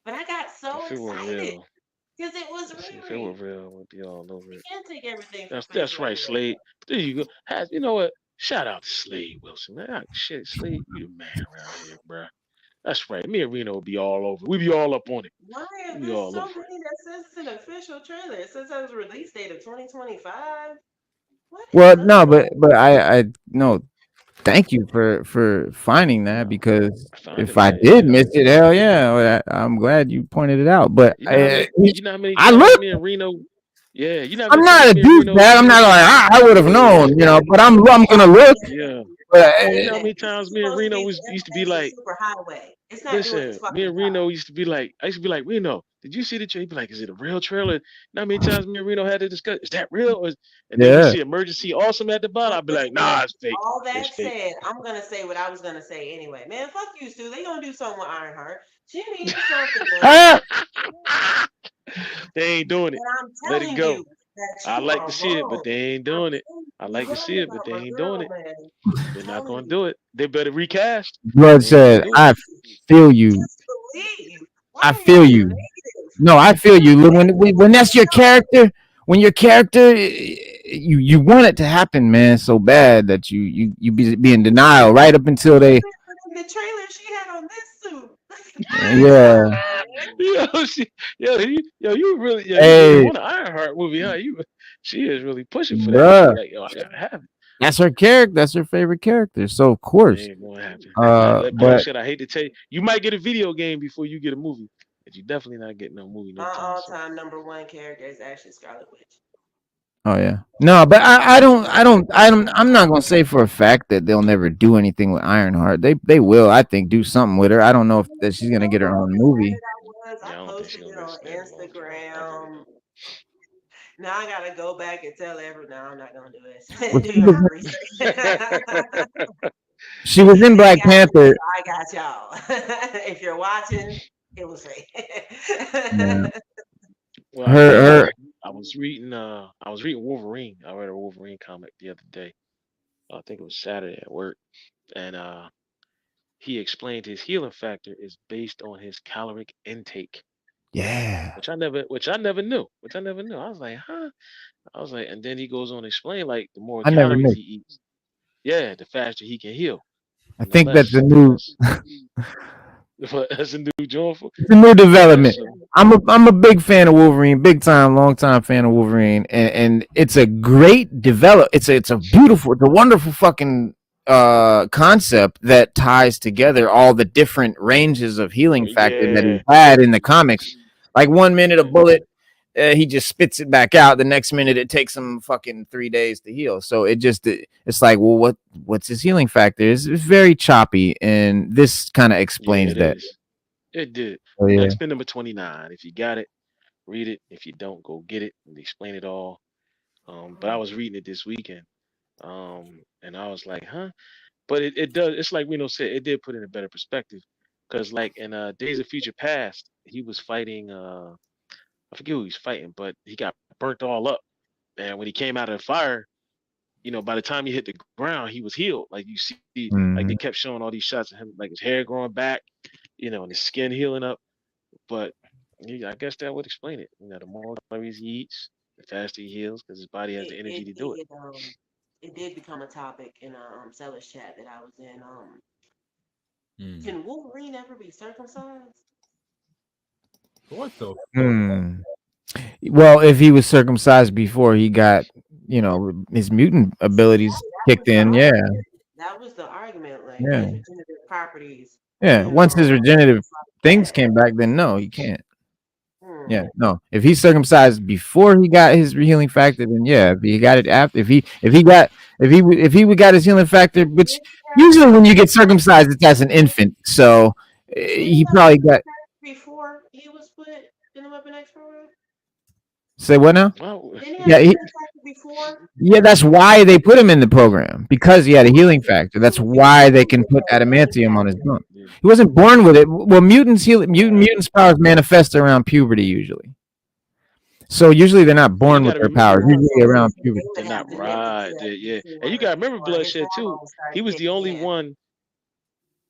But I got so If it were excited real, because it was if it were Riri. real, we'd be all over You it. can't take everything from face That's right, value. Slade. There you go. You know what? Shout out to Slade Wilson, man. Shit, Slade, you the man around here, bruh. That's right. Me and Reno will be all over. We be all up on it. Why We is be this all so over it. many that says it's an official trailer? It says it was release date of 2025. What is Well, up? no, but I no. Thank you for finding that No, because I found if it, I man. did Yeah. miss it, hell yeah, well, I'm glad you pointed it out. But You know how many I times look. me and Reno. Yeah, you know how I'm many not times a me and Reno douchebag. I'm not like I would have Yeah, known, but I'm gonna look. yeah. But You know how Internet. many This is times me and supposed to Reno be the used to be information like, superhighway. It's not doing its listen, me fucking and job. Reno used to be like, I used to be like, Reno, did you see the trailer? He'd be like, is it a real trailer? You know how many times me and Reno had to discuss, is that real? And then we yeah, see emergency awesome at the bottom. But I'd be like, listen, nah, it's fake. all It's that fake. said, I'm gonna say what I was gonna say anyway. Man, fuck you, Stu. They gonna do something with Ironheart. She needs something, man. They ain't doing it. And I'm Let it telling go. you that I you like to are see it, but wrong. they ain't I'm doing it. telling you, I you're like to right see it, but about they my ain't doing girl, it. man. I'm They're not telling gonna you. do it. They better recast. blood They ain't gonna said, do it. I feel you. Just believe. Why I are y'all feel so you. negative? No, I feel you. When that's your character, when your character, you want it to happen, man, so bad that you be in denial right up until they, In the trailer, she had on this suit. yeah. yo, you really Hey, want an Ironheart movie, huh? She is really pushing for that. She bruh, like, yo, I gotta have it. that's her character. That's her favorite character. So of It course, ain't gonna happen. That but bullshit. I hate to tell you, you might get a video game before you get a movie, but you definitely not getting no movie no My time soon. all-time number one character is actually Scarlet Witch. oh yeah, no, but I'm not gonna say for a fact that they'll never do anything with Ironheart. They will, I think, do something with her. I don't know if that she's You gonna know get her how own movie. excited I was. I Yeah, I don't think she's posted gonna it get on stand alone film. I really Instagram. don't. Now I gotta go back and tell every. No, I'm not gonna do Well, it. Do my research. she was in They Black got me, Panther. so I got y'all. If you're watching, it was fake. Yeah. Well, I Her did. her I was reading Wolverine. I read a Wolverine comic the other day. I think it was Saturday at work, and he explained his healing factor is based on his caloric intake, yeah. which I never knew. Which I never knew. I was like, huh? I was like, and then he goes on to explain like the more I never calories knew. he eats, yeah, the faster he can heal, I and the think that's less, a the new less. That's a new joint for. it's a new Yeah. development. So I'm a big fan of Wolverine, big time, long time fan of Wolverine, and it's a great develop. It's a beautiful, it's a wonderful fucking concept that ties together all the different ranges of healing factor that he yeah, had in the comics. Like one minute a yeah, bullet, he just spits it back out. The next minute it takes him fucking 3 days to heal. So it's like, well, what's his healing factor? It's very choppy, and this kind of yeah. explains It that. is. It did. Oh yeah. X Men number 29. If you got it, read it. If you don't, go get it and explain it all. But I was reading it this weekend. And I was like, huh? But it does. It's like Reno said. It did put in a better perspective, because like in Days of Future Past, he was fighting. I forget who he's fighting, but he got burnt all up. And when he came out of the fire, by the time he hit the ground, he was healed. Like you see, like they Mhm. kept showing all these shots of him, like his hair growing back, and his skin healing up. But yeah, I guess that would explain it. The more calories he eats, the faster he heals because his body has it, the energy it to do it. did it did become a topic in a seller's chat that I was in. Can Wolverine ever be circumcised? What the Hmm. Well, if he was circumcised before he got, his mutant abilities That kicked was the in, yeah, argument. That was the argument. Like yeah, his regenerative properties, yeah. Once his regenerative it's like things that. came back, then no, he can't. Hmm. Yeah, no. If he's circumcised before he got his healing factor, then yeah. If he got it after, if he would got his healing factor, which Did he have usually his when you healing get circumcised, it's as an infant. So Did he he have his probably healing got. factor before he was put in the Weapon X program? Say what now? Well, Didn't he have Yeah, a healing factor before? yeah. That's why they put him in the program because he had a healing factor. That's He was why they born can with put that healing adamantium on his factor. bone. yeah. He wasn't born with it. Well, mutants powers manifest around puberty usually. So usually they're not And you born got with to their remember, powers. Oh, Usually so around they puberty. would they're have not to nip it right. to Yeah, see and you where got to remember, his bloodshed too. hormones He started was the kicking only in. one.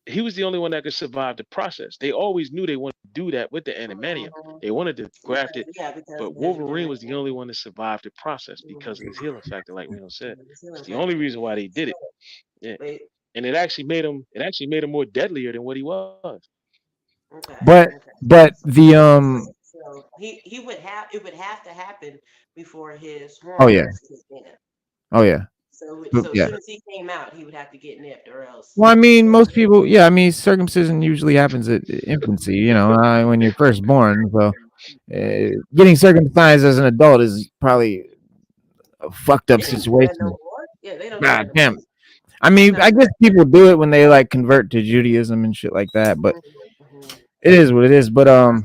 He was the only one that could survive the process. They always knew they wanted to do that with the animanium. Mhm. They wanted to graft Because it, yeah, because but because you Wolverine got was the only one that survived the process because of his mhm, healing factor, like Reno said. his It's healing the only factor. reason why they did So it. Yeah, wait, and it actually made him. It actually made him more deadlier than what he was. okay, But okay. but So, the so he would have it would have to happen before his oh yeah, hormones kick in. oh yeah, So as yeah. soon as he came out, he would have to get nipped, or else. Well, I mean, Yeah. most people, yeah. I mean, circumcision usually happens at infancy. When you're first born. So getting circumcised as an adult is probably a fucked up They don't do that no situation. more. Yeah, they don't do God that no more. damn. I It's mean, not I a guess people do it when they like convert to Judaism and shit like that. But mhm. it is what it is. But That's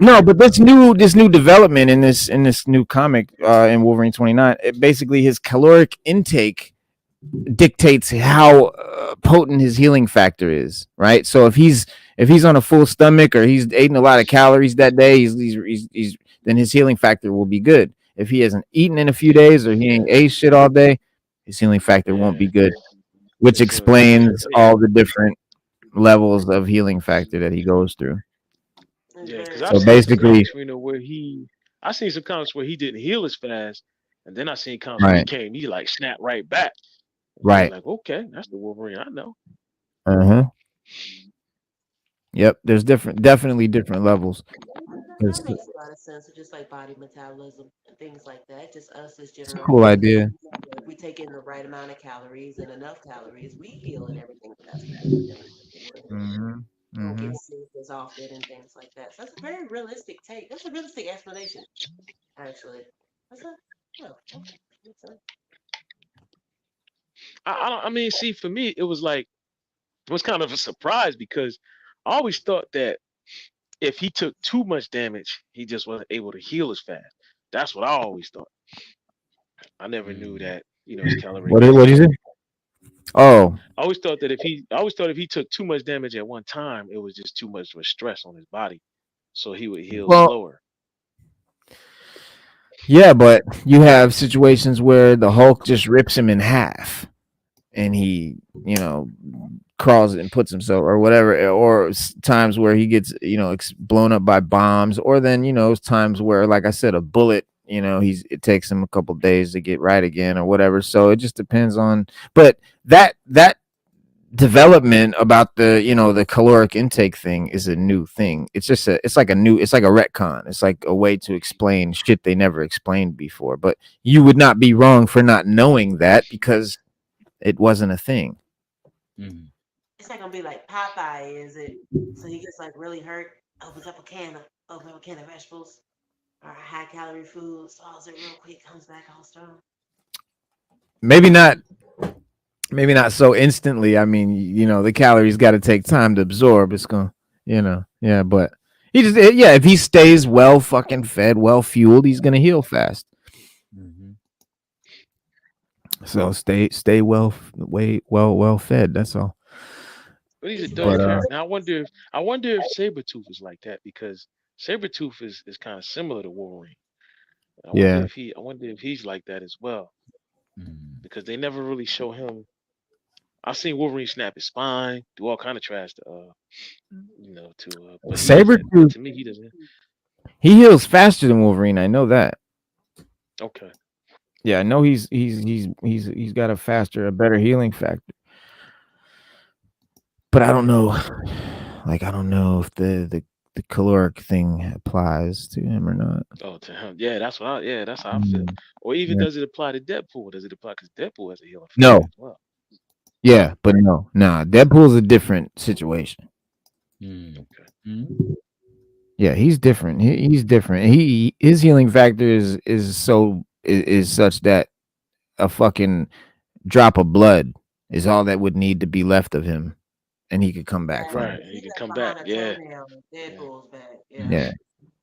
no. American. But this new development in this new comic in Wolverine 29, basically his caloric intake dictates how potent his healing factor is, right? So if he's on a full stomach or he's eating a lot of calories that day, he's then his healing factor will be good. If he hasn't eaten in a few days or he ain't ate shit all day, his healing factor won't be Yeah, good, which his healing factor should explains have been. all the different levels of healing factor that he goes through. It's Yeah, because very I've So seen some basically, comics, where I seen some comics where he didn't heal as fast, and then I seen comics where right, he like snapped right back. And I was right, like, okay, that's the Wolverine I know. uh-huh, yep. There's definitely different levels. that 'Cause makes a lot of sense. It's just like body metabolism and things like that. Just us as it's a general cool humans. idea. If we take in the right amount of calories and enough calories, we heal and everything faster. Mm-hmm. Don't Mm-hmm. get sick as often and things like that. So that's a very realistic take. That's a realistic explanation, actually. That's a oh, okay. Makes sense. I mean, see, for me, it was kind of a surprise because I always thought that if he took too much damage, he just wasn't able to heal as fast. That's what I always thought. I never knew Mm. that, his caloric What do you intake. say? Oh, I always thought if he took too much damage at one time, it was just too much of a stress on his body, so he would heal well, slower. yeah, but you have situations where the Hulk just rips him in half and he, crawls and puts himself or whatever, or times where he gets, blown up by bombs, or then, times where, like I said, a bullet, it takes him a couple days to get right again or whatever. So it just depends on, but that development about the caloric intake thing is a new thing. It's like a retcon. It's like a way to explain shit they never explained before. But you would not be wrong for not knowing that because it wasn't a thing. Mm. It's not gonna be like Popeye, is it? So he gets like really hurt, opens up a can of vegetables or high calorie food, swallows it real quick, comes back all strong. Maybe not. Maybe not so instantly. I mean, the calories got to take time to absorb. It's going, yeah. But yeah. If he stays well fucking fed, well fueled, he's gonna heal fast. Mm-hmm. So stay well fed. That's all. But he's a Is he dope But character. Now I wonder if Sabretooth is like that because Sabretooth is kind of similar to Wolverine. yeah. I wonder if he's like that as well Mm. because they never really show him. I've seen Wolverine snap his spine, do all kind of trash but he doesn't. Sabretooth, To me, he doesn't. he heals faster than Wolverine. I know that. Okay. Yeah, I know he's got a better healing factor. But I don't know. Like I don't know if the caloric thing applies to him or not. Oh, to him. Yeah, that's how I feel. Mm, Or even yeah. does it apply to Deadpool? Does it apply because Deadpool has a healing factor No. as well? Yeah, but no. Nah, Deadpool's a different situation. Mm. Okay. Mm. Yeah, he's different. He's different. His healing factor is such that a fucking drop of blood is all that would need to be left of him, and he could come back from Right. it. And he He's can like come back. behind a Yeah. toenail. Yeah. Deadpool's back. Yeah. Yeah,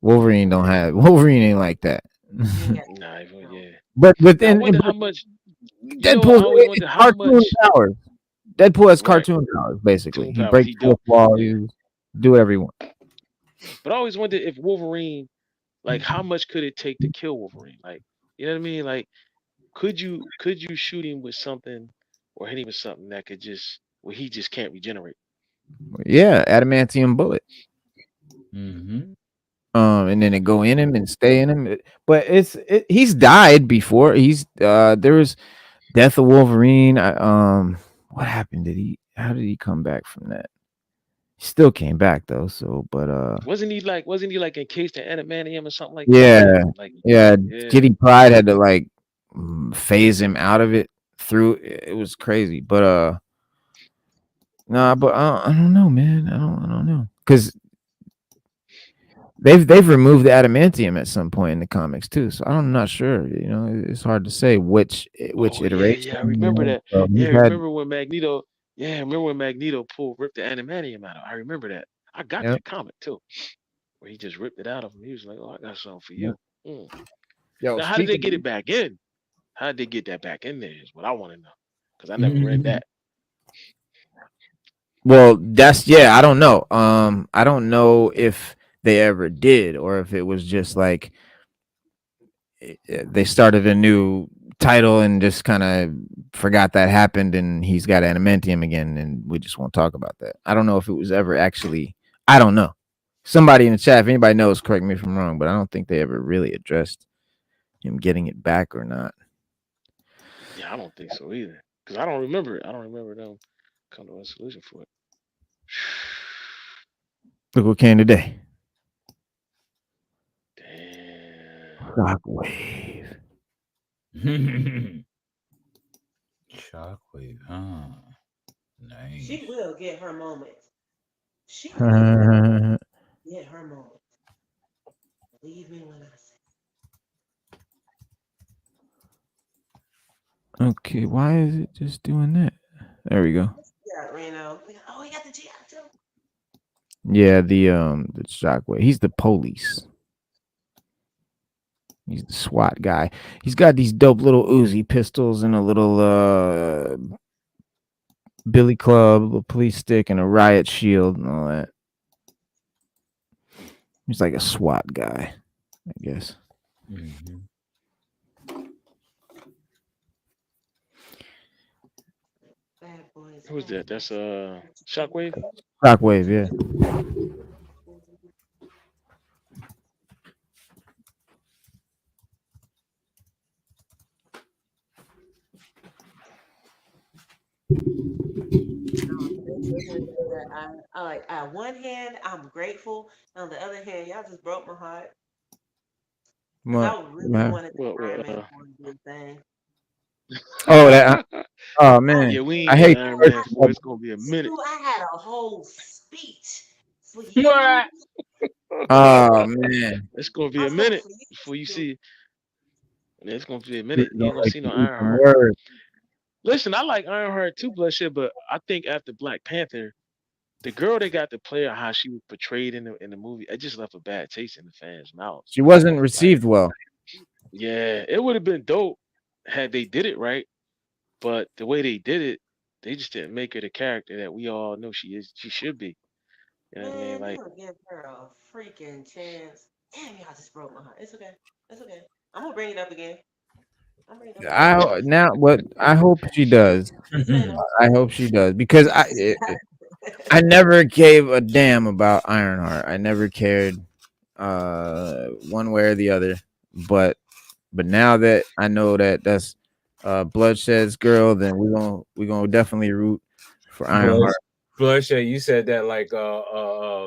Wolverine ain't like that. You ain't got Nah, no. yeah. But Now I within wonder how much. You know, I Deadpool's always wonder it's how cartoon much. powers. Deadpool has Right, cartoon powers basically. tune He powers breaks he do. fourth wall. Yeah, He do whatever he wants. but I always wonder if Wolverine, like, how much could it take to kill Wolverine? Like, you know what I mean? Like, could you shoot him with something or hit him with something that could just where he just can't regenerate? Yeah, adamantium bullet. Mm-hmm. And then it go in him and stay in him. But he's died before. There was Death of Wolverine. What happened? How did he come back from that? He still came back though. So, but Wasn't he like encased in adamantium or something like that? yeah, Like yeah. yeah. Kitty Pryde had to like phase him out of it through. It was crazy, but nah. But I don't know, man. I don't know because they've removed the adamantium at some point in the comics too. So I'm not sure. You know, it's hard to say which Oh yeah, iteration. yeah. I remember that. So Yeah, he's I had remember when Magneto. Yeah, I remember when Magneto ripped the adamantium out of. I remember that. I got yep, that comic too, where he just ripped it out of him. He was like, "Oh, I got something for yep. you." Mm. Yo, Now, how did they speaking. get it back in? How did they get that back in there? Is what I want to know because I never read Mm-hmm. that. Well, that's yeah. I don't know. I don't know if they ever did or if it was just like they started a new title and just kind of forgot that happened and he's got adamantium again and we just won't talk about that. I don't know if it was ever actually. I don't know. Somebody in the chat, if anybody knows, correct me if I'm wrong, but I don't think they ever really addressed him getting it back or not. Yeah, I don't think so either because I don't remember it. I don't remember them come to a solution for it. Look what came today. Damn. Shockwave. Shockwave, huh? Nice. She will get her moments. She will get her moments. Believe me when I say. Okay, why is it just doing that? There we go. Yeah, Reno. Oh, we got the GI too. Yeah, the Shockwave. He's the police. He's the SWAT guy. He's got these dope little Uzi pistols and a little billy club, a police stick, and a riot shield and all that. He's like a SWAT guy, I guess. Mm-hmm. Bad boys. Who's that? That's Shockwave. Shockwave, yeah. I like on one hand, I'm grateful. On the other hand, y'all just broke my heart. Because I really wanted the Iron Man 4 to do a thing. Oh, that. Oh man, Yeah, we I ain't hate. getting Iron Man 4. It's gonna be a minute. Dude, I had a whole speech for you. Oh man, It's gonna be a minute before you see. It's gonna be a minute. Please You ain't don't gonna make see me no eat some Ironheart. words. Listen, I like Ironheart too, Bloodshot, but I think after Black Panther, the girl they got to play her how she was portrayed in the movie, it just left a bad taste in the fans' mouths. She wasn't Like, received well. yeah, it would have been dope had they did it right, but the way they did it, they just didn't make her the character that we all know she is. She should be. You know what I mean? Man, they Like, don't give her a freaking chance. Damn, y'all just broke my heart. It's okay. It's okay. I'm gonna bring it up again. I'm bringing it up again. I hope she does. This ain't no I hope she does because I never gave a damn about Ironheart. I never cared one way or the other. But now that I know that that's Bloodshed's girl, then we gonna definitely root for Ironheart. Bloodshot, you said that like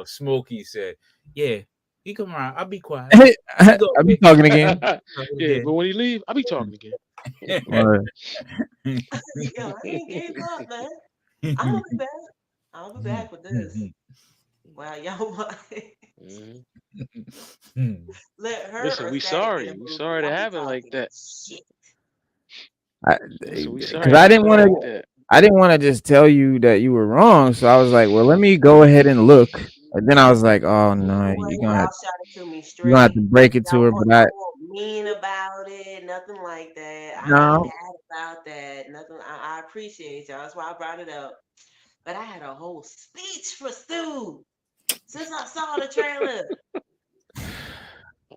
Smokey said. Yeah, he come around. I'll be quiet. I'll be talking again. yeah, but when he leave, I'll be talking again. Or- Yo, I ain't gave up, man. I'm gonna be back. I'll be back with this. Wow, y'all Mhm. let her Listen, or we Static sorry. get a We movie. sorry to I'll be have it like talking that. shit. Listen, we sorry because to I have didn't it want like to. that. I didn't want to just tell you that you were wrong, so I was like, "Well, let me go ahead and look." And then I was like, "Oh You know no, what? you're Y'all shot it to me gonna have straight. to break it to Y'all her." want, But y'all want mean about it, nothing like that. I ain't No. mad about that. Nothing. I appreciate y'all. That's why I brought it up. But I had a whole speech for Stu since I saw the trailer.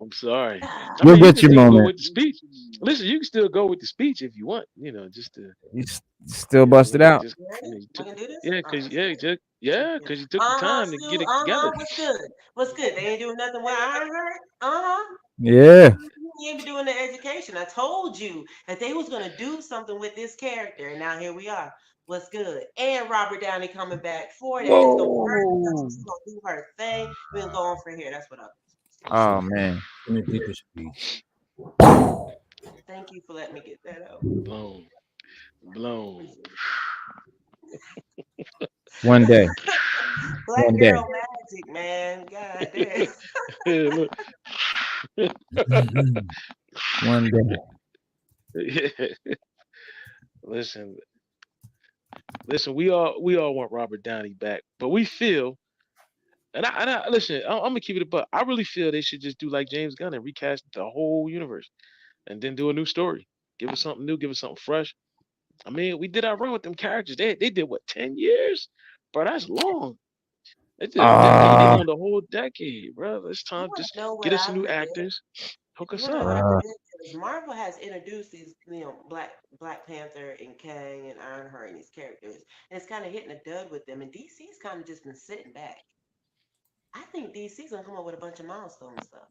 I'm sorry. I You'll mean, you get can your still go moment. with the speech. Listen, you can still go with the speech if you want. Just to, You still busted out. just Ready? you I took, can do this? yeah, All right, cause let's do it. because you took the time to get Stu. it together. What's good? What's good? They ain't doing nothing with Ironheart? Yeah. You ain't been doing the education. I told you that they was gonna do something with this character, and now here we are. What's good? And Robert Downey coming back for that. It's gonna hurt because Whoa. she's gonna do her thing. We can go on for here. That's what up. Oh man. Let me get the speech. Thank you for letting me get that out. Blown. Appreciate One day. it. Black One day. girl magic, man. God damn. Look. One day. Listen, we all want Robert Downey back, but we feel, and I listen. I'm gonna keep it a buck. I really feel they should just do like James Gunn and recast the whole universe, and then do a new story. Give us something new. Give us something fresh. I mean, we did our run with them characters. They did what, 10 years, bro? That's long. They did a decade. They Ah. owned the whole decade, bro. It's You time. want Just to know get what us I some new forget? actors. Hook You us want to know up. what I Uh, forget? Because Marvel has introduced these, Black Panther and Kang and Ironheart and these characters, and it's kind of hitting a dud with them. And DC's kind of just been sitting back. I think DC's gonna come up with a bunch of milestone stuff.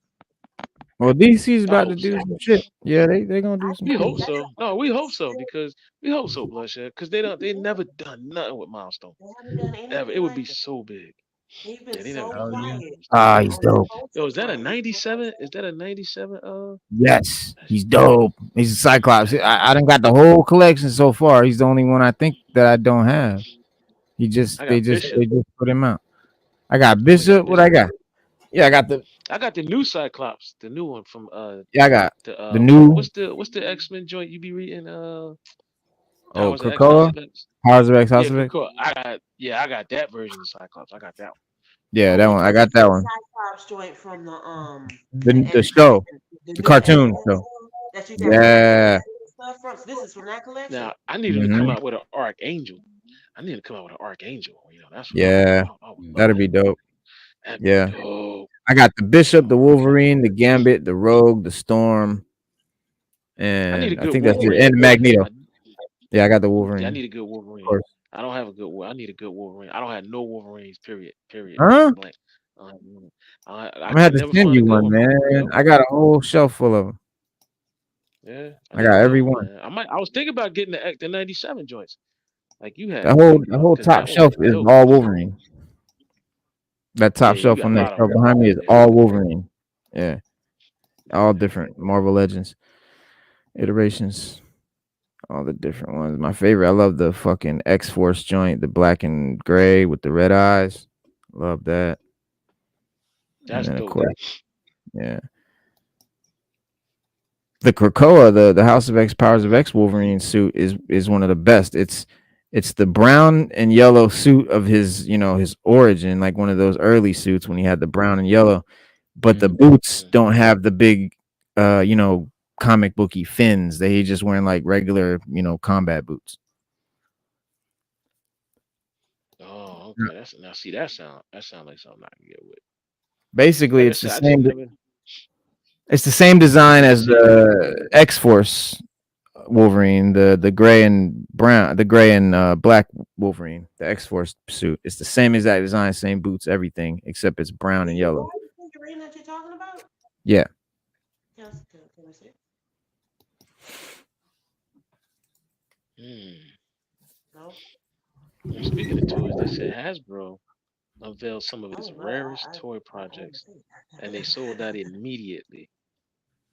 well, DC's I about to hope do so. some shit. Yeah, they gonna do I some We think hope shit. that's so. No, we hope so still because we hope so, Bloodshed. Because they never done nothing with Milestone they haven't done ever. anything It would be like that. so big. They've been Yeah, they never so done Oh nothing yeah. with quiet Milestone. Ah, he's on the dope. Yo, poster is that a front. You know what I'm 97? Is saying? that a 97? Yes, That's he's dope. He's a Cyclops. that's I done got the whole collection so far. He's the only one I think that I don't have. He just I they got just Bishop. they just put him out. I got I only got Bishop. What I Bishop. got? Yeah, I got the I got the new Cyclops, the new one from yeah, I got the the new what's the X-Men joint you be reading oh Powers of X, House Krakoa, of X? Powers of X, Yeah, House of X. Krakoa. I got that version of Cyclops. I got that Yeah, Oh, that you one. I talking got about that the one. Cyclops joint from The show, the the new cartoon X-Men show. show that you got all the Yeah. X-Men stuff from? So this is from that collection. now. I need him to come Hmm. out with an Archangel. I need him to come out with an Archangel. That's what Yeah, I would love that'd that. be dope. That'd be Yeah, dope. I got the Bishop, the Oh man, Wolverine, the Gambit, the Rogue, the Storm, I need a and I good think that's it. Wolverine. And Magneto. I, Yeah, I got the yeah, I Wolverine, need a good of Wolverine. course. I don't have a good. I need a good Wolverine. I don't have no Wolverines. Period. Period. Huh? Point blank. Um, I I'm gonna have could to never send find a you good one, one. man. I got a whole shelf full of them. Yeah, I I need a got good every one, one. man. I was thinking about getting the 97 joints like you The have, whole the whole because top that one shelf is is dope. all Wolverine. That Yeah, top you shelf got on a that lot of shelf them. behind me is Yeah, all Wolverine. Yeah, all yeah. different Marvel Legends iterations, all the different ones. My favorite, I love the fucking X Force joint, the black and gray with the red eyes. Love that. And That's then of dope. course, yeah, the Krakoa, the House of X Powers of X Wolverine suit is one of the best. It's the brown and yellow suit of his, his origin, like one of those early suits when he had the brown and yellow, but the Mm. boots Mm. don't have the big comic booky fins. They just wearing like regular, combat boots. Oh, okay. That's now see that sound like something I can get with. Basically, Like I it's the said, I just same. never. It's the same I design never as seen it. the X Force Wolverine, the gray and brown, the gray and black Wolverine, the X Force suit. It's the same exact design, same boots, everything, except it's brown and Is it yellow. what figurine that you're talking about? Yeah. Can I see? Hmm. No. And speaking of toys, they said Hasbro unveiled some of its Oh, well, rarest I toy want to projects, see. and they sold out immediately.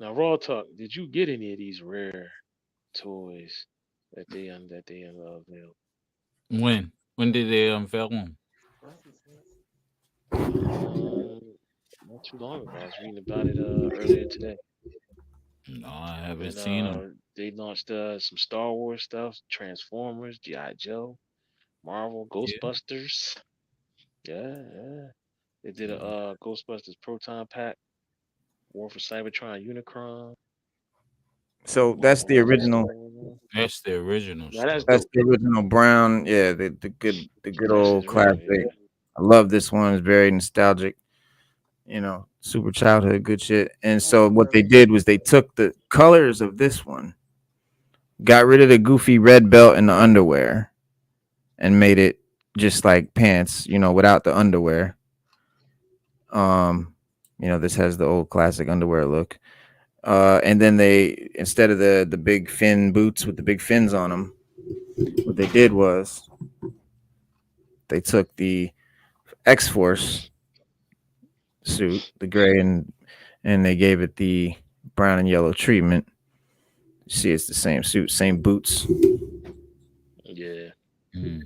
Now, raw talk, did you get any of these rare toys that they unveiled? When did they unveil them? What's his face? Um, Not too long ago. I was reading about it earlier today. No, I haven't And seen them. they launched some Star Wars stuff, Transformers, GI Joe, Marvel, Yeah. Ghostbusters. Yeah, yeah. They did a Mm. Ghostbusters Proton Pack, War for Cybertron, Unicron. So that's the Where's the original. store? That's the original Now that's story. That's dope. the original brown. Yeah, the good That old shit's real. classic. I love this one. It's very nostalgic. Super childhood good shit. And so what they did was they took the colors of this one, got rid of the goofy red belt and the underwear, and made it just like pants, without the underwear. This has the old classic underwear look. And then they, instead of the big fin boots with the big fins on them, what they did was they took the X Force suit, the gray, and they gave it the brown and yellow treatment. You see, it's the same suit, same boots. Yeah. Mm.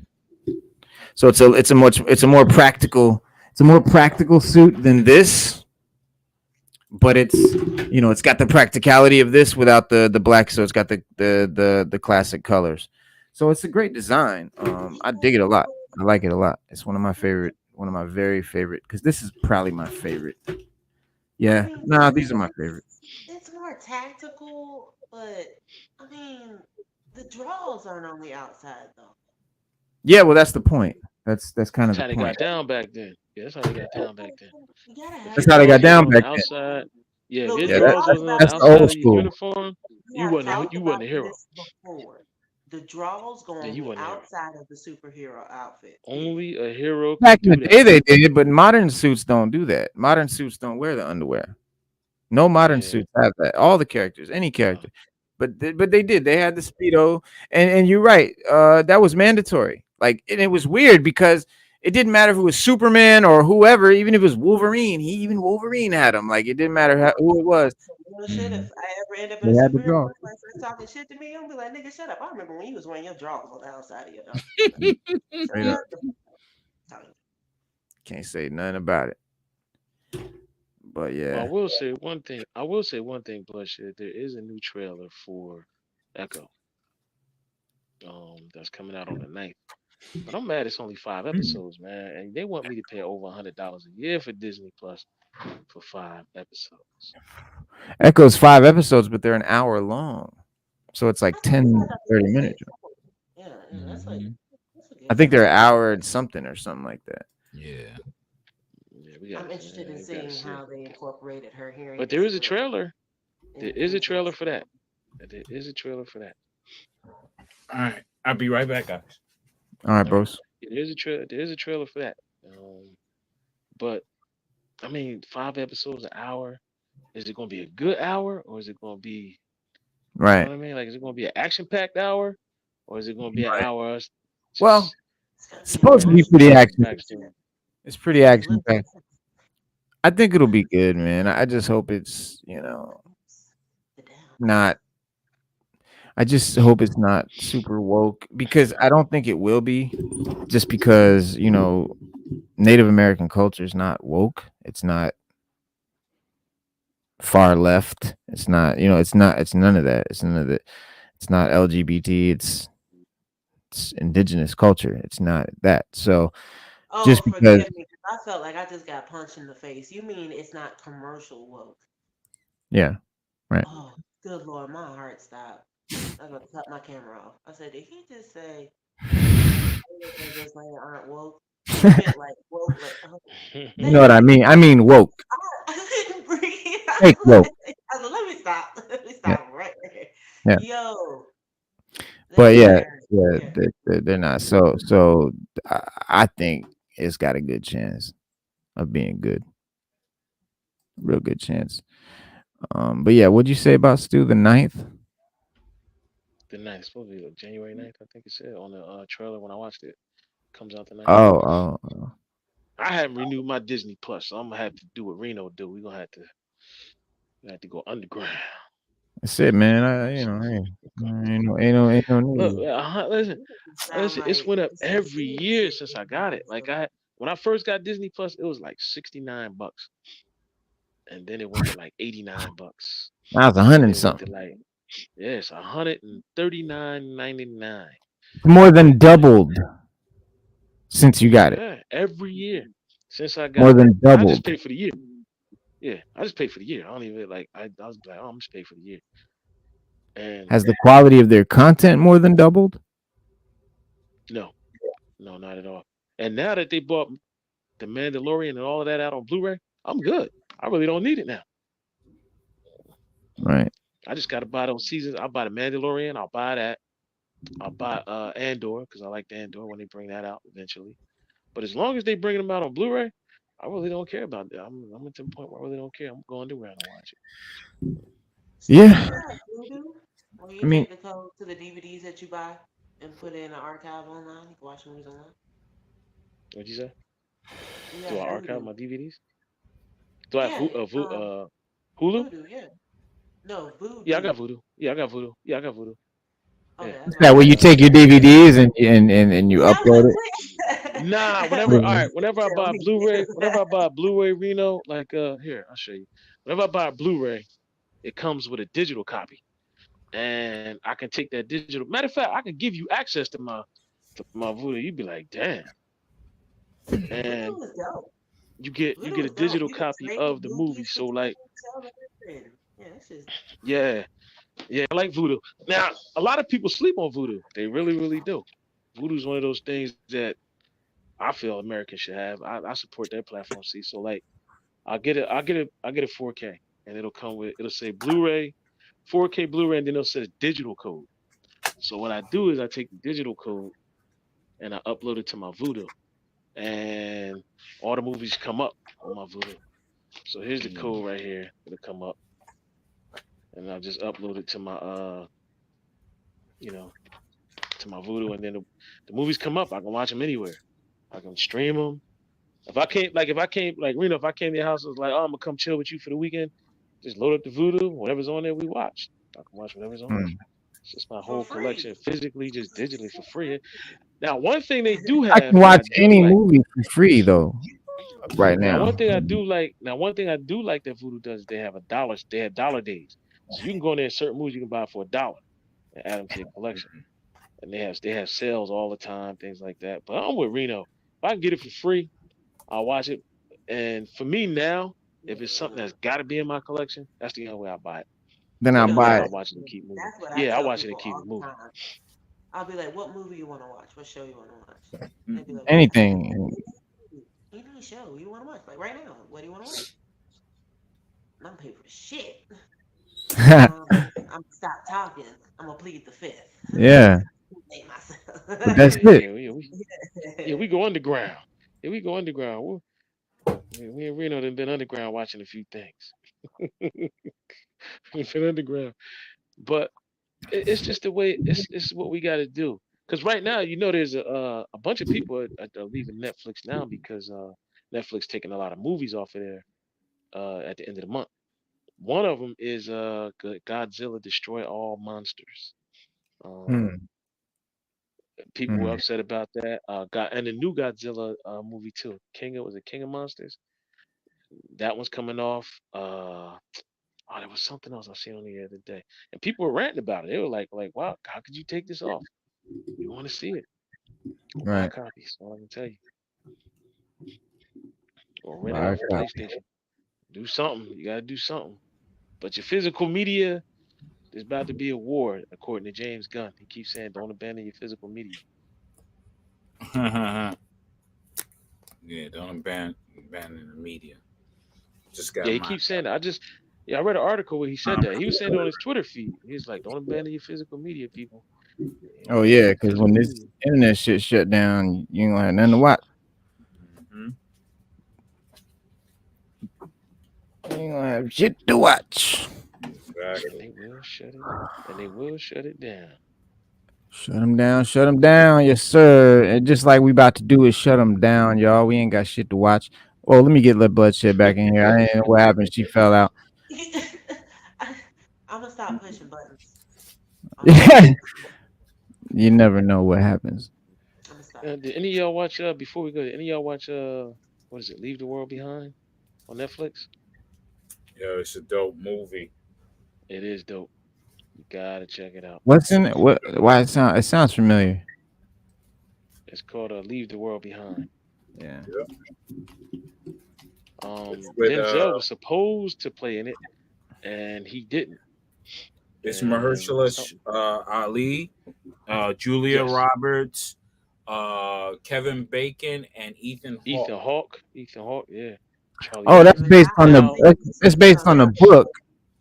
So it's a more practical suit than this, but it's got the practicality of this without the black. So it's got the classic colors. So it's a great design. I dig it a lot. I like it a lot. It's one of my very favorite, because this is probably my favorite. Yeah, nah, these are my favorite. It's more tactical, but I mean, the draws aren't on the outside though. Yeah, well, that's the point. That's kind of That's the how they point. got down back then. Yeah, that's how they got down back then. You gotta If have your That's how they got drawers down wasn't on back the then. outside, yeah, if look. your We Yeah, drawers talked wasn't on about the that's the outside old of your school. uniform, we have talked you about wasn't a hero. this before. The draws go Yeah, on you the wasn't a hero. outside of the superhero outfit. Period. Only a hero Back could in the do that. day, they did, but modern suits don't do that. Modern suits don't wear the underwear. No modern Yeah. suits have that. All the characters, any No. character, but they did. They had the speedo, and you're right. That was mandatory. Like, and it was weird because it didn't matter if it was Superman or whoever. Even if it was Wolverine, even Wolverine had them. Like, it didn't matter who it was. So real shit. Mm. If I ever end up in They a had the superhero draw. movie, like first talking shit to me, I'm gonna be like, nigga, shut up. I remember when you was wearing your drawers on the outside of your dog. Straight up. Tell you. Can't say nothing about it. But Well, I yeah, will say one thing. I will say one thing, Bloodshed. There is a new trailer for Echo. That's coming out on the 9th. But I'm mad it's only 5 episodes, man. And they want me to pay over $100 a year for Disney Plus for 5 episodes. Echo's 5 episodes, but they're an hour long. So it's like I thought 10, that was 30 like a minutes. Yeah, that's like Mhm. that's a I good think they're deal. an hour and something or something like that. Yeah. Yeah, we I'm got interested in we gotta seeing see. how they incorporated her hearing But there is a disability trailer. There is a into the trailer for show. that. There is a trailer for that. All right. I'll be right back, guys. All right, All right. bros. Yeah, there's a trailer. There is a trailer for that. But I mean, 5 episodes an hour. Is it going to be a good hour, or is it going to be, you know Right. what I mean? Like, is it going to be an action-packed hour, or is it going to be an Right. hour us Well, just It's gonna it's be supposed to be random pretty flashbacks action. to? It's pretty it's action little packed. I think it'll be good, man. I just hope it's, the down. not. I just hope it's not super woke, because I don't think it will be. Just because Native American culture is not woke. It's not far left. It's not. It's not. It's none of that. It's none of it. It's not LGBT. It's indigenous culture. It's not that. So Oh, just because, forgive me, 'cause I felt like I just got punched in the face. You mean it's not commercial woke? yeah, right. Oh, good lord, my heart stopped. I'm gonna cut my camera off. I said, did he just say in this land aren't woke? He meant like woke, like You know what I mean? I mean woke. I couldn't breathe. Fake woke. I said, let me stop. Let me Yeah, stop right there. yeah. Yo, But they yeah, are. yeah, Yeah. they're not. So I think it's got a good chance of being good. Real good chance. But yeah, what'd you say about Stu the 9th? The 9th, it's supposed to be like January 9th, I think it said on the trailer when I watched it. Comes out the 9th. Oh. I haven't renewed my Disney Plus, so I'm gonna have to do what Reno do. We're gonna have to go underground. That's it, man. Ain't no Look, need. listen, Sound it's like went up it's a every big year city. since I got it. Like when I first got Disney Plus, it was like $69, and then it went to like $89, Now it's a and hundred then and it went to something. like $139.99. More than doubled since you got it. Yeah, every year since I More got it, than and I just doubled. pay for the year. Yeah, I just pay for the year. I don't even like. I was like, oh, I'm just pay for the year. And has the quality of their content more than doubled? no, not at all. And now that they bought the Mandalorian and all of that out on Blu-ray, I'm good. I really don't need it now. Right. I just got to buy those seasons. I'll buy the Mandalorian. I'll buy that. I'll buy Andor because I like the Andor when they bring that out eventually. But as long as they bring them out on Blu-ray, I really don't care about that. I'm at the point where I really don't care. I'm going to and watch it. So Yeah. you have Voodoo, where you I mean, take the code to the DVDs that you buy and put it in an archive online. You can watch movies online. What'd you say? You Do I have archive Voodoo. my DVDs? Do I have Yeah, Hulu? Voodoo. Yeah. No, Yeah, I Voodoo. got Voodoo. Yeah, I got Voodoo. Yeah, I got Voodoo. Yeah. Okay, I is know that you where you got. take your DVDs and you Yeah, I was upload gonna it? say. Nah, Yeah. whenever I buy Blu-ray, whenever I buy Blu-ray Reno, like here, I'll show you. Whenever I buy a Blu-ray, it comes with a digital copy. And I can take that digital. Matter of fact, I can give you access to my Voodoo. You'd be like, damn. And Voodoo is dope. you Voodoo get a is dope. digital You can copy trade of the movie. movies So between like, each other. And, yeah, that's just. yeah, yeah, I like Voodoo. Now, a lot of people sleep on Voodoo. They really, really do. Voodoo's one of those things that I feel Americans should have. I support their platform. See, so like, I get a 4K, and it'll say Blu-ray, 4K Blu-ray, and then it'll say digital code. So what I do is I take the digital code and I upload it to my Voodoo, and all the movies come up on my Voodoo. So here's the code right here. It'll come up, and I'll just upload it to my you know, to my Voodoo, and then the movies come up. I can watch them anywhere. I can stream them. If I came, Reno, if I came to your house, I was like, oh, I'm gonna come chill with you for the weekend. Just load up the Voodoo, whatever's on there, we watch. I can watch whatever's on there. Hmm. It's just my For whole free. collection, physically, just digitally for free. Now, one thing they do I can have that I watch do any like. movie for free though right Now, now. one thing I do like that Voodoo does is they have a dollar. They have dollar days, so you can go in there. Certain movies you can buy for $1 and add them to your collection. And they have sales all the time, things like that. But I'm with Reno. If I can get it for free, I'll watch it. And for me now, if it's something that's got to be in my collection, that's the only way I buy it. Then Other I You than know, that, buy I'll it. watch it and keep moving. that's what I Yeah, I'll tell watch it and people keep all it the moving. time. I'll be like, "What movie you want to watch? What show you want to watch?" They'd be like, "What movie? Anything. Any show you want to watch? Like right now, what do you want to watch?" And I'm paying for shit. I'm gonna stop talking. I'm gonna plead the fifth. Yeah, Make but myself. that's Yeah, it. we go underground. Yeah, we go underground. We in Reno done been underground watching a few things. We've been underground, but it's just the way it's what we got to do. Because right now, there's a bunch of people are leaving Netflix now because Netflix taking a lot of movies off of there at the end of the month. One of them is Godzilla Destroy All Monsters. Um, Hmm. People were Hmm. upset about that. And the new Godzilla movie too. King of Monsters? That one's coming off. Oh, there was something else I seen on the other day, and people were ranting about it. They were like, "Wow, how could you take this off? You want to see it? Go buy a Right. copy." That's all I can tell you. Or rent it Buy a off of copy. PlayStation. Do something. You gotta do something. But your physical media, there's about to be a war, according to James Gunn. He keeps saying, "Don't abandon your physical media." Yeah, don't abandon the media. Just Yeah, got he my. keeps saying that. I read an article where he said that. He was saying it on his Twitter feed. He's like, "Don't abandon your physical media, people. Oh Don't abandon yeah, your because when physical this media." internet shit shut down, you ain't gonna have nothing to watch. Mhm. You ain't gonna have shit to watch. And Exactly. they will shut it. And they will shut it down. Shut them down. Shut them down. Yes, sir. And just like we about to do is shut them down, y'all. We ain't got shit to watch. Oh, let me get the bloodshed back in here. I ain't know what happened. She fell out. I'm gonna stop pushing buttons. I'm gonna stop. You never know what happens. I'm gonna stop. Did any of y'all watch before we go? Did any of y'all watch what is it? Leave the World Behind on Netflix? Yo, it's a dope movie. It is dope. You gotta check it out. What's in it? What? Why it sound? It sounds familiar. It's called Leave the World Behind. Yeah. It's with Denzel was supposed to play in it, and he didn't. It's and Mahershala something. Ali, Julia Yes, Roberts, Kevin Bacon, and Ethan Hawke. Ethan Hawke. Ethan Hawke. Yeah, Charlie Oh, that's Hunnam. But based I on don't the. think this It's is based on the book.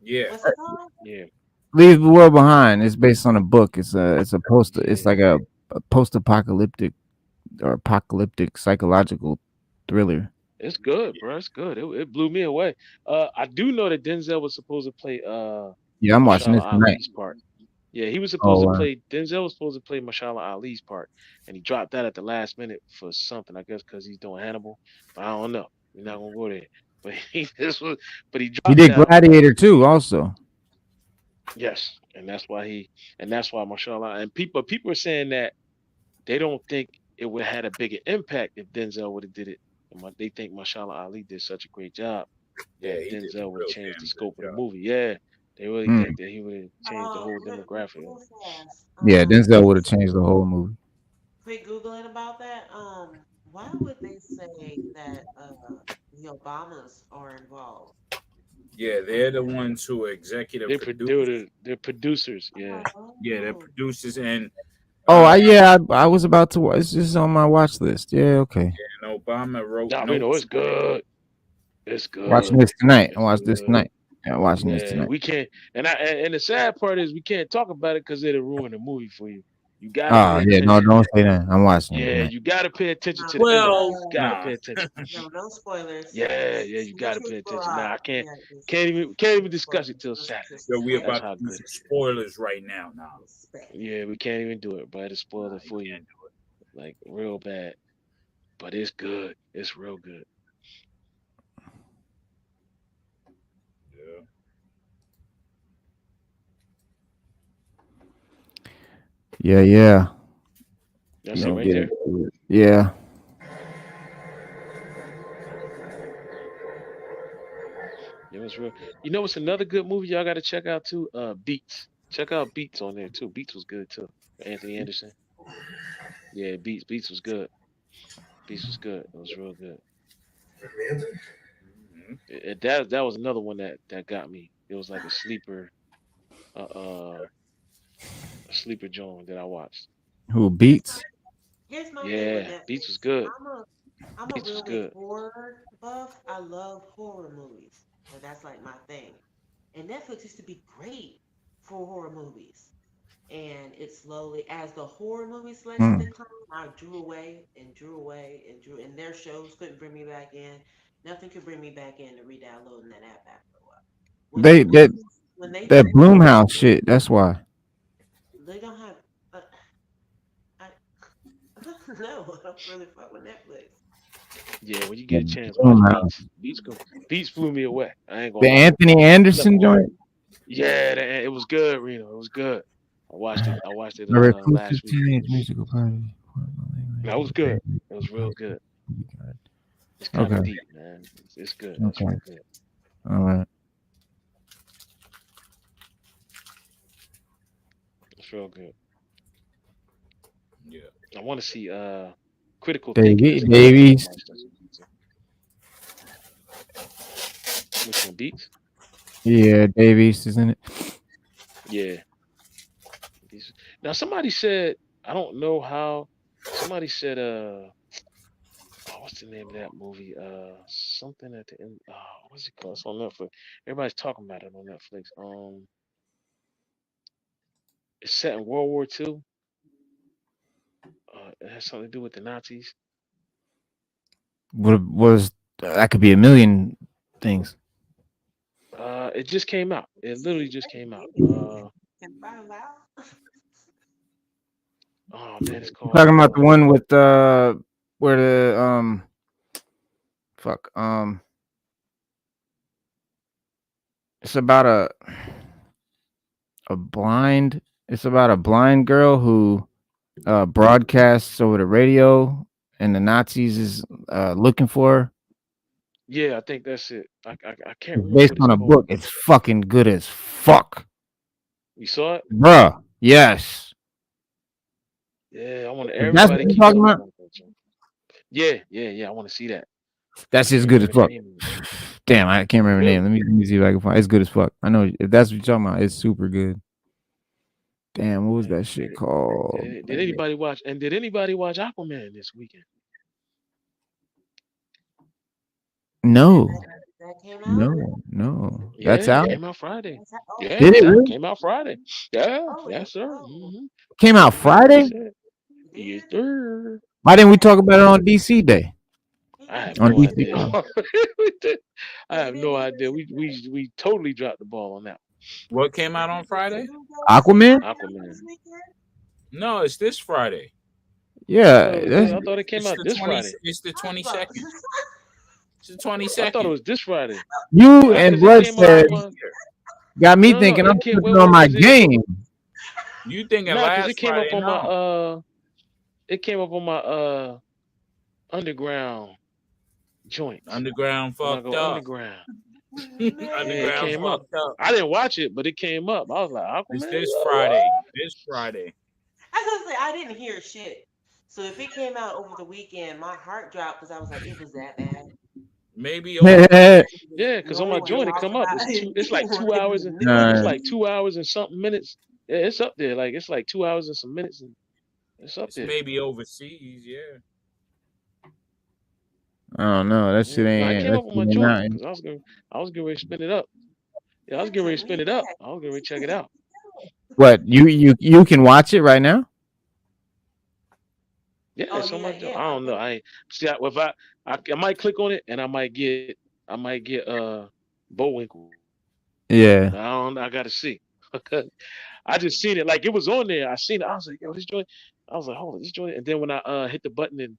Yeah, what's it called? Yeah, Leave the World Behind. It's based on a book. It's a post. It's yeah. like a post-apocalyptic or apocalyptic psychological thriller. It's good, bro. It's good. It blew me away. I do know that Denzel was supposed to play Yeah, I'm watching Mashallah this tonight. Ali's part. Yeah, he was Oh, supposed to play. Denzel was supposed to play Mashallah Ali's part, and he dropped that at the last minute for something. I guess because he's doing Hannibal. But I don't know. We're not gonna go there. But he he dropped did out. Gladiator too, also. Yes, and that's why Mashallah. And people are saying that they don't think it would have had a bigger impact if Denzel would have did it. They think Mashallah Ali did such a great job yeah, that he did a Denzel would have real changed the damn good scope of the job. movie. Yeah, they really Mm. think that he would have changed the whole demographic of Real it. fast. Yeah, Denzel would have changed the whole movie. Quick googling about that. Why would they say that the Obamas are involved? Yeah, they're the ones who are executive producers. They're producers. Yeah, Yeah, they're Oh, producers, and Oh, uh, I was about to. It's just on my watch list. Yeah, okay. and Obama wrote nah, man, no, notes. it's good. It's Watching good. this tonight. I It's watch this good. tonight. Yeah, watching this Yeah, tonight. we can't. And the sad part is we can't talk about it because it'll ruin the movie for you. You gotta Oh pay yeah, no, attention. don't say that. I'm watching it Yeah, tonight. you gotta pay attention no, to the ending. Well, You gotta nah. pay attention. no spoilers. Yeah, yeah, you gotta Just pay go attention. Nah, out. I can't Yeah, just can't even discuss it till just Saturday. So we disclaimer. That's about how to do good. some spoilers right now. Now, Respect. Yeah, we can't even do it, but it'll spoil it you for you can't do like real bad. But it's good. It's real good. it. Yeah, yeah. That's You it don't right get there. it. Yeah. Yeah, it's real. You know what's another good movie y'all gotta check out too? Beats. Check out Beats on there too. Beats was good too. Anthony Anderson. Yeah, Beats was good. Beats was good. It was real good. That was another one that got me. It was like uh, uh a sleeper joint that I watched. Who Here's beats? here's my thing with Yeah, Beats was Netflix. good. I'm a Beats was real big good. horror buff. I love horror movies. So that's like my thing. And Netflix used to be great for horror movies. And it slowly, as the horror movie selection Hmm. declined, I drew away and drew away and drew, and their shows couldn't bring me back in. Nothing could bring me back in to re-downloading that app after a while. When They that Netflix, when they that flipped it, Bloomhouse shit. That's why. they don't have. I no, I don't really fuck with Netflix. Yeah, when you The get a chance, watch Bloomhouse. Beats. Beats blew me away. I ain't The gonna lie. Anthony Look, Anderson joint. yeah, it was good, Reno. It was good. I watched it The reclusive last week. teenage musical party. That was good. It was real good. It's kind of Okay. deep, man. It's good. It's Okay. real good. All right. It's real good. Yeah. I want to see Critical Thinking. That's another one I Davies. watched. Which one? Beats? Yeah, Davies is in it. Yeah. Now somebody said, I don't know how. Somebody said what's the name of that movie? Something at the end. What's it called? It's on Netflix. Everybody's talking about it on Netflix. It's set in World War II. It has something to do with the Nazis. What was that? Could be a million things. It just came out. It literally just came out. Can find out. Oh man, it's You're called. talking about the one with where the fuck it's about a blind. It's about a blind girl who broadcasts over the radio, and the Nazis is looking for her. Yeah, I think that's it. I can't It's remember based what it's on a called. book. It's fucking good as fuck, You saw it? bruh. Yes. Yeah, I want If that's what everybody you're keep talking talking about, about that. Yeah. I want to see that. that's I just can't good as remember the fuck. name of it. Damn, I can't remember the Really? name. Let me see if I can find. It's good as fuck. I know if that's what you're talking about. It's super good. Damn, what was that shit called? Did anybody watch? And did anybody watch Aquaman this weekend? No, That came out. no. Yeah, That's it out. came out Friday. Oh, Yeah, Did it it yeah, did. it really? came out Friday. Yeah, Oh, yes, sir. oh, Came out That's what he Friday? said. it Yes, did. sir. Why didn't we Yeah, talk about it on DC Day? I have On no because DC idea. Power. I have no idea. We totally dropped the ball on that. What came out on Friday? did you go see Aquaman? Aquaman this Aquaman. weekend? No, it's this Friday. I Yeah, thought it was that's, this. I thought it came It's out the this 20. Friday. It's the I was about 22nd. It's the I thought it 22nd. was this Friday. you Nah, and cause it came out Bloodshed on my. got me No, thinking it I'm came. putting Wait, on wait, my cause game. You thinking nah, cause it last came up Friday? on my No, It came up on my underground joints. underground When I fucked go up. underground, yeah, it Underground Man. came up. fucked up. I didn't watch it, but it came up. I was like, It's Aquaman. this What? Friday. This Friday. I was gonna say I didn't hear shit. So if it came out over the weekend, my heart dropped because I was like, it was that bad. Maybe over. Nice. Yeah, You cause on only my want to joint it talk come up. about It's it. two. It's You like want two to be hours the and it's news. like 2 hours and something minutes. Yeah, it's up there. Like it's like 2 hours and some minutes, and it's up It's there. maybe overseas. Yeah. I don't know. That shit Yeah, no, it ain't. came That up on shit my ain't joint out. because I was getting ready to spin it up. Yeah, I was That getting ready took to spin me it up. back. I was getting ready to check it out. What you can watch it right now? Yeah, Oh it's on yeah, my joint. yeah. I don't know. I ain't see. If I might click on it and I might get Bullwinkle, but Yeah. I don't. I gotta see. I just seen it like it was on there. I seen it. I was like, yo, this joint. I was like, hold on, this joint. And then when I hit the button and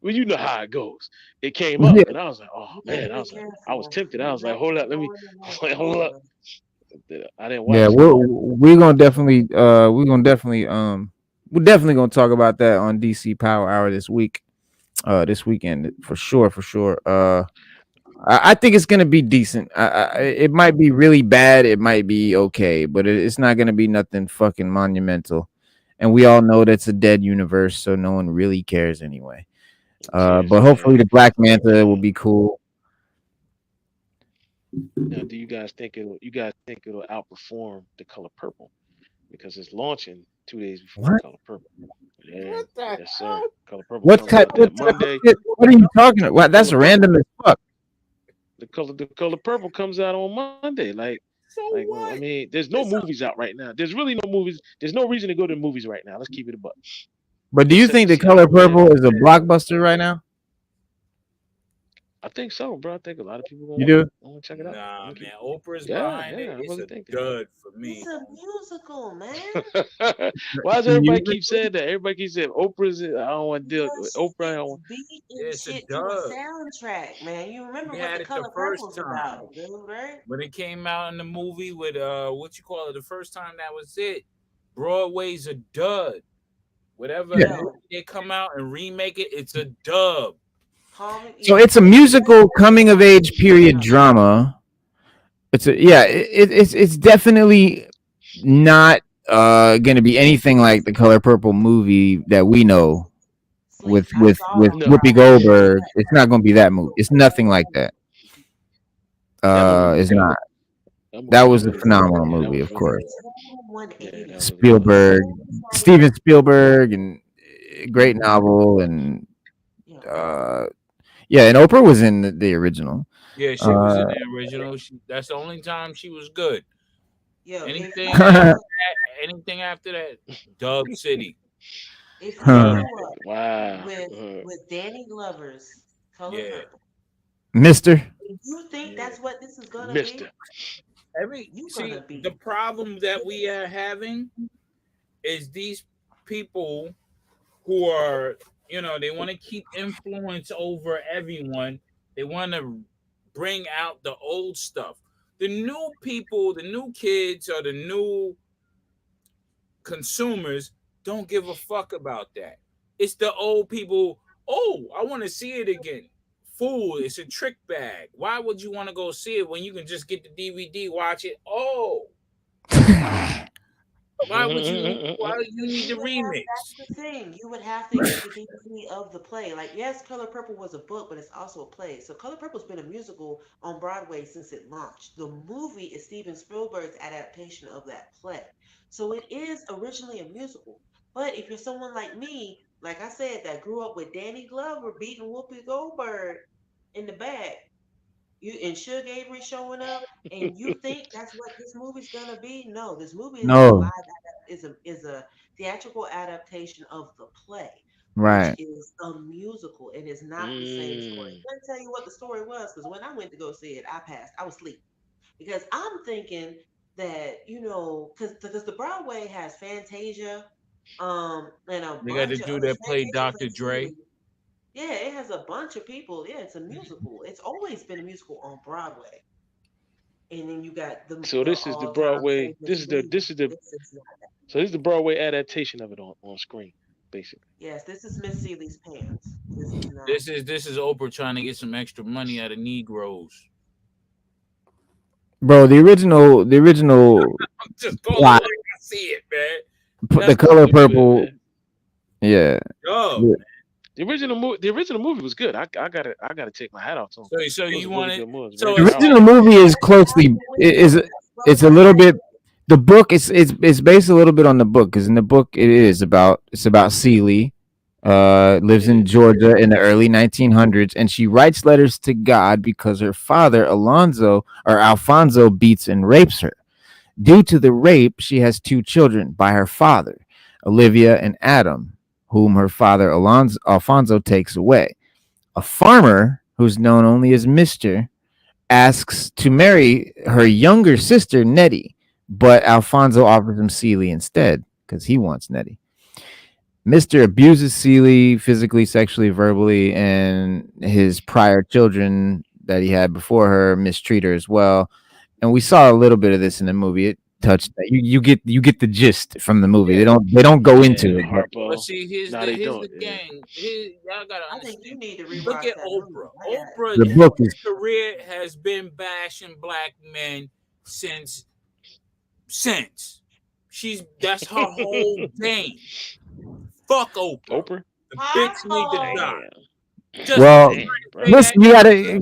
well, you know how it goes. It came up Yeah. and I was like, oh You better man. be I was careful. tempted. I You was like, might hold be up, let me. going in I there was like, hold up. over. I didn't Yeah, watch it. we're definitely gonna talk about that on DC Power Hour this week. This weekend for sure, for sure. I think it's gonna be decent. It might be really bad, it might be okay, but it's not gonna be nothing fucking monumental. And we all know that's a dead universe, so no one really cares anyway. Cares, But yeah. hopefully the Black Manta will Yeah. be cool. Now, do you guys think it'll outperform the color purple because it's launching 2 days before What? color purple? Yeah, What the yes, sir. hell? Color purple What comes type? out What that type of Monday. shit? What are you talking about? That's Color purple, random as fuck. the color purple comes out on Monday. So Well, I what? mean, there's no It's movies out right now. There's really no movies. There's no reason to go to the movies right now. Let's keep it a buck. But do you Except think to the see color Aquaman. purple is a blockbuster right now? I think so, bro. I think a lot of people You do? gonna check it out. I'm Nah, gonna keep. man. Oprah's Yeah, behind it. yeah. I It's really a think that. dud for It's me. a musical, man. Why does everybody Music? keep saying that? Everybody keeps saying Oprah's. I don't want to deal with Because she Oprah. I don't gets want. beat Yeah, and it's a shit to a dud. soundtrack, man. You remember We what the had it the color first purple's time about, dude, right? when it came out in the movie with what you call it. The first time that was it. Broadway's a dud. Whatever Yeah. movie Yo, they come out and remake it, it's a dub. call me. So You it's a say musical coming of age period yeah. drama. It's definitely not gonna be anything like the Color Purple movie that we know Sleep. I saw it with on No, Whoopi Friday. Goldberg. It's not gonna be that movie. It's nothing like that. that movie was It's good. not. That movie That was was a really good. phenomenal Yeah, that movie, was of really It's course. good. a total Yeah, 180. that really was. Spielberg, Steven Spielberg, and great Mm-hmm. novel, and Yeah. uh, yeah, and Oprah was in the original. Yeah, she was in Uh, the original. That's the only time she was good. Yo, Anything after that, Dub City, if you huh. Dub. grew up Wow. with Danny Glover's Color Yeah, Purple, Mister. if you think Yeah. that's what this is gonna Mister. be, every you see gonna the be problem that we are having is these people who are, they want to keep influence over everyone. They want to bring out the old stuff. The new people, the new kids, or the new consumers don't give a fuck about that. It's the old people. Oh, I want to see it again. Fool, it's a trick bag. Why would you want to go see it when you can just get the DVD, watch it? Oh, why do you need you the would have remix? that's the thing. You would have to get the DVD of the play. Like, yes, Color Purple was a book, but it's also a play. So Color Purple's been a musical on Broadway since it launched. The movie is Steven Spielberg's adaptation of that play. So it is originally a musical. But if you're someone like me, like I said, that grew up with Danny Glover beating Whoopi Goldberg in the back, you and Suge Avery showing up, and you think that's what this movie's gonna be? No, this movie is a No, is a theatrical adaptation of the play, which right. is a musical. It is not the same story. Mm. Let me tell you what the story was, because when I went to go see it, I passed. I was asleep because I'm thinking that because the Broadway has Fantasia, and a They got the bunch of dude others. that played Fantasia Dr. plays Dre. Seeley. Yeah, it has a bunch of people. Yeah, it's a musical. It's always been a musical on Broadway. And then you got So the this is the all-time Broadway. famous Lee. This is not that. So this is the Broadway adaptation of it on screen, basically. Yes, this is Miss Seeley's pants. This is not. This is Oprah trying to get some extra money out of Negroes. Bro, the original I'm just calling it plot, like I see it, man. put the That's color It's good, purple. man. Yeah. oh. Yeah. The original movie was good. I gotta take my hat off to him. So It was you a want really it? good movie. It was So very The it's original powerful. movie is That's closely the way it is is. Well, it's a little bit the book it's based a little bit on the book because in the book it's about Celie lives It in is. Georgia in the early 1900s and she writes letters to God because her father Alfonso beats and rapes her. Due to the rape, she has two children by her father, Olivia and Adam, whom her father Alfonso takes away. A farmer who's known only as Mr. asks to marry her younger sister, Nettie, but Alfonso offers him Celie instead because he wants Nettie. Mr. abuses Celie physically, sexually, verbally, and his prior children that he had before her mistreat her as well. And we saw a little bit of this in the movie. It touched that you get the gist from the movie. yeah, They don't go into Yeah, it, but but Harpo. see, here's No, the they here's don't. the Yeah. gang. Y'all gotta I think you understand. need to Look rewatch at that movie. Oprah. Oprah, the her book is career has been bashing black men since that's her whole thing. Fuck Oprah. Oprah. The bitch need to Harpo. die. Damn. Just well. Damn, bro. say that. Listen, you gotta,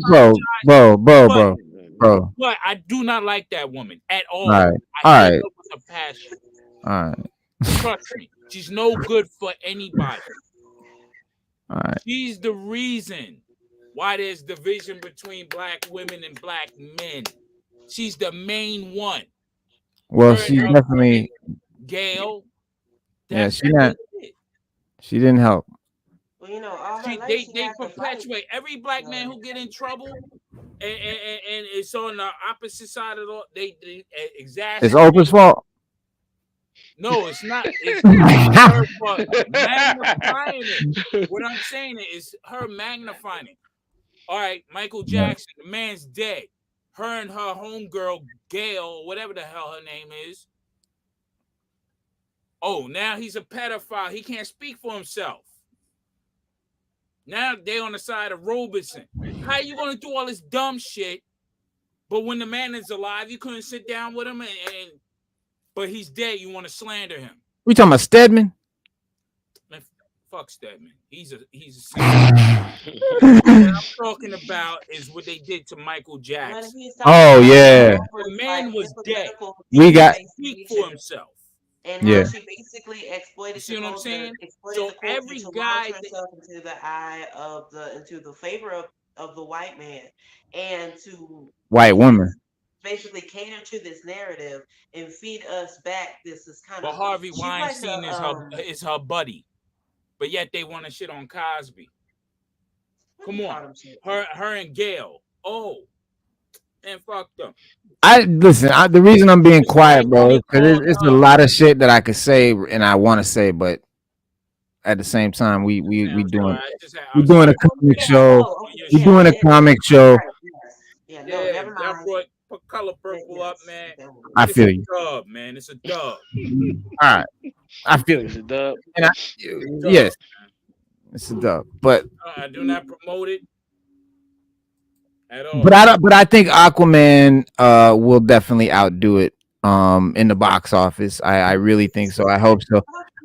But bro. but I do not like that woman at All all. right, I all hate right, her with a passion. all right, Trust me, she's no good for anybody. all right. She's the reason why there's division between black women and black men. She's the main one. Well, Her and she's her definitely, friend Gail. yeah. That's She not, it. she didn't help. Well, all her See, life they she they has to fight. perpetuate every black man So, who get in trouble, and it's on the opposite side of the they It's exasperate. Oprah's fault. No, it's not. It's her for magnifying it. What I'm saying is her magnifying it. All right, Michael Jackson, the man's dead. Her and her homegirl, Gail, whatever the hell her name is. Oh, now he's a pedophile. He can't speak for himself. Now they on the side of Robeson. How you gonna do all this dumb shit? But when the man is alive, you couldn't sit down with him, but he's dead. You want to slander him? We talking about Stedman? Man, fuck Stedman. He's a. What I'm talking about is what they did to Michael but Jackson. he's talking Oh about yeah, The Oprah's man was dead. hypocritical we got Speak for nature himself. and how yeah. she basically You exploited see the what I'm culture, saying? exploited So the culture every to launch guy that herself into the eye of into the favor of the white man, and to White woman. basically cater to this narrative and feed us back this kind but of Harvey she's like Weinstein is her buddy, but yet they want to shit on Cosby. what Come do you on, call them shit? her and Gail. Oh, and fuck them. I listen. The reason I'm being It's like quiet, when bro, they is because called it's a lot of shit that I could say and I want to say, but at the same time, we we I'm we sorry. doing I we was doing sorry. a comic Yeah, show. no, okay, We yeah, doing a comic show. right, yes. Yeah, no, Yeah, never y'all mind. brought color purple up, Yes, man. I It's feel a you. dub, man. It's a dub. All right, I feel It's you. a dub. And yes, it's a dub. But I do not promote it at all. but I think Aquaman will definitely outdo it in the box office. I really think so. I hope so.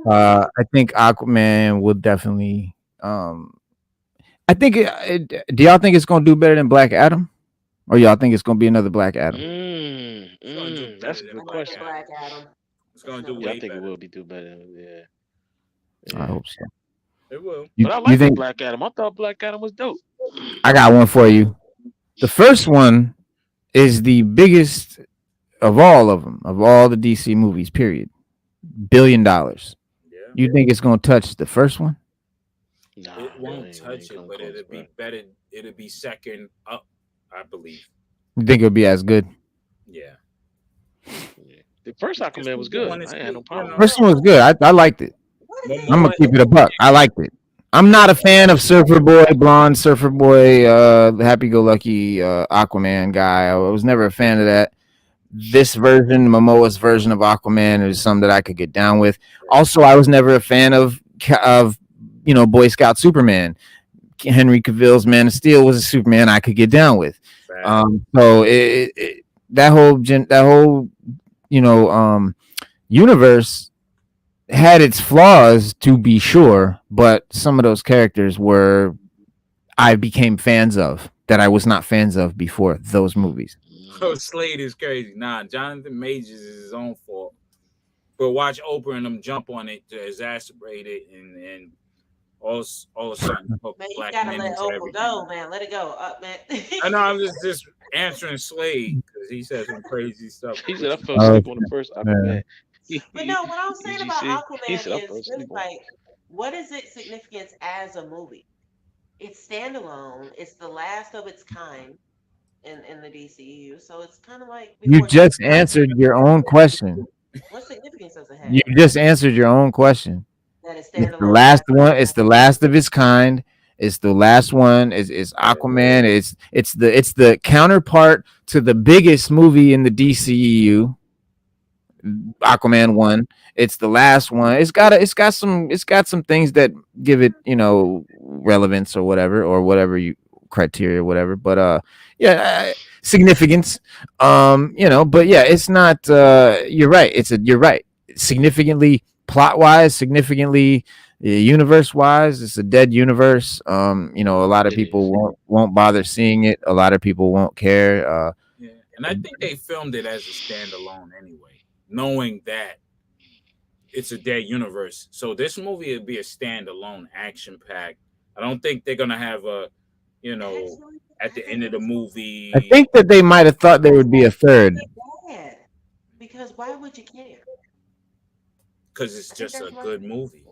I think Aquaman will definitely I think do y'all think it's gonna do better than Black Adam, or y'all think it's gonna be another Black Adam? It's gonna do That's better a than good Black question. Adam. Black Adam. It's gonna no do Yeah, I way think it better. will be do better. Yeah, I yeah. hope so. It will. You But I you like the think Black Adam. I thought Black Adam was dope. I got one for you? The first one is the biggest of all of them, of all the DC movies. Period. $1 billion. Yeah. You think it's gonna touch the first one? It Nah, won't it touch ain't it, come but close, it'll bro. be better. It'll be second up, I believe. You think it'll be as good? Yeah. Yeah. The first Because Aquaman was people good. want to I ain't had no see, problem with it. First one was good. I liked it. What is I'm it? gonna Momoa keep it a buck. I liked it. I'm not a fan of Surfer Boy, blonde Surfer Boy, happy-go-lucky Aquaman guy. I was never a fan of that. This version, Momoa's version of Aquaman, is something that I could get down with. Also, I was never a fan of Boy Scout Superman. Henry Cavill's Man of Steel was a Superman I could get down with. fat. So that whole universe had its flaws, to be sure, but some of those characters I became fans of that I was not fans of before those movies. Oh, Slade is crazy. Nah, Jonathan Majors is his own fault. But watch Oprah and them jump on it to exacerbate it, and all of a sudden hook Man, you black gotta men let into Oprah everything. go, man. Let it go. Man. I know I'm just answering Slade because he said some crazy stuff. He said I fell Oh, asleep on the first yeah. Aquaman. But no, what I'm Did saying you about see? He Aquaman said I fell is really asleep on. like, what is its significance as a movie? It's standalone. It's the last of its kind in the DCU. So it's kind of like You before just Justice League. answered your own question. What significance does it You have just answered your own question. that it's It's the standalone? last one. It's the last of its kind. It's the last one. It's Aquaman. It's the counterpart to the biggest movie in the DCEU, Aquaman 1. It's the last one. It's got some things that give it, relevance or whatever you criteria, whatever. But yeah, significance. But yeah, it's not you're right. You're right. Significantly plot wise, significantly universe wise, it's a dead universe. A lot of It people is. won't bother seeing it. A lot of people won't care. Yeah, and I think they filmed it as a standalone anyway, knowing that it's a dead universe. So this movie would be a standalone, action packed. I don't think they're gonna have Actually, at I the think end of the it's I movie think that they might have thought there would be a third. bad. Because why would you care? because it's I think just that's a why. good movie.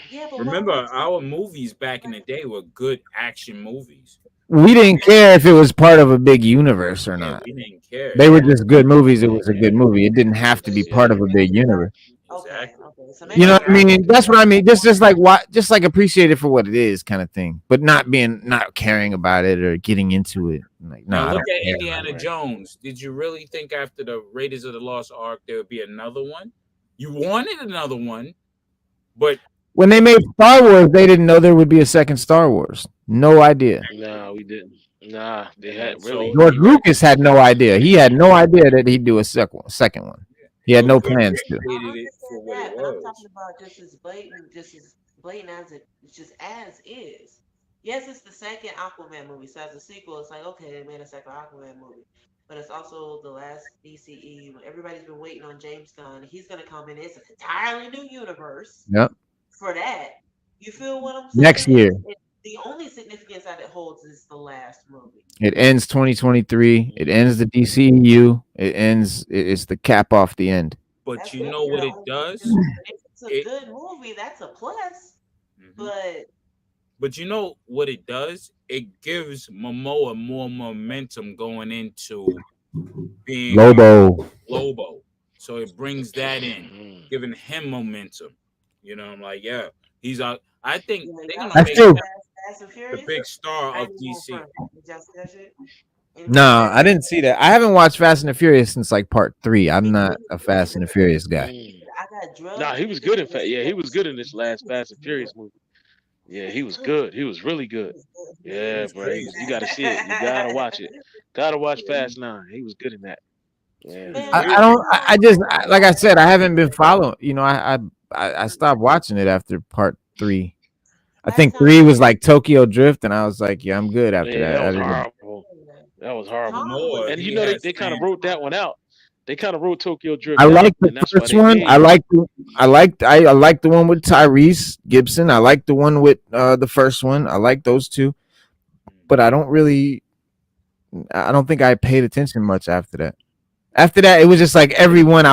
Yeah, but why Remember, would you? our movies back in the day were good action movies. We didn't care if it was part of a big universe or Yeah, not. we didn't care. They were just good movies. It was a Yeah. good movie. It didn't have to be part of a big universe. Okay, Exactly. okay. So You maybe know I'm what I wrong. mean? That's what I mean. Just like just like appreciate it for what it is, kind of thing. But not caring about it or getting into it. Like, no, Now I look don't at care. Indiana Right. Jones. Did you really think after the Raiders of the Lost Ark there would be another one? You wanted another one, but When they made Star Wars, they didn't know there would be a second Star Wars. No idea. Nah, we didn't. Nah, they and had so really. George You're right. Lucas had no idea. He had no idea that he'd do a second one. He had so no he plans to. I created it for understand what it that, but I'm talking was. about just as blatant as it's just as is. Yes, it's the second Aquaman movie. So as a sequel, it's like okay, they made a second Aquaman movie, but it's also the last DCE. Everybody's been waiting on James Gunn. He's gonna come in. It's an entirely new universe Yep. for that. You feel what I'm Next saying? year, The only significance that it holds is the last movie. it ends 2023. It ends the DCEU. It ends. It's the cap off the end. But That's you really know what the it only does? significance. If it's a It good movie, that's a plus. Mhm. But You know what it does? It gives Momoa more momentum going into being Lobo. Lobo. So it brings that in, Mm. giving him momentum. I'm like, yeah, he's out. I think yeah, they're y'all gonna That's make seen true. him Fast and the Furious? big star I of ain't even DC. front. Did y'all see that shit? No, Anybody see that I shit? didn't see that. I haven't watched Fast and the Furious since like part 3. I'm Me not a Fast and the neither. Furious guy. Mm. I got Nah, drugged he was into good in it. fact. Yeah, he was good in this last Fast and Yeah. Furious movie. Yeah, he was good. He was really He good. was good. It Yeah, was bro. You got crazy. to see it. You gotta watch it. Gotta watch Fast Nine. He was good in that. It Yeah. was Man, I weird. don't. I just I like I said, I watched haven't been following. I stopped watching it after part 3. I last think time 3 was like Tokyo Drift, and I was like, yeah, I'm good after Yeah, that that. I was didn't. horrible. That was For horrible. Tom was Momoa, And you he know good. they, has they kind of fans. wrote that one out. They kind of wrote Tokyo Drift I out, like the and that's why first they one. made I it. like the one with Tyrese Gibson. I like the one with the first one. I like those two, but I don't think I paid attention much after that. After that, it was just like everyone. I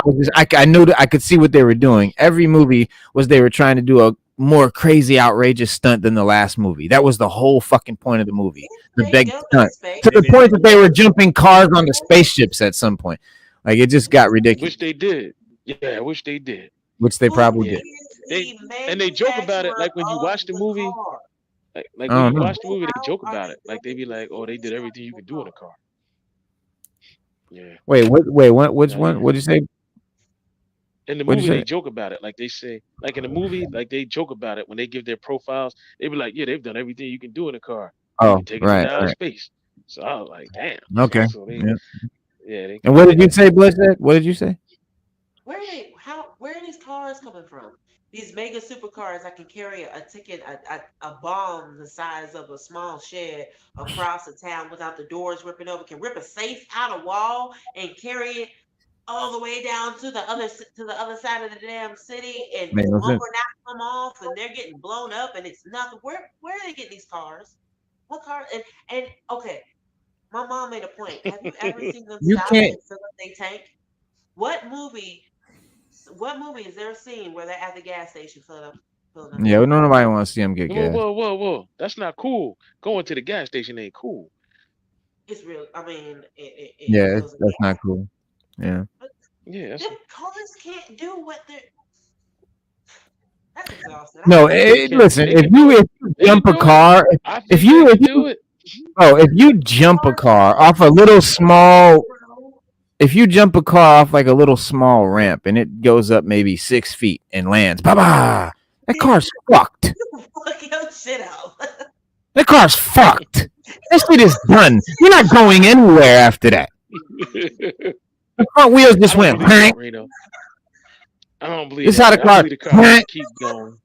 knew that I could see what they were doing. Every movie was they were trying to do a more crazy, outrageous stunt than the last movie. That was the whole fucking point of the movie. The They big go in stunt space. to the point that they were jumping cars onto spaceships at some point. Like it just got ridiculous, Which they did. Yeah, I wish they did. which they Who probably Yeah, did. they is and the they joke about it. manufacturer Like when you of watch the the movie, car? like I when don't you know. watch the movie, they How joke are about they it. Like they be building like, "Oh, they these did everything you cars could for do in a cars? car." Yeah. Wait, what? Wait, what? Which Now, one? yeah. What did you say? In the What did movie, you they say? joke about it. Like they say, like in the movie, like they joke about it when they give their profiles. They be like, "Yeah, they've done everything you can do in a car, even Oh, taking it right, to outer right. space." So I was like, "Damn." Okay. So they, Yeah. yeah, they And kind what of did you like, say, Bloodshed? What did you say? Where are these cars coming from? These mega supercars that can carry a bomb the size of a small shed across a town without the doors ripping over, can rip a safe out a wall and carry it all the way down to the other side of the damn city, and Made no sense. bumper not come off, and they're getting blown up, and it's nothing. Where are they getting these cars? What car? And okay, my mom made a point. Have you ever seen them You stop can't. and fill up their tank? What movie? What movie is there a scene where they're at the gas station filling up their Yeah, tank? nobody wants to see him get "Whoa, gas. whoa, whoa, whoa! That's not cool. Going to the gas station ain't cool." It's real. I mean, it Yeah, fills a that's not gas. cool. Yeah. But Yeah, that's them cars can't do what they're. That's exhausting. I No, can't. they can listen. they can do it. If you They can jump a do it. car, I think they if can do you it. if you jump a Cars car can't off a do little what they're small, bro. if you jump a car off like a little small ramp and it goes up maybe 6 feet and lands, bah, that car's fucked. You fuck your shit out. That car's fucked. That shit is done. You're not going anywhere after that. The front wheels I just don't went. believe that, Reno. I don't believe This how that. the I car. believe the car just keep going.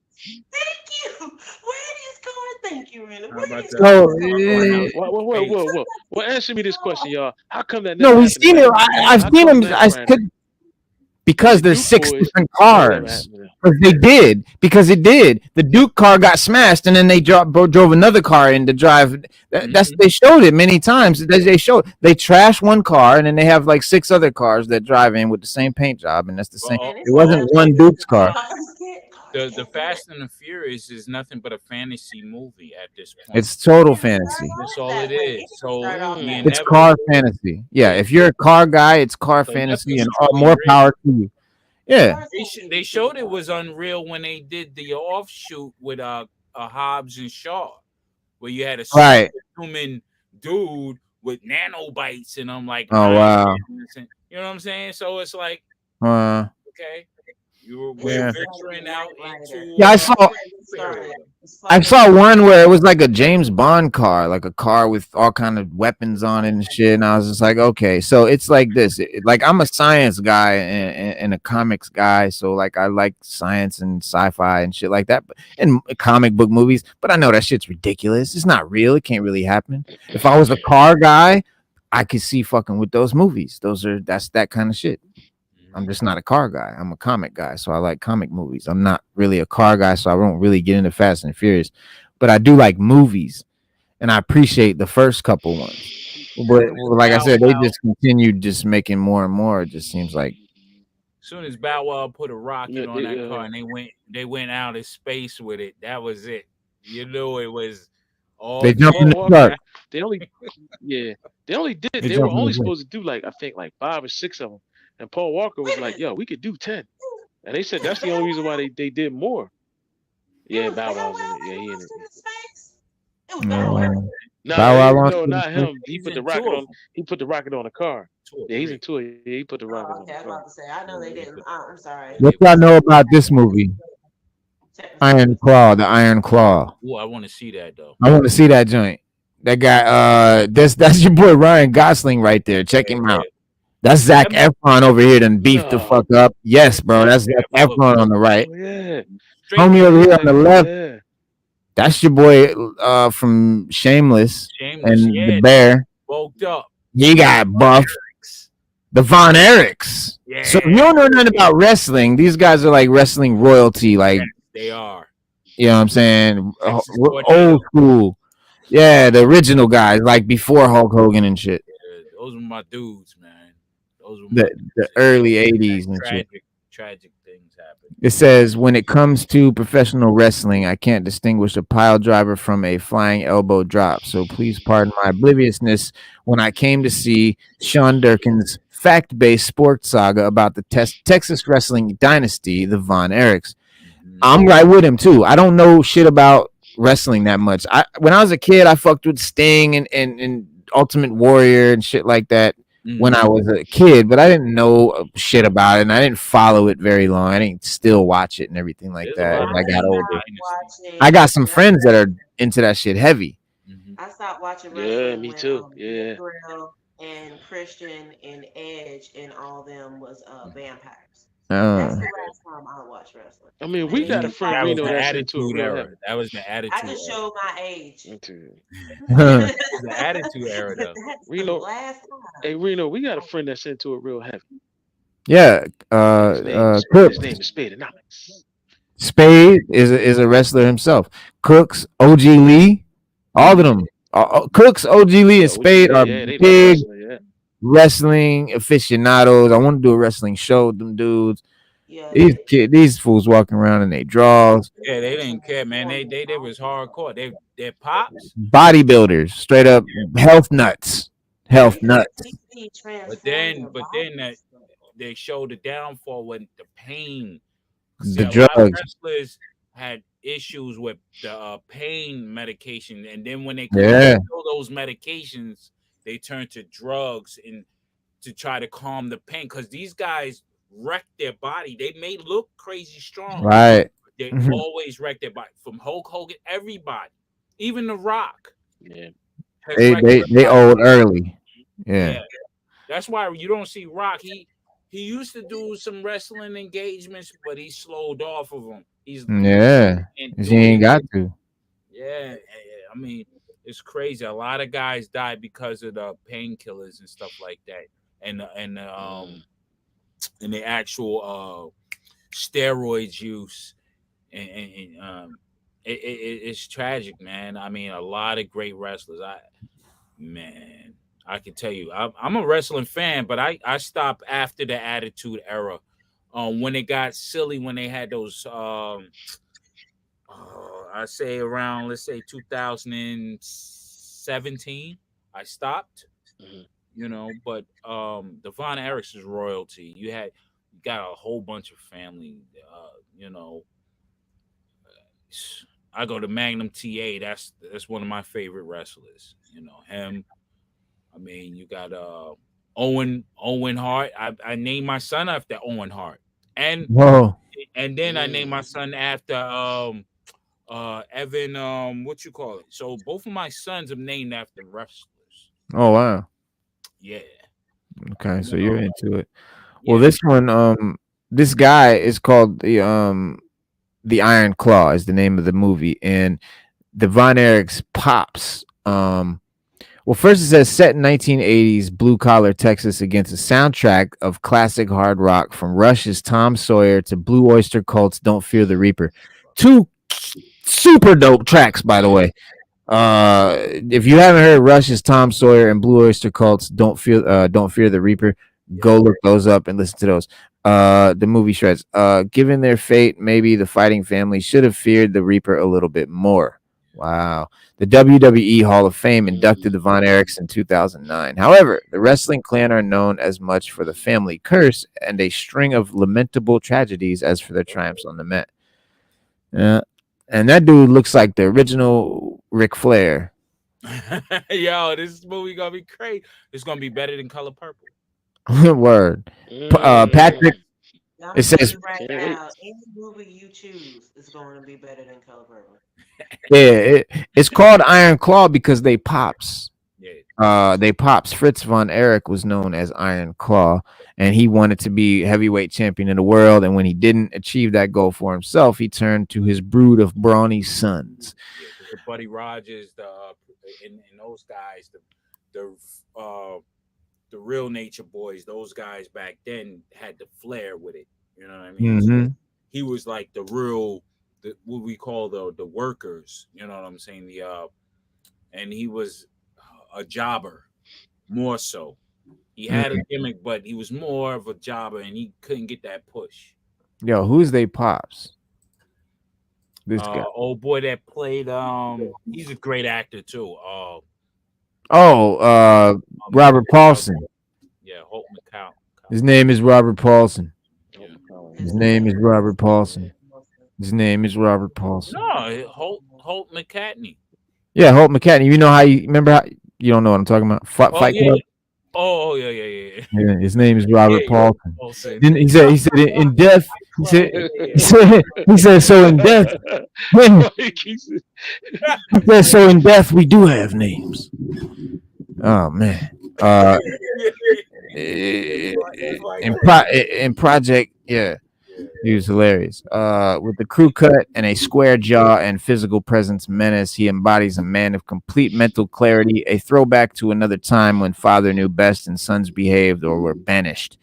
Thank you. Where are these cars? Thank you, Rena. How Where are about these the So cars going going? out Whoa, whoa, whoa, space? whoa, whoa. Well, answer me this question, y'all. How come that no, never we've happened in seen it. Batman Forever? I've How seen come them. Matt Bradley Because and the there's Duke 6 boys? different That never cars. happened to them. Because they did. Because it did. The Duke car got smashed, and then they drove another car in to drive. That's they showed it many times. They showed they trash one car, and then they have like 6 other cars that drive in with the same paint job, and that's the same. Well, And It it's wasn't also, one Duke's car. cars the can't do it. Fast and the Furious is nothing but a fantasy movie at this point. It's total It didn't start fantasy. That's off all that it way. It is. didn't So start off the that It's way. car inevitable, fantasy. Yeah, yeah. if you're a car guy, it's car So nothing's fantasy, and truly more real. power to you. Yeah, Cars can't do They this showed shit. it was unreal when they did the offshoot with Hobbs and Shaw, where you had a right. superhuman dude with nanobites and I'm like, Oh wow. you know what I'm saying? So it's like, Uh, okay, It's we're yeah. just like venturing out Knight Rider. into Yeah, That's where it started. superhero. It's I fucking saw one where it was like a James Bond car, like a car with all kind of weapons on it and shit. And I was just like, okay, so it's like this. Like I'm a science guy and a comics guy, so like I like science and sci-fi and shit like that, but and comic book movies. But I know that shit's ridiculous. It's not real. It can't really happen. If I was a car guy, I could see fucking with those movies. That's that kind of shit. I'm just not a car guy. I'm a comic guy, so I like comic movies. I'm not really a car guy, so I don't really get into Fast and Furious. But I do like movies, and I appreciate the first couple ones. But like I said, they just continued just making more and more. It just seems like As soon as Bow Wow put a rocket Yeah, on that car and they went out of space with it, that was it. You know, it was all they jumped in Paul the Walker, shark. they only, yeah, they only did. They They were jumped in only the shark. supposed to do like I think like 5 or 6 of them, and Paul Walker was like, "Yo, we could do 10," and they said that's the only reason why they did more. Yeah, Bow Wow's in it. Yeah, he in it. space. It was Bow Wow. No, Bow Wow launched no, into not space? him. He He's put the in rocket two of on. them. He put the rocket on the car. Two or Yeah, he's three. in 2. Yeah, he put the rocket Oh, on okay, I the was about car. to say. I know they didn't. I'm sorry. What y'all know about this movie, Iron Claw? The Iron Claw. Oh, I want to see that though. I want to see that joint. That guy. That's your boy Ryan Gosling right there. Check him out. That's Zach Efron over here done beefed the No. fuck up. Yes, bro. That's Zach Efron on the right. Oh, yeah. Homie over here on the left. Yeah. That's your boy from Shameless Shameless, and yeah, the Bear. bulked up. He got buff. The Von Erichs. Yeah. So if you don't know nothing about wrestling, these guys are like wrestling royalty. Like, they are. You know what I'm saying? Old school. Yeah, the original guys, like before Hulk Hogan and shit. Yeah, those were my dudes, man. Those were the early 80s and shit. Tragic things happen. It says, when it comes to professional wrestling, I can't distinguish a pile driver from a flying elbow drop. So please pardon my obliviousness when I came to see Sean Durkin's fact-based sports saga about the Texas wrestling dynasty, the Von Erichs. I'm right with him too. I don't know shit about wrestling that much. When I was a kid, I fucked with Sting and Ultimate Warrior and shit like that when I was a kid, but I didn't know shit about it and I didn't follow it very long. I didn't still watch it and everything like that as I got older. I got some friends that are into that shit heavy. I stopped watching wrestling. Yeah, me too. Yeah. Grill and Christian and Edge and all them was vampires. That's the last time I watched wrestling. I mean, we got a friend Reno that's into it real heavy. That was the attitude. I just showed my age. The attitude era, though. Reno, hey Reno, we got a friend that's into it real heavy. Yeah, his name is Spadenomics. Spade is a wrestler himself. Cooks, OG Lee, all of them. Cooks, OG Lee, and Spade are big wrestling aficionados. I want to do a wrestling show with them dudes. Yeah, these fools walking around in their drawers. Yeah, they didn't care, man. They was hardcore. They're pops, bodybuilders, straight up health nuts. But then they showed the downfall when the pain. The drugs. Wrestlers had issues with the pain medication, and then when they couldn't those medications, they turned to drugs and to try to calm the pain, because these guys wrecked their body. They may look crazy strong, right? They always wrecked their body. From Hulk Hogan, everybody, even The Rock. Yeah, they old early. Yeah, that's why you don't see Rock. He used to do some wrestling engagements, but he slowed off of them. He ain't got to. Yeah, I mean, it's crazy. A lot of guys died because of the painkillers and stuff like that, and the actual steroids use, and it's tragic, man. I mean, a lot of great wrestlers. I can tell you, I'm a wrestling fan, but I stopped after the Attitude Era, when it got silly, when they had those. I say around, let's say 2017, I stopped. You know, but the Von Erichs is royalty. You got a whole bunch of family. You know, I go to Magnum TA. That's one of my favorite wrestlers. You know him. I mean, you got Owen Hart. I named my son after Owen Hart, and then I named my son after Evan. What you call it? So both of my sons are named after wrestlers. Oh wow. Yeah. Okay, so you're into it. Well, this one, this guy is called the Iron Claw is the name of the movie, and the Von Erichs pops. Well, first it says set in 1980s blue collar Texas against a soundtrack of classic hard rock from Rush's Tom Sawyer to Blue Oyster Cult's Don't Fear the Reaper. Two super dope tracks, by the way. If you haven't heard Rush's Tom Sawyer and Blue Oyster Cult's Don't Fear the Reaper, go look those up and listen to those. The movie shreds. Given their fate, maybe the fighting family should have feared the Reaper a little bit more. Wow. The WWE Hall of Fame inducted the Von Erichs in 2009. However, the wrestling clan are known as much for the family curse and a string of lamentable tragedies as for their triumphs on the mat. And that dude looks like the original Ric Flair. Yo, this movie gonna be crazy. It's gonna be better than Color Purple. Word. Patrick. It says right now, any movie you choose is going to be better than Color Purple. Yeah, it's called Iron Claw because they pops. They pops. Fritz von Erich was known as Iron Claw, and he wanted to be heavyweight champion in the world. And when he didn't achieve that goal for himself, he turned to his brood of brawny sons. The Buddy Rogers, and those guys, the real Nature Boys, those guys back then had the flair with it. You know what I mean? Mm-hmm. So he was like the real, what we call the workers. You know what I'm saying? And he was a jobber more so. He had a gimmick, but he was more of a jobber, and he couldn't get that push. Yo, who's they pops? This guy. Old boy that played. He's a great actor too. Robert Paulson. Yeah, Holt McCall. His name is Robert Paulson. Yeah. His name is Robert Paulson. His name is Robert Paulson. No, Holt McCatney. Yeah, Holt McCatney. You know how you remember how you don't know what I'm talking about? Fight yeah. Club. Oh yeah. Yeah, his name is Robert Paulson. Paulson. Then he said in death. He said so in death. He said so in death we do have names. Oh man. In Project, yeah. He was hilarious. With the crew cut and a square jaw and physical presence menace, he embodies a man of complete mental clarity, a throwback to another time when father knew best and sons behaved or were banished.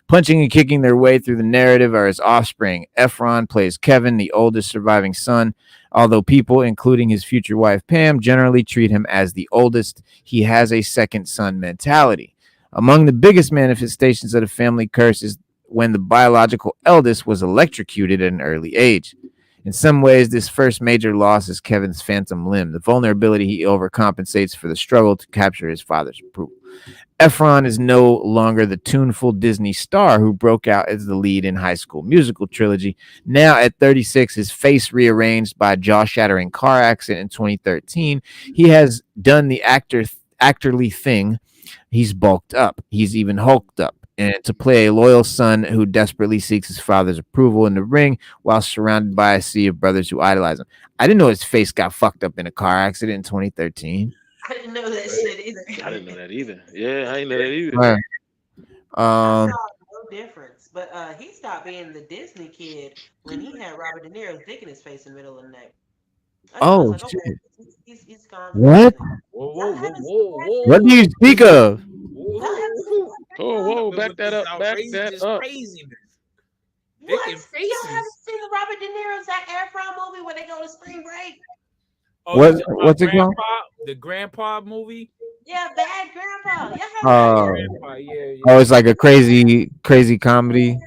Punching and kicking their way through the narrative are his offspring. Efron plays Kevin, the oldest surviving son. Although people, including his future wife Pam, generally treat him as the oldest, he has a second son mentality. Among the biggest manifestations of the family curse is when the biological eldest was electrocuted at an early age. In some ways, this first major loss is Kevin's phantom limb, the vulnerability he overcompensates for the struggle to capture his father's approval. Efron is no longer the tuneful Disney star who broke out as the lead in High School Musical trilogy. Now at 36, his face rearranged by a jaw-shattering car accident in 2013, he has done the actorly thing. He's bulked up. He's even hulked up. And to play a loyal son who desperately seeks his father's approval in the ring while surrounded by a sea of brothers who idolize him. I didn't know his face got fucked up in a car accident in 2013. I didn't know that shit either. I didn't know that either. Yeah, I didn't know that either. Right. I saw no difference, but he stopped being the Disney kid when he had Robert De Niro's dick in his face in the middle of the night. Oh, shit. Okay, he's gone. What? Whoa. What do you speak of? Whoa, back that up. Craziness. What? Y'all haven't seen the Robert De Niro Zac Efron movie where they go to spring break? What's it called? The Grandpa movie? Yeah, Bad Grandpa. Grandpa, yeah. Oh, it's like a crazy comedy. And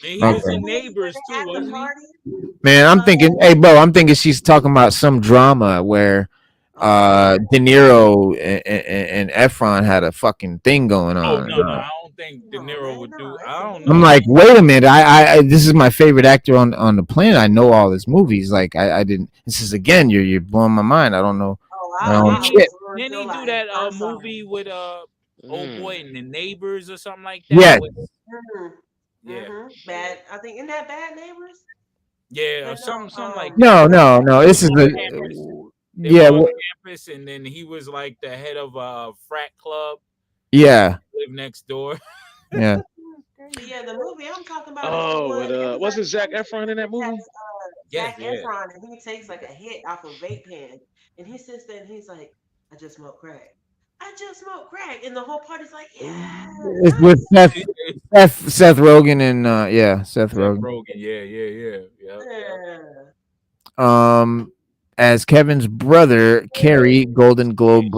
he was in Neighbors too, wasn't he? Man, I'm thinking she's talking about some drama where De Niro and Efron had a fucking thing going on. Oh no, I don't think De Niro would do. I don't know. I'm like, wait a minute. I this is my favorite actor on the planet. I know all his movies. Like I didn't. This is again. You're blowing my mind. I don't know. Shit. Didn't he do that movie with old boy and the Neighbors or something like that? Yeah. Yeah. Bad. I think isn't that Bad Neighbors? Yeah, or something like that. No. This is the campus, and then he was like the head of a frat club. Yeah. Live next door. Yeah. Yeah, the movie I'm talking about. Oh, wasn't Zac Efron in that movie? Zac Efron, and he takes like a hit off a vape pen, and he sits there and he's like, "I just smoked crack. I just smoked crack," and the whole party's like, "Yeah." It's with Seth Rogen and Seth Rogen. Yeah. As Kevin's brother, Carrie, Golden Globe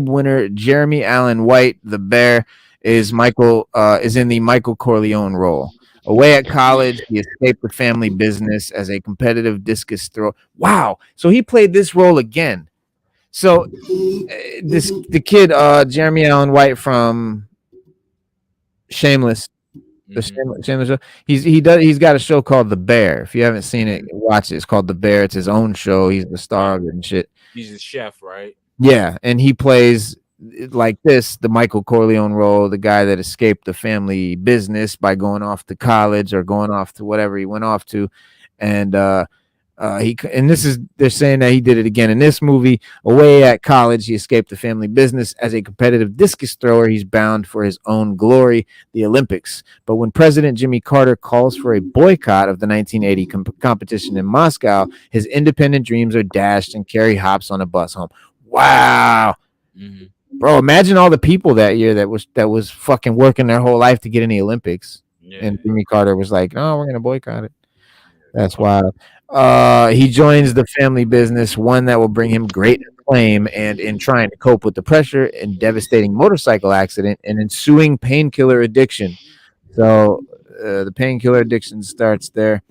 winner Jeremy Allen White, the Bear, is in the Michael Corleone role. Away at college, he escaped the family business as a competitive discus thrower. Wow! So he played this role again. So the kid, Jeremy Allen White from Shameless. Shameless show. He's got a show called The Bear. If you haven't seen it, watch it. It's called The Bear. It's his own show. He's the star of it and shit. He's a chef, right? Yeah, and he plays like the Michael Corleone role, the guy that escaped the family business by going off to college or going off to whatever he went off to, and they're saying that he did it again in this movie. Away at college, he escaped the family business. As a competitive discus thrower, he's bound for his own glory, the Olympics. But when President Jimmy Carter calls for a boycott of the 1980 competition in Moscow, his independent dreams are dashed and Carrie hops on a bus home. Wow. Bro, imagine all the people that year that was fucking working their whole life to get in the Olympics. Yeah. And Jimmy Carter was like, "No, we're gonna boycott it." That's wild. He joins the family business, one that will bring him great acclaim, and in trying to cope with the pressure and devastating motorcycle accident and ensuing painkiller addiction. So the painkiller addiction starts there.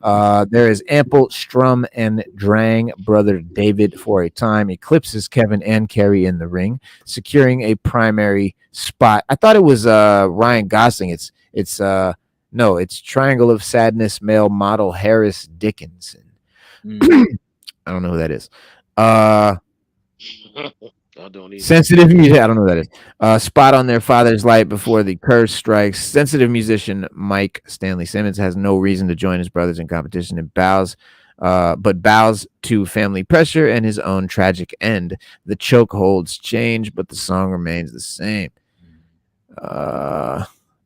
There is ample Strum and Drang brother David for a time eclipses Kevin and Kerry in the ring, securing a primary spot. I thought it was Ryan Gosling. It's no, it's Triangle of Sadness male model Harris Dickinson. I don't know who that is. I don't either. Sensitive music. I don't know who that is. Spot on their father's light before the curse strikes. Sensitive musician Mike Stanley Simmons has no reason to join his brothers in competition and but bows to family pressure and his own tragic end. The choke holds change, but the song remains the same.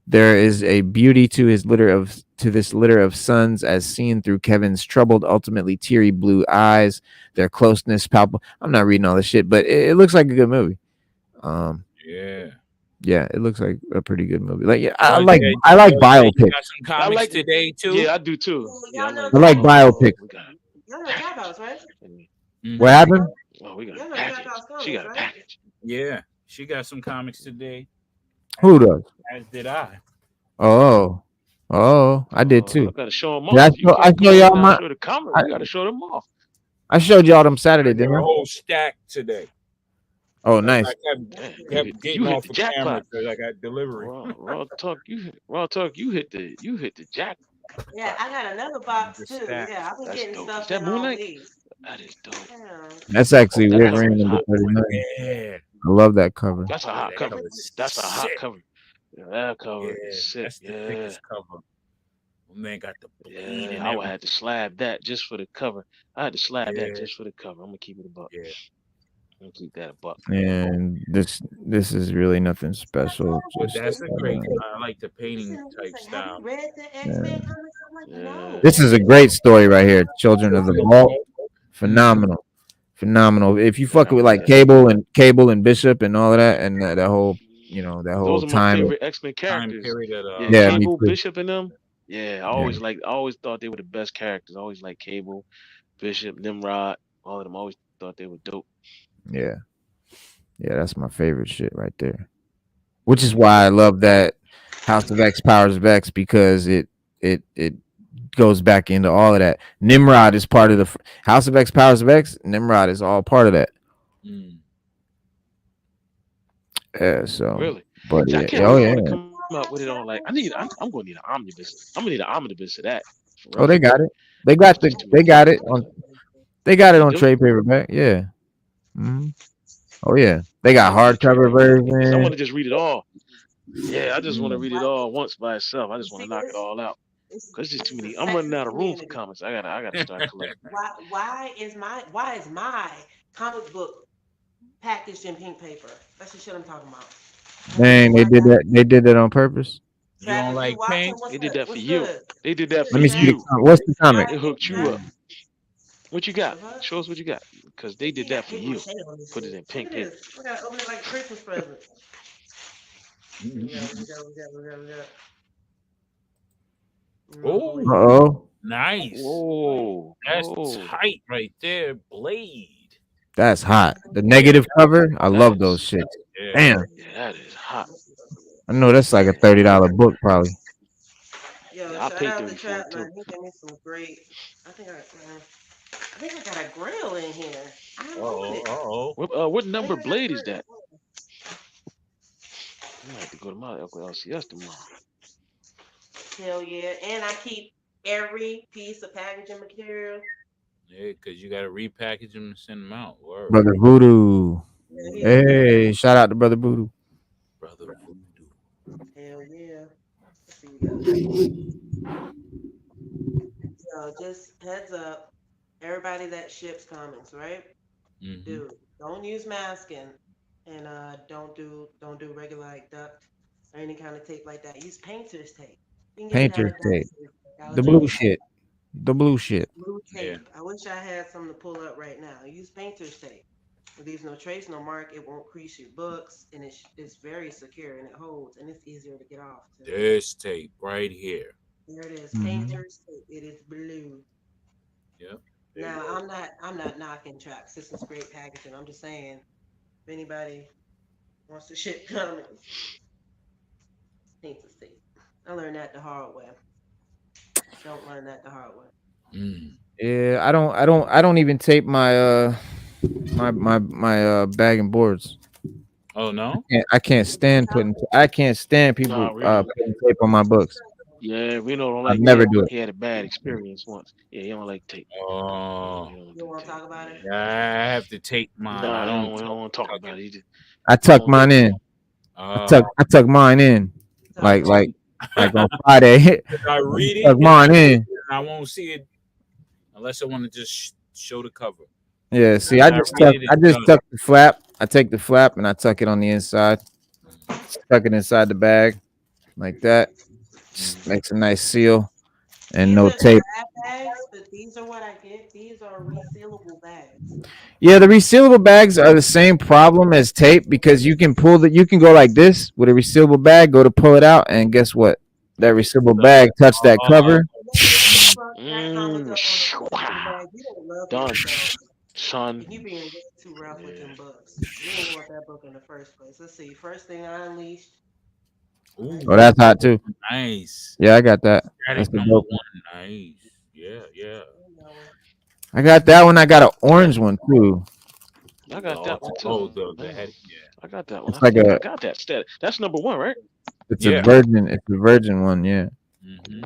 There is a beauty to this litter of sons as seen through Kevin's troubled, ultimately teary blue eyes. Their closeness palpable. I'm not reading all this shit, but it looks like a good movie. Yeah, it looks like a pretty good movie. Like, yeah, I like biopics. You got some comics today too. Yeah, I do too. Yeah, Y'all know I like biopics. Y'all know Trap House, right? What happened? Oh, we got Y'all a know package. Trap House comics, She got a right? package. Yeah, she got some comics today. Who does? As did I. Oh, I did too. I gotta show them Did off. I show y'all my. Show the comment. We gotta show them off. I showed y'all them Saturday, didn't A I? whole stack today. Oh, nice. I kept getting off the camera because I got delivery. Raw talk. You hit the jack. Yeah, I got another box too. Yeah, I've been getting dope. stuff Is that in all Moonlight? these. That is dope. Yeah. That's actually That Rick cover Rain is number hot. 39. Yeah, I love that cover. That's a hot cover. That's a hot sick. cover. Yeah, that cover is sick. That's the thickest cover. Man got the bleed. Yeah, I would have to slab that just for the cover. I had to slab that just for the cover. I'm gonna keep it a buck. Yeah. I'm gonna keep that a buck. And this is really nothing special. But Just, that's a great. I like the painting type style. Have you read the X-Men comics? I'm like, no. This is a great story right here. Children of the Vault. Phenomenal. If you fuck with like Cable and Bishop and all of that, and that whole, that whole Those are my time. favorite X-Men characters. Yeah, Cable, Bishop, and them. Yeah, I always thought they were the best characters. I always liked Cable, Bishop, Nimrod, all of them. I always thought they were dope. Yeah, that's my favorite shit right there. Which is why I love that House of X, Powers of X, because it goes back into all of that. Nimrod is part of the House of X, Powers of X. Nimrod is all part of that. Yeah, so really, but see, yeah, I can't wait to come up with it on like I'm gonna need an omnibus. I'm gonna need an omnibus of that. Oh, they got it. They got it on trade paperback. Yeah. Mm-hmm. Oh yeah, they got hardcover version. I want to just read it all. Yeah, I just want to read it all once by itself. I just want to knock it all out. Cause it's just too many. I'm running out of room for comics. I gotta start collecting. Why is my comic book packaged in pink paper? That's the shit I'm talking about. Dang, they did that on purpose. You don't like pink? They did that for you. They did that for Let me see. you. What's the comic? They hooked you up. What you got? Show us what you got. Because they did that for you. Put it in pink paper. We gotta open it like a Christmas present. Oh, nice. Oh, that's tight right there. Blade. That's hot. The negative cover. I love those shit. Yeah. Damn. Yeah, that is hot. I know that's like a $30 book probably. Yo, I paid shout out to $30 Trap too. Man. He gave me some great. I think I got a grill in here. What number blade is that? I might have to go to my Uncle LCS tomorrow. Hell yeah. And I keep every piece of packaging material. Yeah, because you got to repackage them and send them out. Word. Brother Voodoo. Hey, shout out to Brother Voodoo. Brother Voodoo. Hell yeah. Let's see what we got. So just heads up, everybody that ships comics, right? Dude, don't use masking, and don't do regular like duct or any kind of tape like that. Use painter's tape. Painter's tape. The blue shit. The blue shit. Blue tape. Yeah. I wish I had something to pull up right now. Use painter's tape. It leaves no trace, no mark. It won't crease your books, and it's very secure and it holds, and it's easier to get off too. This tape right here. There it is, Mhm. painter's tape. It is blue. Yep. There Now it is. I'm not knocking tracks. This is great packaging. I'm just saying, if anybody wants to ship comics, painter's tape. I learned that the hard way. Don't learn that the hard way. Mm. Yeah, I don't even tape my bag and boards. Oh no. I can't stand Nah, people Reno. putting tape on my books. Yeah, Reno don't I like never tape. do it. He had a bad experience once. Yeah, he don't like tape. Oh. He don't You do want to tape. talk about it? Yeah. Yeah, I have to take mine. I Nah, don't he don't want to talk tuck about it. it. He just, I he tuck don't do mine it. in. Uh, I tuck mine in. Tuck it Like in. like on Friday. I I read it tuck and mine in. I won't see it unless I want to just show the cover. Yeah, see, I read it I and just done. tuck the flap. I take the flap and I tuck it on the inside. Mm, Tuck it inside the bag like that. Just mm. makes a nice seal and These no are tape. grab bags, but these are what I get. These are resealable bags. Yeah, the resealable bags are the same problem as tape because you can go like this with a resealable bag, go to pull it out, and guess what? That resealable Done. bag touch that Oh, cover. Yeah, if you mm, fuck that comic up on a resealable Wow. bag, you don't love Done. yourself. Son. And you being way too rough with Yeah. them books. You ain't want that book in the first place. Let's see. First thing I unleashed, Oh, ooh, that's hot too. 1990. nice. Yeah, I got that. That's Static the number dope one. one. Nice. Yeah, yeah. I got that one. I got an orange one too. I The got that one also, too. oh, the Damn. head. Yeah. I got that one. It's I like think I a got that stat. That's number one, right? it's a Yeah. virgin. It's a virgin one. Yeah. Hmm.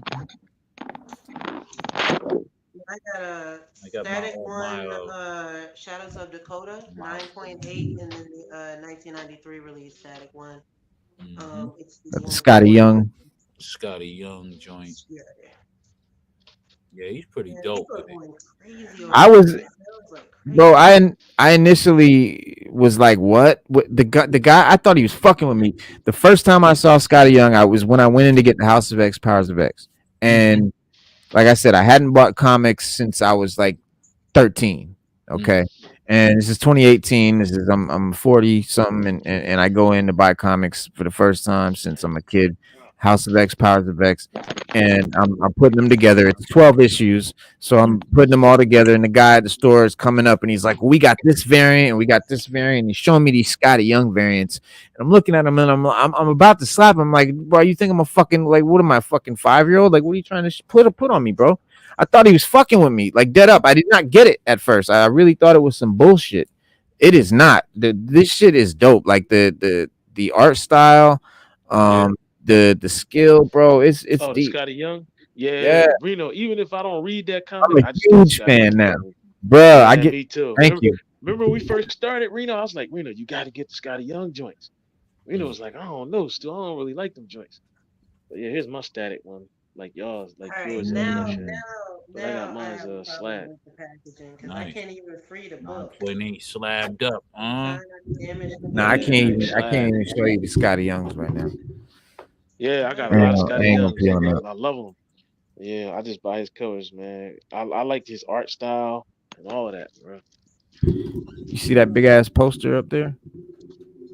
I got a I got my static all my one, Shadows of Dakota, my. 9.8, and then the 1993 release static one. Hmm. It's the Got the Young Scotty Boy. Young. Scotty Young joint. Yeah, Yeah, he's pretty yeah, dope people are with it. going crazy over I that. was It sounds like bro. crazy. I initially was like, what? The guy? I thought he was fucking with me. The first time I saw Scotty Young, I was when I went in to get the House of X, Powers of X, and like I said, I hadn't bought comics since I was like 13. Okay. And this is 2018. This is I'm 40 something and I go in to buy comics for the first time since I'm a kid. House of X, Powers of X. And I'm putting them together. It's 12 issues. So I'm putting them all together. And the guy at the store is coming up and he's like, we got this variant and we got this variant. And he's showing me these Scotty Young variants. And I'm looking at him and I'm about to slap him. I'm like, bro, you think I'm a fucking, like, what am I, fucking 5-year-old? Like, what are you trying to put on me, bro? I thought he was fucking with me, like dead up. I did not get it at first. I really thought it was some bullshit. It is not. This shit is dope. Like the art style, Yeah. the skill, bro. It's Oh, the deep. Scotty Young. Yeah, Yeah, Reno. Even if I don't read that I'm comic, a I just know the huge Scotty fan Young now, comic. bro. I Yeah, get. me too. Thank you. Remember when we first started, Reno? I was like, Reno, you got to get the Scotty Young joints. Reno was like, I don't know, still, I don't really like them joints. But yeah, here's my static one, like y'all's, like All right, yours, Usher. But I got now I mine's have a problem slab. with the packaging because I Nice. can't even free the book. 9.8 slabbed up, I'm huh? trying not to damage the Nah, book. Yeah, it's I can't slab. even show you the Scotty Youngs right now. Yeah, I got a I lot ain't of gonna, I Scotty ain't gonna Youngs. peel them up. I love them. Yeah, I just buy his covers, man. I like his art style and all of that, bro. You see that big ass poster up there?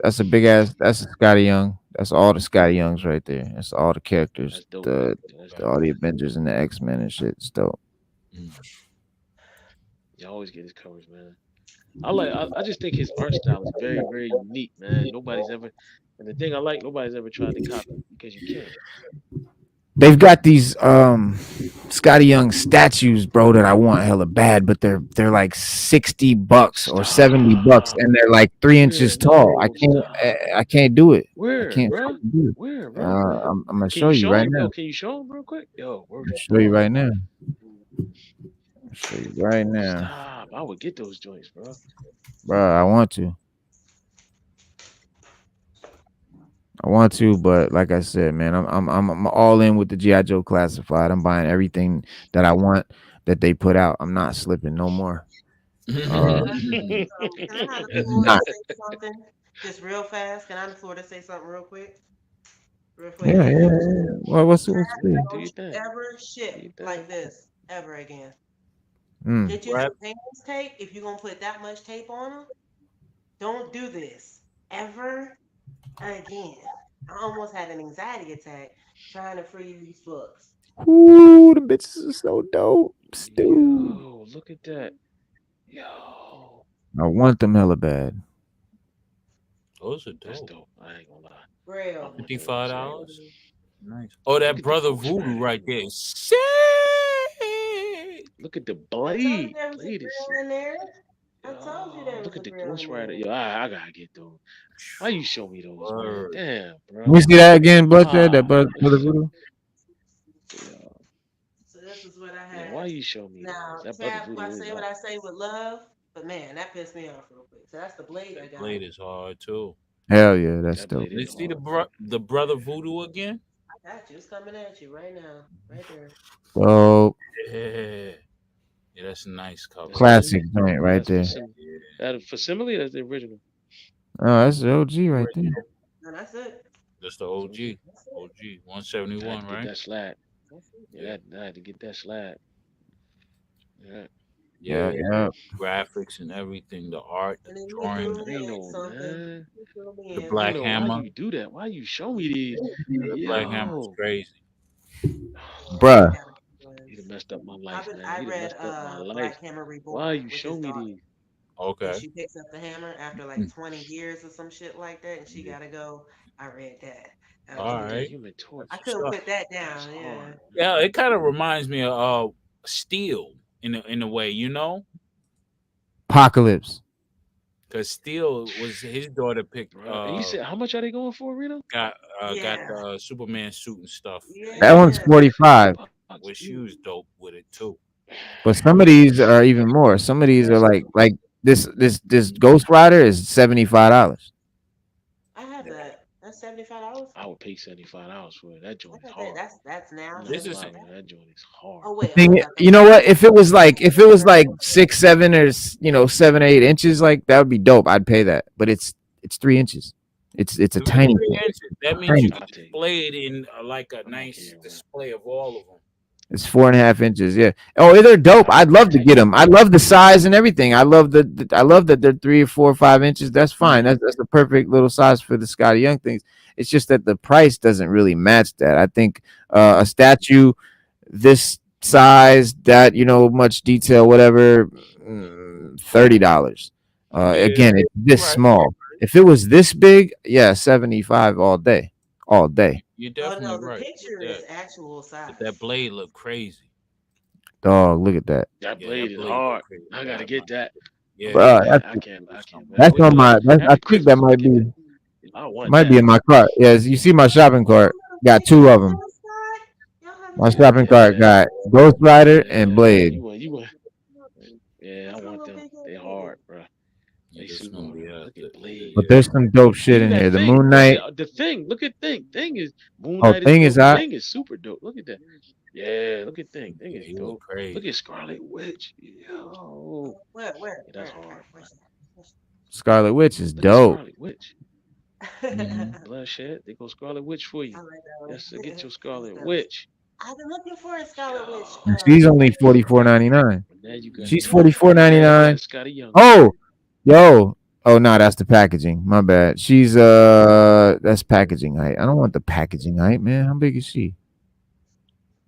That's a big ass. That's a Scotty Young. That's all the Scotty Youngs right there. That's all the characters. That's dope. The That's Got dope. all the Avengers and the X-Men and shit. It's dope. Mm. You always get his covers, man. I just think his art style is very, very unique, man. Nobody's ever and the thing I like, nobody's ever tried to copy it because you can't. They've got these Scotty Young statues, bro, that I want hella bad, but they're like $60 or $70, Stop. and they're like 3 inches Where? tall. No, stop. I can't do it. I Where, can't bro? fucking do it. Where, bro? I'm gonna Can show you you show right him? now. Yo, can you show him real quick? Yo, word I'll to show you God. right now. I'll show you right now, Stop. I would get those joints, bro. bro. I want to, but like I said, man, I'm all in with the GI Joe Classified. I'm buying everything that I want that they put out. I'm not slipping no more. Can I have the floor to Not. say something just real fast? Can I have the floor to say something real quick? Real quick. Yeah. Well, what's the? Do Don't your you thing. ever Do your ship thing. like this ever again. Mm. Get you some What? paintings tape if you're gonna put that much tape on them. Don't do this ever again. I almost had an anxiety attack trying to free these books. Ooh, the bitches are so dope. Stew. Yo, look at that. Yo, I want them hella bad. Those are that's dope. dope. I ain't gonna lie. Real. I'm gonna throw some on. $55. Nice. Oh, Look that at the brother Ghost voodoo Rider. right there. Sick. Look at the I told you blade. there was a Blade is grill sick. in there. I told you Yo, there look was at a the grill Ghost in Rider. there. Yo, I gotta get those. Why you show me those, man? Word. Damn, Let bro. me see that again, Bloodshed. That Ah, brother voodoo. yo, So this is what I yeah. Why have. you show me those? Now, That brother Trap, I voodoo is say what hard. I say with love, but man, that pissed me off real quick. So that's the blade I That got. blade is hard too. Hell yeah, that's That dope. blade is Let's see hard. the brother voodoo again. I got you. It's coming at you right now. Right there. Dope. Yeah. Yeah, that's a nice cover. That's original. Classic joint right That's there. facsimile. Yeah. That facsimile. That's the original. Oh, that's the OG right there. And that's it. That's the That's OG. That's it. OG I had to 171, get right? that slide. That's it. Yeah, Yeah. I had to get that slide. Yeah. Yeah, Yeah. yeah. Graphics and everything, the art, the And then you drawing, threw me in Reno, something. man. You threw me the in Black Reno, why something. Hammer. you do that? Why you show me these? The Black Hammer is Yo. crazy. Yeah, I Bruh. got He'd have it. messed up my life, man. I He'd have read messed up my life. Black Hammer Why Reborn you with show his me daughter. these? And Okay. she picks up the hammer after like Mm. 20 years or some shit like that, and she gotta go. I read that. That was All Yo, the good. right. Human I Torch. couldn't So, put that That's down. Yeah. hard. yeah, it kind of reminds me of Steel in a way, you know, Apocalypse. because Steel was his daughter picked Bro. And you said how much are they going for, Reno? got Yeah. the Superman suit and stuff, That one's Yeah. 45. which she was dope with it too. But some of these are even more. Some of these are like this Ghost Rider is $75. I have that. That's $75. I would pay $75 for it. That I joint is got that. hard. That's now I'm not This gonna is lie, $75. man. That joint is hard. Oh The wait, hold thing, up. you know what? If it was like 6, 7, or 7, 8 inches, like that would be dope. I'd pay that. But it's 3 inches. It's a if it's tiny 3 inches. That thing. means you Tiny. can I'll take it. display it in like a I don't nice care, man. display of all of them. It's 4.5 inches. Yeah. Oh, they're dope. I'd love to Take get it. them. I love the size and everything. I love I love that they're 3 or 4 or 5 inches. That's fine. That's the perfect little size for the Scotty Young things. It's just that the price doesn't really match that. I think a statue this size, that much detail, whatever, $30. Yeah, Again, it's this right. small. If it was this big, yeah, 75 all day, all day. You're Oh definitely no, the right picture with is that. actual size. But that blade look crazy. Dog, look at that, That Yeah, blade that is blade look hard. crazy. I gotta That get that. I'm yeah, gonna bro. get that. I can't That's wait on till my. I after think that Christmas. I'm gonna might get be that. I want that. in my cart. Yes, you see my shopping cart. Oh no, Got picture two of of them. Gangstarr? Y'all haven't My tagged shopping me in cart Yeah. got Ghost Rider and Yeah. Blade. You want yeah, I What's my want little them. big They ass hard, bro. yeah. They This is super gonna be hard. Look at Blade. But yeah. there's some dope And shit you in got here. The Thing. Moon Look Knight. at the Thing. Look at Thing. Thing is Moon Oh, Knight is thing is dope. out. Thing is super dope. Look at that. Yeah, look at Thing. Thing Yeah, is he look dope. Look crazy. at Scarlet Witch. Yo. Yeah, that's hard. Where's Scarlet Witch is Look at dope. Scarlet Witch. Hmm. that? Bloodshed. They go Scarlet Witch for I you. like that one. Yes, get your Let's Scarlet go. Witch. I've been looking for a Scarlet Witch Yo. And she's only figure. $44.99. But now you got She's Yeah. a $44.99. Scotty Young Oh, figure. yo. Oh no, that's the packaging. My bad. She's that's packaging height. I don't want the packaging height, man. How big is she?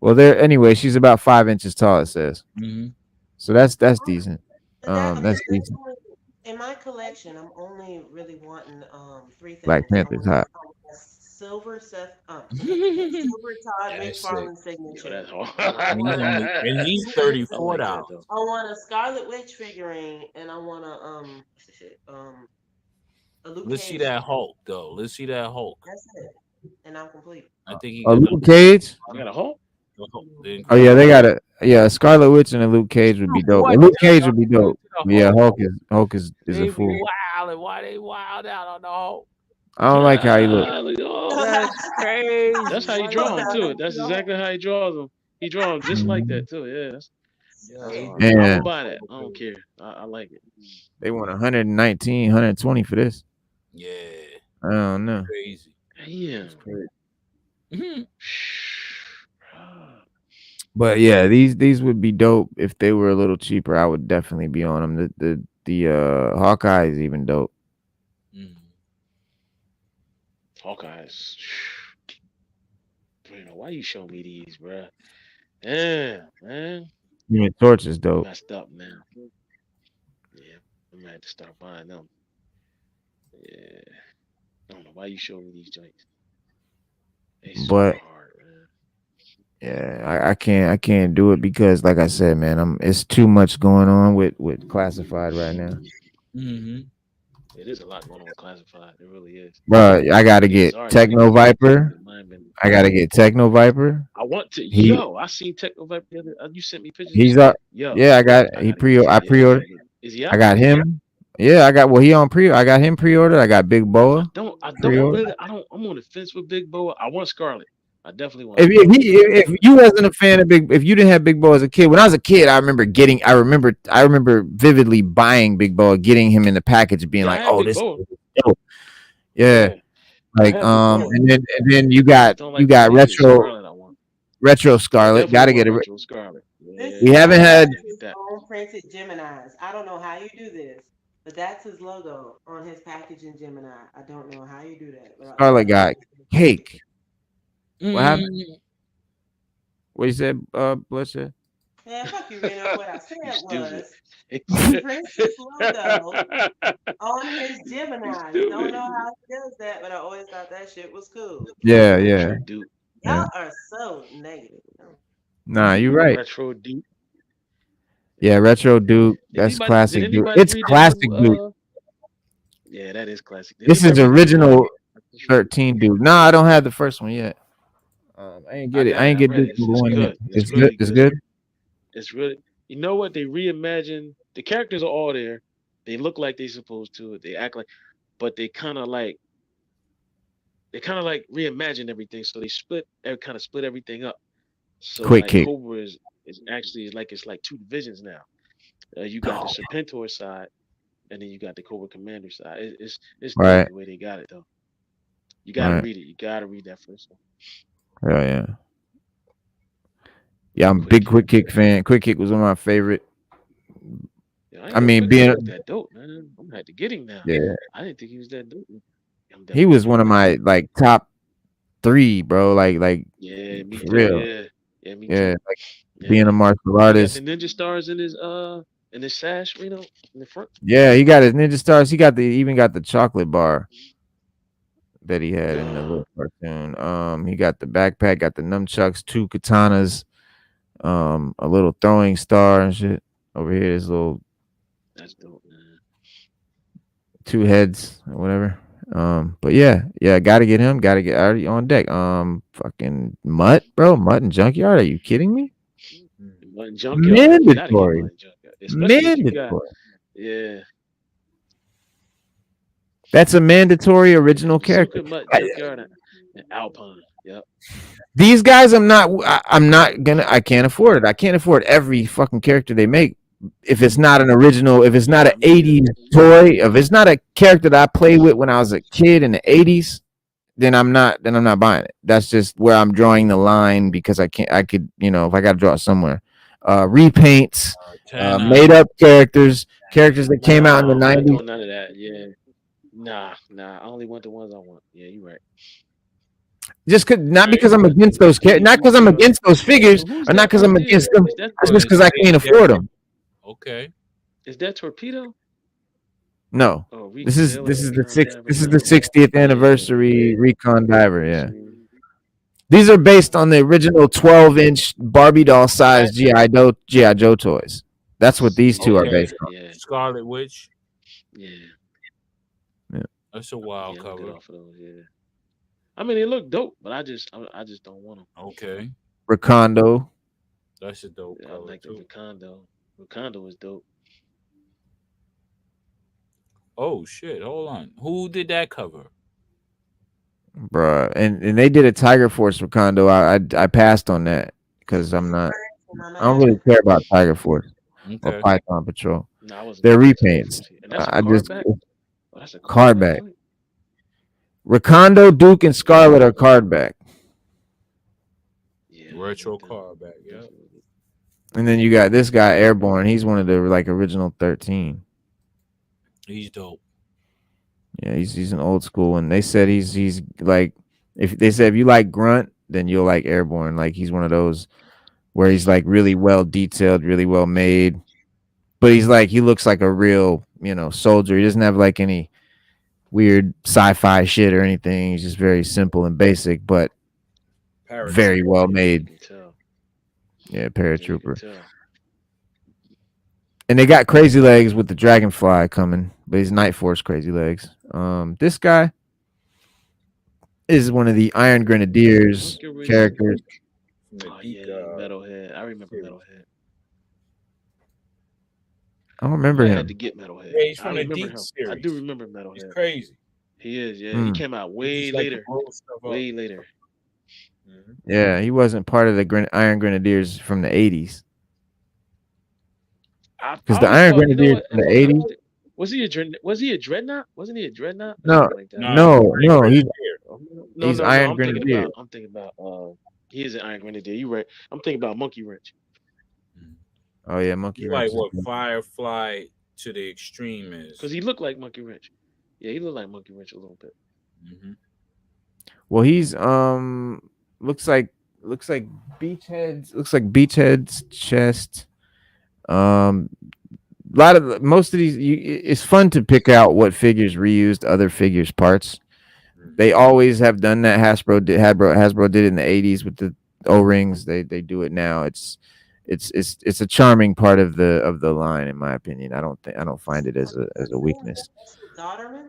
Well, there anyway. She's about 5 inches tall. It says. Hmm. So that's decent. But that okay, That's so that's decent. only in my collection. I'm only really wanting three Black things. Panther's hot. I want a silver silver Todd That's sick. McFarlane Yo, that's signature. hard. I want And he's I $34. like that though. I want a Scarlet Witch figurine, and I want what's the shit? A Luke Let's see Cage. that Hulk though. Let's see that Hulk. That's it, and I'm complete. I think he A got Luke Cage. You got a Hulk? the Oh yeah, Incredible they got Hulk. a Scarlet Witch and a Luke Cage would be dope. A What Luke the Cage hell would be happened dope. to the But yeah, Hulk? Hulk is a They be fool. wild. Why they wild out on the Hulk? I don't like how he look. That's crazy. That's how you Why draw they him do too. that to That's the Hulk? exactly how he draws them. He draws them just like that too. Yeah, Yeah, that's they hard. do I'm Man, gonna buy that. I don't care. I like it. they want 119, 120 for this. Yeah, I don't know. crazy. Damn. Mhm. But yeah, these would be dope if they were a little cheaper. I would definitely be on them. The Hawkeye is even dope. Hawkeyes. You know, why you show me these, bruh? Damn, man. Human Torch is dope. Messed up, man. Yeah, I'm gonna have to start buying them. Yeah. I don't know why you show me these joints. They super But hard, man. yeah, I can't do it because, like I said, man, it's too much going on with classified right now. Mm-hmm. It is a lot going on with classified. It really is. Bro, I gotta Yeah, get sorry, Techno Viper. mine been. I gotta get Techno Viper. I want to. He Yo, I seen Techno Viper the other. You sent me pictures and he's shit. up. Yo, Yeah, I I gotta get. I Yeah, I pre-ordered. gotta get. Is he I out? got him. Yeah, I got he on pre. I got him pre-ordered. I got Big Boa I don't pre-ordered. really. I don't. I'm on the fence with Big Boa. I want Scarlet. I definitely want If Scarlet. if you wasn't a fan of if you didn't have Big Boa as a kid, when I was a kid, I remember vividly buying Big Boa, getting him in the package, being Yeah, I like, had "Oh, Big this Boa. is dope." Yeah, Yeah, I like had Big Boa. and then you I just got don't like the name Scarlet. I want. retro I Scarlet. definitely Got to want get a. Retro Scarlet. This We Yeah, haven't Scarlet had. has his own printed Geminis. I don't know how you do this, but that's his logo on his package in Gemini. I don't know how you do that, but I Scarlet always thought got it was cake. What happened? Mm-hmm. What you said, Bloodshed? yeah, fuck you, Reno. What I said you stupid. was he prints his logo on his You Geminis. Don't stupid. know how he does that, but I always thought that shit was cool. Yeah, Retro yeah, Duke. yeah. Y'all are so negative. Nah, you're right. Retro Duke. Yeah, retro Duke. Did That's anybody? Did classic Duke. anybody It's read the classic new? Duke. Yeah, that is classic. Did This is anybody read the new book? original 13 Duke. Nah, I don't have the first one yet. I ain't get I it. I got it. ain't I get read Duke it. number It's one yet. good. It's It's good. really It's good. good. It's really. You know what? They reimagined. The characters are all there. They look like they supposed to. They act like, but they kind of like reimagined everything. So they kind of split everything up. So Quick like kick. Cobra is actually it's like two divisions now. You got the Serpentor side, and then you got the Cobra Commander side. It's dope Right. the way they got it though. You gotta Right. read it. You gotta read that first one. Yeah, yeah. Yeah, I'm a big Quick Kick fan. Quick Kick was one of my favorite. Yeah, I mean, being was that dope, man. I'm gonna have to get him now. yeah, I didn't think he was that dope. he was one of my like top 3, bro. Like Yeah, me for too. real. Yeah, me Yeah, too. like Yeah, being a martial he got artist. the ninja stars in his sash, in the front. Yeah, he got his ninja stars. He even got the chocolate bar that he had in the little cartoon. He got the backpack, got the nunchucks, 2 katanas, a little throwing star and shit. Over here, this little That's dope, man. 2 heads or whatever. But yeah, gotta get him. Gotta get already on deck. Fucking Mutt, bro. Mutt and Junkyard. Are you kidding me? Mutt Junkyard. You gotta get Mandatory. Mutt Junkyard, especially if you got Mandatory. yeah. That's a mandatory original character. Suka, Mutt Junkyard, and Alpine. Yep. These guys, I'm not gonna. I can't afford it. I can't afford every fucking character they make. If it's not an original, if it's not an 80s toy, if it's not a character that I played with when I was a kid in the 80s, then I'm not buying it. That's just where I'm drawing the line because I could, if I got to draw it somewhere. Repaints, made up characters that came out in the I'm not 90s. doing none of that. Yeah. Nah. I only want the ones I want. Yeah, you're right. Just not because I'm against those characters, not because I'm against those figures, or not because I'm against them. It's just because I can't afford them. Okay. Is that Torpedo? No. Oh, This is the 60th anniversary Recon Diver. Yeah. These are based on the original 12-inch Barbie doll size G.I. Joe toys. That's what these two are based on. Yeah. Scarlet Witch. Yeah. That's a wild cover. Off of those, yeah. I mean, they look dope, but I just don't want them. Okay. Recondo. That's a dope I cover like too. the Recondo. Recondo is dope. Oh shit! Hold on. Who did that cover? Bruh. And they did a Tiger Force Recondo. I passed on that because I don't really care about Tiger Force or Python Patrol. No, they're repaints. And that's a card back? Oh, that's a card back. Recondo, Duke, and Scarlet are card back. Yeah, retro card back. Yeah. And then you got this guy Airborne. He's one of the original 13. He's dope. Yeah, he's an old school one. They said he's like if they said if you like Grunt, then you'll like Airborne. Like he's one of those where he's like really well detailed, really well made. But he's like he looks like a real, soldier. He doesn't have like any weird sci-fi shit or anything. He's just very simple and basic, but very well made. Yeah, paratrooper. And they got Crazy Legs with the Dragonfly coming, but he's Night Force Crazy Legs. This guy is one of the Iron Grenadiers characters. Oh, yeah, Metalhead. I remember Metalhead. I don't remember him. I had to get Metalhead. Yeah, he's from the Deep series. I do remember Metalhead. He's crazy. He is, yeah. He came out way later. Way later. Mm-hmm. Yeah, he wasn't part of the Iron Grenadiers from the 80s. Because the Iron Grenadiers from the 80s. Was he a dreadnought? Wasn't he a dreadnought? No, no, he's Iron Grenadier. I'm thinking about he is an Iron Grenadier. You right. I'm thinking about Monkey Wrench. Oh yeah, Monkey Wrench. Like what Firefly to the extreme is. Because he looked like Monkey Wrench. Yeah, he looked like Monkey Wrench a little bit. Mm-hmm. Well, he's looks like Beachhead's chest. Most of these, it's fun to pick out what figures reused other figures' parts. They always have done that. Hasbro did it in the 80s with the O-rings. They do it now. It's a charming part of the line, in my opinion. I don't find it as a weakness. Daughterman?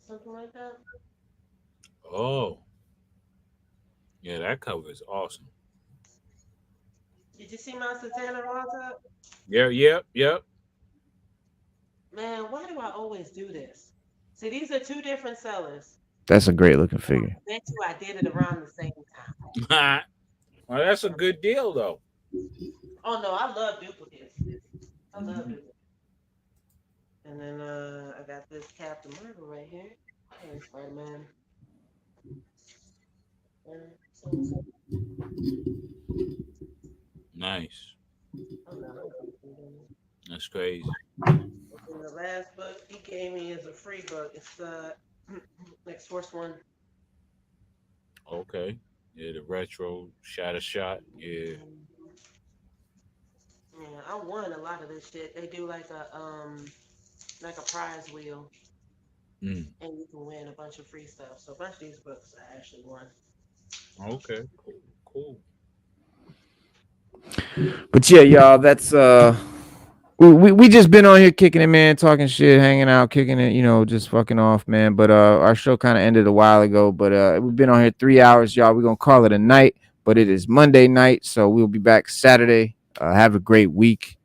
Something like that. Oh, yeah, that cover is awesome. Did you see Monster Taylor on top? Yep. Man, why do I always do this? See, these are two different sellers. That's a great looking figure. I bet you I did it around the same time. Well, that's a good deal, though. Oh no, I love duplicates. I love duplicates. And then I got this Captain Marvel right here. There's Spider-Man. Nice. That's crazy. And the last book he gave me is a free book. It's next Force One. Okay. Yeah, the retro shot. Yeah. Yeah, I won a lot of this shit. They do like a prize wheel. And you can win a bunch of free stuff. So a bunch of these books I actually won. Okay, cool. But yeah, y'all, that's we just been on here kicking it, man, talking shit, hanging out, kicking it, just fucking off, man. But our show kind of ended a while ago. But we've been on here 3 hours, y'all. We're gonna call it a night, but it is Monday night, so we'll be back Saturday. Have a great week.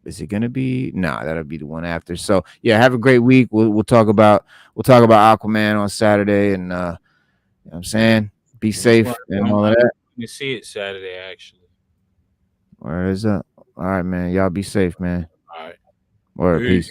Is it gonna be? Nah, that'll be the one after. So yeah, have a great week. We'll talk about Aquaman on Saturday, and you know what I'm saying, be safe and all of that. You see it Saturday, actually. Where is that? All right, man. Y'all be safe, man. All right. Peace.